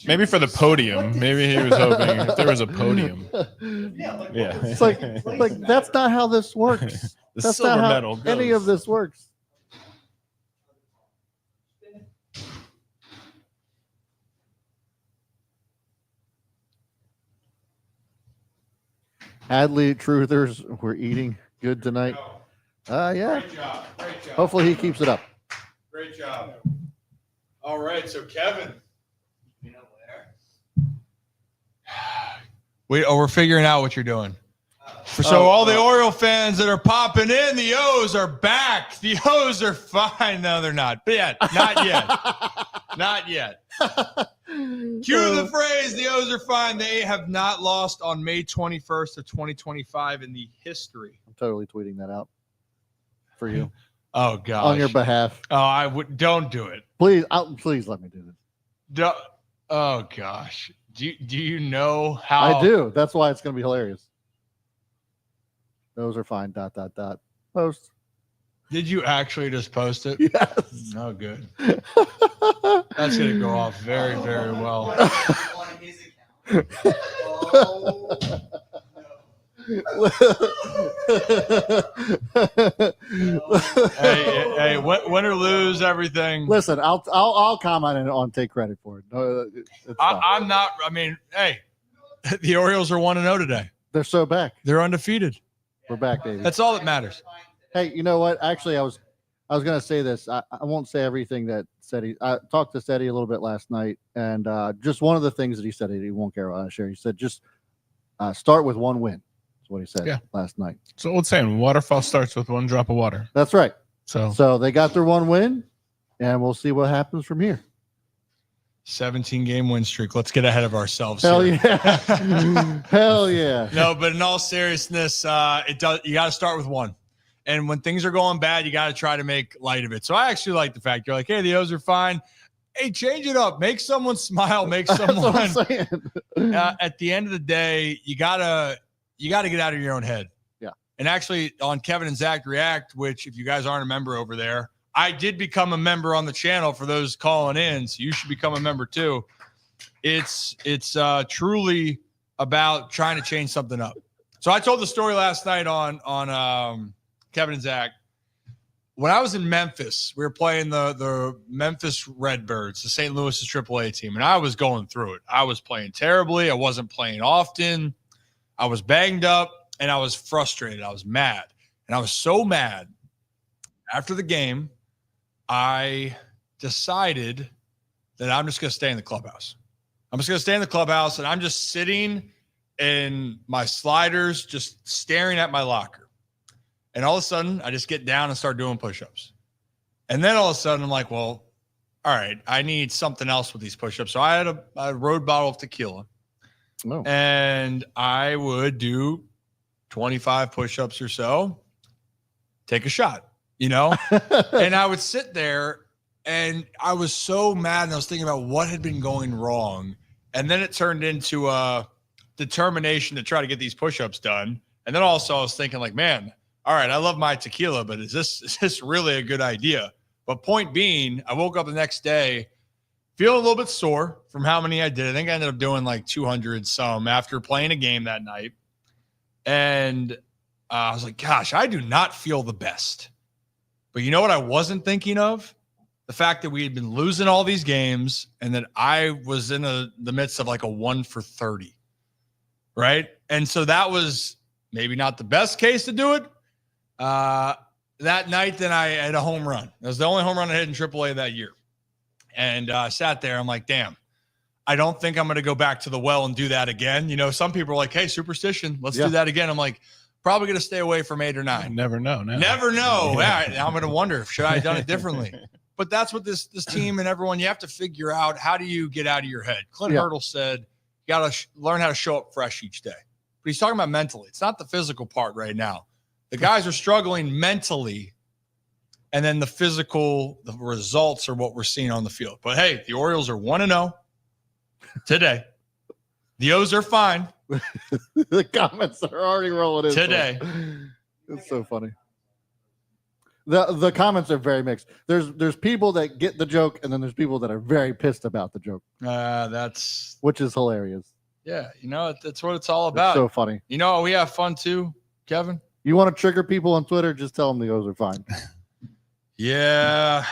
D: Maybe for the podium. Maybe he was hoping if there was a podium.
B: Yeah.
D: Yeah.
B: It's like that's not how this works.
D: The
B: That's
D: silver
B: not how
D: medal.
B: any
D: goes.
B: of this works. Hadley Truthers, we're eating good tonight. Yeah.
A: Great job. Great job.
B: Hopefully he keeps it up.
A: Great job. All right, so Kevin. We're figuring out what you're doing. All the Oriole fans that are popping in, the O's are back. The O's are fine. No, they're not. But yet, not yet. Not yet. Cue the phrase, the O's are fine. They have not lost on May 21st of 2025 in the history.
B: I'm totally tweeting that out for you.
A: Oh, gosh.
B: On your behalf.
A: Oh, don't do it.
B: Please let me do this.
A: Oh, gosh. Do you know how?
B: I do. That's why it's going to be hilarious. Those are fine. ... Post.
A: Did you actually just post it?
B: Yes.
A: Oh, good. That's going to go off very, very well.
I: On his account. Oh,
A: Hey, win or lose everything.
B: Listen, I'll comment on take credit for it. No,
A: I'm not. I mean, hey, the Orioles are 1-0 today.
B: They're so back.
A: They're undefeated.
B: We're back, baby.
A: That's all that matters.
B: Hey, you know what? Actually, I was going to say this. I won't say everything that Seti. I talked to Seti a little bit last night, and just one of the things that he said he won't care about share. He said just start with one win. That's what he said last night.
D: So old saying, waterfall starts with one drop of water.
B: That's right.
D: So
B: they got their one win, and we'll see what happens from here.
A: 17-game win streak. Let's get ahead of ourselves.
B: Hell
A: here.
B: yeah. Hell yeah.
A: No, but in all seriousness, you got to start with one. And when things are going bad, you got to try to make light of it. So I actually like the fact you're like, hey, the O's are fine. Hey, change it up. Make someone smile. Make someone.
B: That's what I'm saying.
A: At the end of the day, you gotta get out of your own head.
B: Yeah.
A: And actually, on Kevin and Zach React, which if you guys aren't a member over there, I did become a member on the channel for those calling in. So you should become a member too. It's truly about trying to change something up. So I told the story last night on Kevin and Zach. When I was in Memphis, we were playing the Memphis Redbirds, the St. Louis's AAA team, and I was going through it. I was playing terribly. I wasn't playing often. I was banged up, and I was frustrated. I was mad. And I was so mad. After the game, I decided that I'm just going to stay in the clubhouse. I'm just going to stay in the clubhouse, and I'm just sitting in my sliders, just staring at my locker. And all of a sudden, I just get down and start doing push-ups. And then all of a sudden, I'm like, well, all right, I need something else with these push-ups. So I had a road bottle of tequila.
B: Oh.
A: And I would do 25 push-ups or so, take a shot, and I would sit there and I was so mad and I was thinking about what had been going wrong. And then it turned into a determination to try to get these push-ups done. And then also I was thinking like, man, all right, I love my tequila, but is this really a good idea? But point being, I woke up the next day feeling a little bit sore from how many I did. I think I ended up doing like 200 some after playing a game that night. And I was like, gosh, I do not feel the best. But you know what I wasn't thinking of? The fact that we had been losing all these games and that I was in the midst of like a 1 for 30. Right? And so that was maybe not the best case to do it. That night, then I had a home run. It was the only home run I hit in AAA that year. And I sat there. I'm like, damn, I don't think I'm going to go back to the well and do that again. Some people are like, hey, superstition, let's do that again. I'm like, probably going to stay away from 8 or 9.
D: Never know.
A: Never know. Yeah, I'm going to wonder, should I have done it differently? But that's what this team and everyone, you have to figure out, how do you get out of your head? Clint Hurdle said, you got to learn how to show up fresh each day. But he's talking about mentally. It's not the physical part right now. The guys are struggling mentally, and then the physical, the results are what we're seeing on the field. But hey, the Orioles are 1-0 today. The O's are fine.
B: The comments are already rolling in
A: today.
B: It's so funny. The comments are very mixed. There's people that get the joke, and then there's people that are very pissed about the joke. Which is hilarious.
A: Yeah, that's what it's all about.
B: It's so funny.
A: We have fun too, Kevin.
B: You want to trigger people on Twitter? Just tell them the O's are fine.
A: Yeah.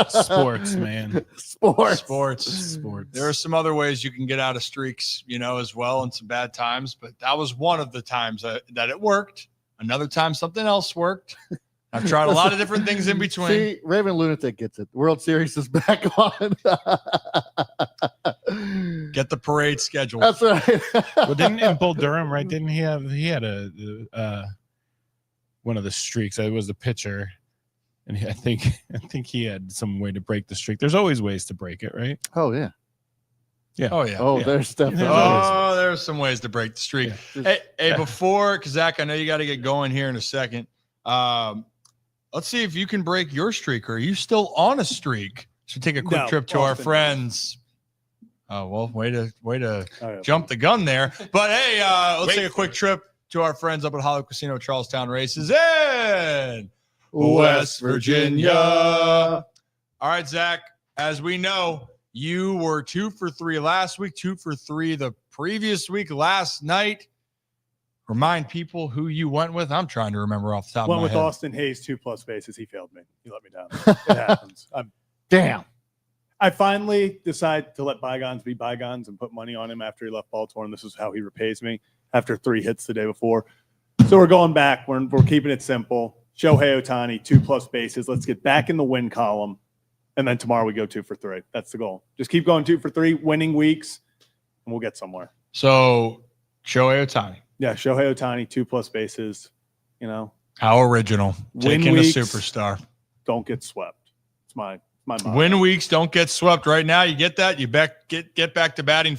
D: Sports, man.
B: Sports.
A: There are some other ways you can get out of streaks, as well, and some bad times. But that was one of the times that it worked. Another time, something else worked. I've tried a lot of different things in between.
B: See, Raven Lunatic gets it. The World Series is back on.
A: Get the parade scheduled.
B: That's right.
D: Well, didn't Bull Durham, right? Didn't he had a one of the streaks? It was the pitcher, and I think he had some way to break the streak. There's always ways to break it, right?
B: Oh yeah.
D: Yeah.
A: Oh yeah.
B: Oh,
D: Yeah.
B: there's definitely.
A: Oh, there's some ways to break the streak.
B: Yeah.
A: Hey, before, because Zach, I know you got to get going here in a second. Let's see if you can break your streak. Or are you still on a streak? Should take a quick trip to our friends. Oh well, way to jump the gun there. But hey, let's take a quick trip to our friends up at Hollywood Casino Charlestown Races in West Virginia. All right, Zach. As we know, you were 2 for 3 last week, 2 for 3 the previous week. Last night, remind people who you went with. I'm trying to remember off the top of my head.
C: Went with Austin Hayes, 2+ bases. He failed me. He let me down. It happens.
B: Damn.
C: I finally decided to let bygones be bygones and put money on him after he left Baltimore, and this is how he repays me after 3 hits the day before. So we're going back. We're keeping it simple. Shohei Ohtani, 2+ bases. Let's get back in the win column, and then tomorrow we go 2 for 3. That's the goal. Just keep going 2 for 3, winning weeks, and we'll get somewhere.
A: So, Shohei Ohtani.
C: Yeah, Shohei Ohtani, 2+ bases.
A: How original.
C: Win
A: Taking
C: weeks.
A: a superstar.
C: Don't get swept. It's my motto.
A: Win weeks, don't get swept. Right now, you get that. You get back to batting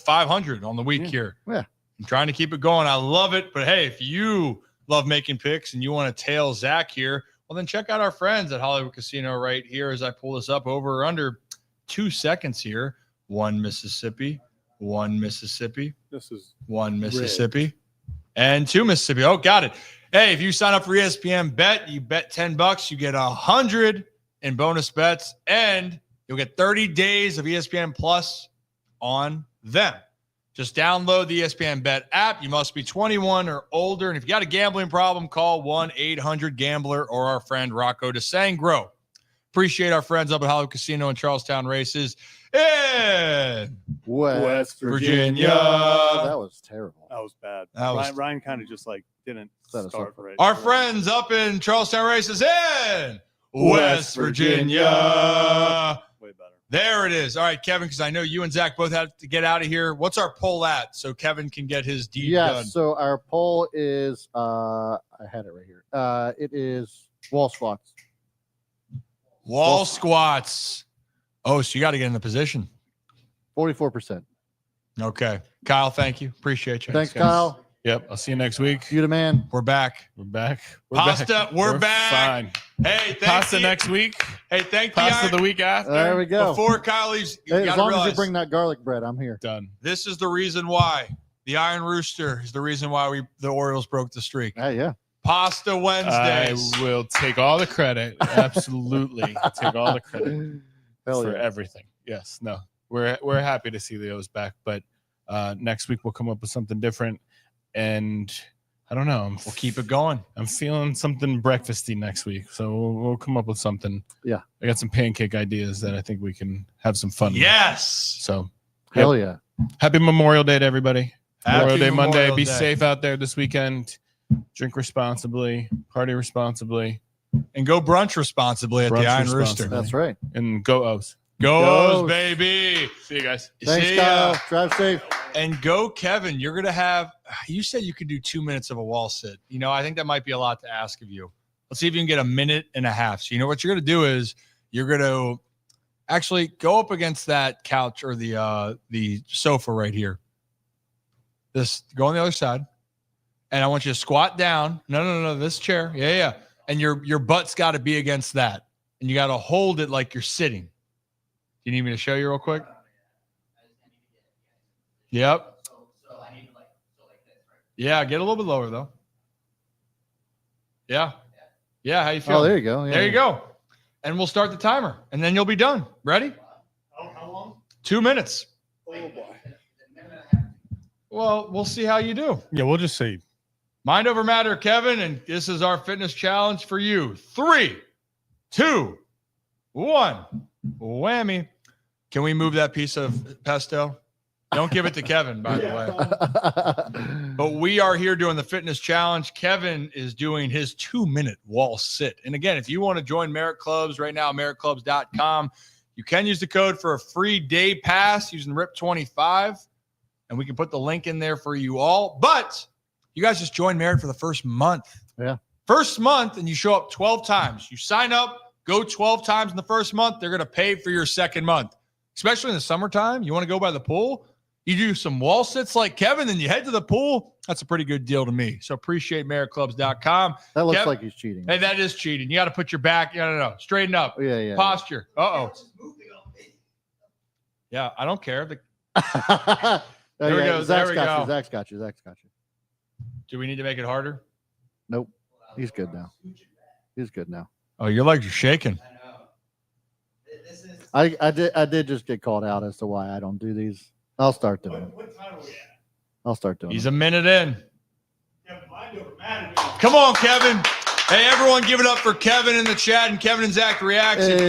A: 500 on the week here.
B: Yeah.
A: I'm trying to keep it going. I love it. But hey, if you love making picks and you want to tail Zach here, well, then check out our friends at Hollywood Casino right here as I pull this up over under 2 seconds here. 1 Mississippi, 1 Mississippi.
C: This is
A: 1 Mississippi, and 2 Mississippi. Oh, got it. Hey, if you sign up for ESPN Bet, you bet $10, you get 100 in bonus bets, and you'll get 30 days of ESPN Plus on them. Just download the ESPN Bet app. You must be 21 or older, and if you got a gambling problem, call 1-800-GAMBLER or our friend Rocco DeSangro. Appreciate our friends up at Hollywood Casino and Charlestown Races in
B: West
A: Virginia.
B: That was terrible.
C: That was bad.
A: That was-
C: Ryan kind of just didn't
B: Set us
C: start
B: up.
C: right.
A: Our friends up in Charlestown Races in West Virginia.
C: Way better.
A: There it is. All right, Kevin, because I know you and Zach both have to get out of here. What's our poll at so Kevin can get his deed done?
B: So our poll is I had it right here. It is wall squats.
A: Wall squats. Oh, so you got to get in the position.
B: 44%.
A: Okay. Kyle, thank you. Appreciate you.
B: Thanks, Kyle.
D: Yep. I'll see you next week.
B: You the man.
A: We're back.
D: We're back.
A: Pasta, we're back.
D: Fine.
A: Hey, thank
D: Pasta
A: you.
D: next week.
A: Hey, thank you.
D: Pasta the week after.
B: There we go.
A: Before Kyle leaves, you
B: Hey,
A: got
B: as
A: to
B: long as
A: realize
B: you bring that garlic bread, I'm here.
D: Done.
A: this is the reason why. The Iron Rooster is the reason why the Orioles broke the streak.
B: Yeah.
A: Pasta Wednesdays.
D: I will take all the credit. Absolutely. Take all the credit
B: Hell
D: for
B: yeah.
D: everything. Yes. No. We're happy to see the O's back, but next week we'll come up with something different. And I don't know.
A: We'll keep it going.
D: I'm feeling something breakfasty next week, so we'll come up with something.
B: Yeah.
D: I got some pancake ideas that I think we can have some fun with.
A: Yes.
D: So
B: Hell yeah.
D: happy Memorial Day to everybody.
A: Happy
D: Memorial Day Monday.
A: Memorial
D: Be
A: Day.
D: safe out there this weekend. Drink responsibly. Party responsibly.
A: And go brunch responsibly at
D: Brunch
A: the Iron
D: responsibly.
A: Rooster.
B: That's right.
D: And go O's.
A: Go
B: Go.
A: O's, baby.
D: See you guys.
B: Thanks,
A: See
B: Kyle.
A: ya.
B: Drive safe.
A: And go, Kevin. You're going to have, you said you could do 2 minutes of a wall sit. I think that might be a lot to ask of you. Let's see if you can get 1.5 minutes. So, what you're going to do is you're going to actually go up against that couch or the sofa right here. Go on the other side. And I want you to squat down. No, this chair. Yeah. And your butt's got to be against that. And you got to hold it like you're sitting. You need me to show you real quick? Yep.
I: So I need to like this, right?
A: Yeah, get a little bit lower though. Yeah. How you feel?
B: Oh, there you go. Yeah,
A: There you go. And we'll start the timer, and then you'll be done. Ready?
I: How long?
A: 2 minutes.
C: Oh boy.
A: Well, we'll see how you do.
C: Yeah, we'll just say
A: Mind over matter, Kevin, and this is our fitness challenge for you. 3, 2, 1. Whammy. Can we move that piece of pesto? Don't give it to Kevin, by the way. But we are here doing the fitness challenge. Kevin is doing his 2-minute wall sit. And again, if you want to join Merit Clubs right now, meritclubs.com, you can use the code for a free day pass using RIP25. And we can put the link in there for you all. But you guys just join Merit for the first month.
B: Yeah.
A: First month, and you show up 12 times. You sign up, go 12 times in the first month. They're going to pay for your second month. Especially in the summertime, you want to go by the pool. You do some wall sits like Kevin, then you head to the pool. That's a pretty good deal to me. So appreciate meritclubs.com.
B: That looks like he's cheating.
A: Hey, that is cheating. You got to put your back. No. Straighten up.
B: Yeah.
A: Posture. Uh-oh. Yeah, I don't care. There we go.
B: Zach's got you.
A: Do we need to make it harder?
B: Nope. He's good now.
A: Oh, your legs are shaking.
B: I did just get called out as to why I don't do these. I'll start doing it.
I: What time are we at?
B: I'll start doing
A: He's
B: it.
A: a minute in.
I: Kevin, mind over matter.
A: Come on, Kevin. Hey, everyone, give it up for Kevin in the chat and Kevin and Zach Reacts. If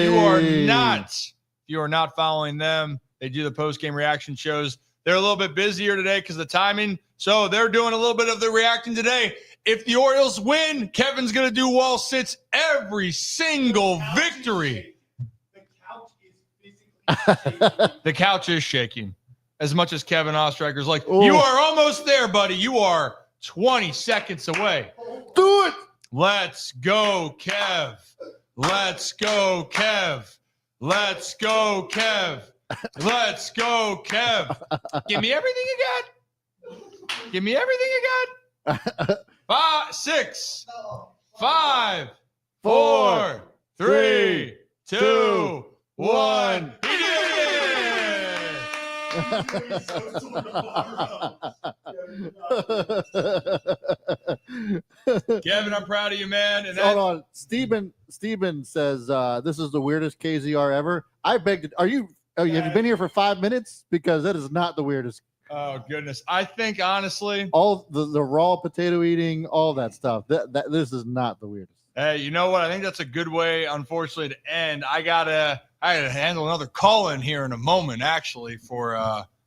A: you are not following them, they do the post-game reaction shows. They're a little bit busier today because of the timing. So they're doing a little bit of the reacting today. If the Orioles win, Kevin's going to do wall sits every single victory.
I: The couch is physically shaking.
A: The couch is shaking. As much as Kevin Ostreicher's like,
B: Ooh.
A: You are almost there, buddy. You are 20 seconds away.
B: Do it.
A: Let's go, Kev. Let's go, Kev. Let's go, Kev. Let's go, Kev. Give me everything you got. Give me everything you got. 5, 6, 5, 4, 3, 2, 1. He did it! Kevin, I'm proud of you, man. And
B: Hold on. Steven says this is the weirdest KZR ever. I beg to. Have you been here for 5 minutes? Because that is not the weirdest.
A: Oh goodness. I think honestly,
B: all the raw potato eating, all that stuff. That this is not the weirdest.
A: Hey, you know what? I think that's a good way, unfortunately, to end. I gotta handle another call in here in a moment, actually, for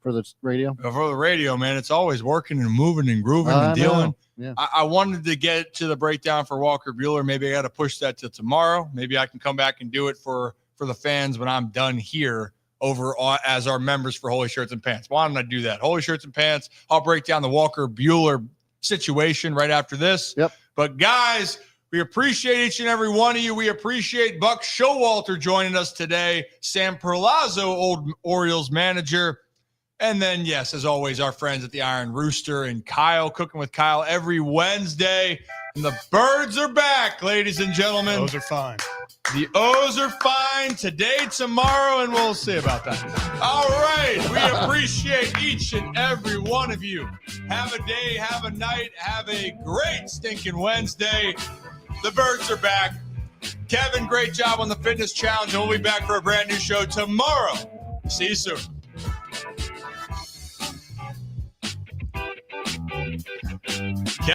B: the radio.
A: For the radio, man. It's always working and moving and grooving and dealing.
B: Yeah.
A: I wanted to get to the breakdown for Walker Buehler. Maybe I got to push that to tomorrow. Maybe I can come back and do it for the fans when I'm done here over as our members for Holy Shirts and Pants. Why don't I do that? Holy Shirts and Pants. I'll break down the Walker Buehler situation right after this.
B: Yep.
A: But guys, we appreciate each and every one of you. We appreciate Buck Showalter joining us today. Sam Perlozzo, old Orioles manager. And then, yes, as always, our friends at the Iron Rooster and Kyle, Cooking with Kyle every Wednesday. And the birds are back, ladies and gentlemen.
C: Those are fine.
A: The O's are fine today, tomorrow, and we'll see about that. All right. We appreciate each and every one of you. Have a day, have a night, have a great stinking Wednesday. The birds are back. Kevin, great job on the fitness challenge. And we'll be back for a brand new show tomorrow. See you soon.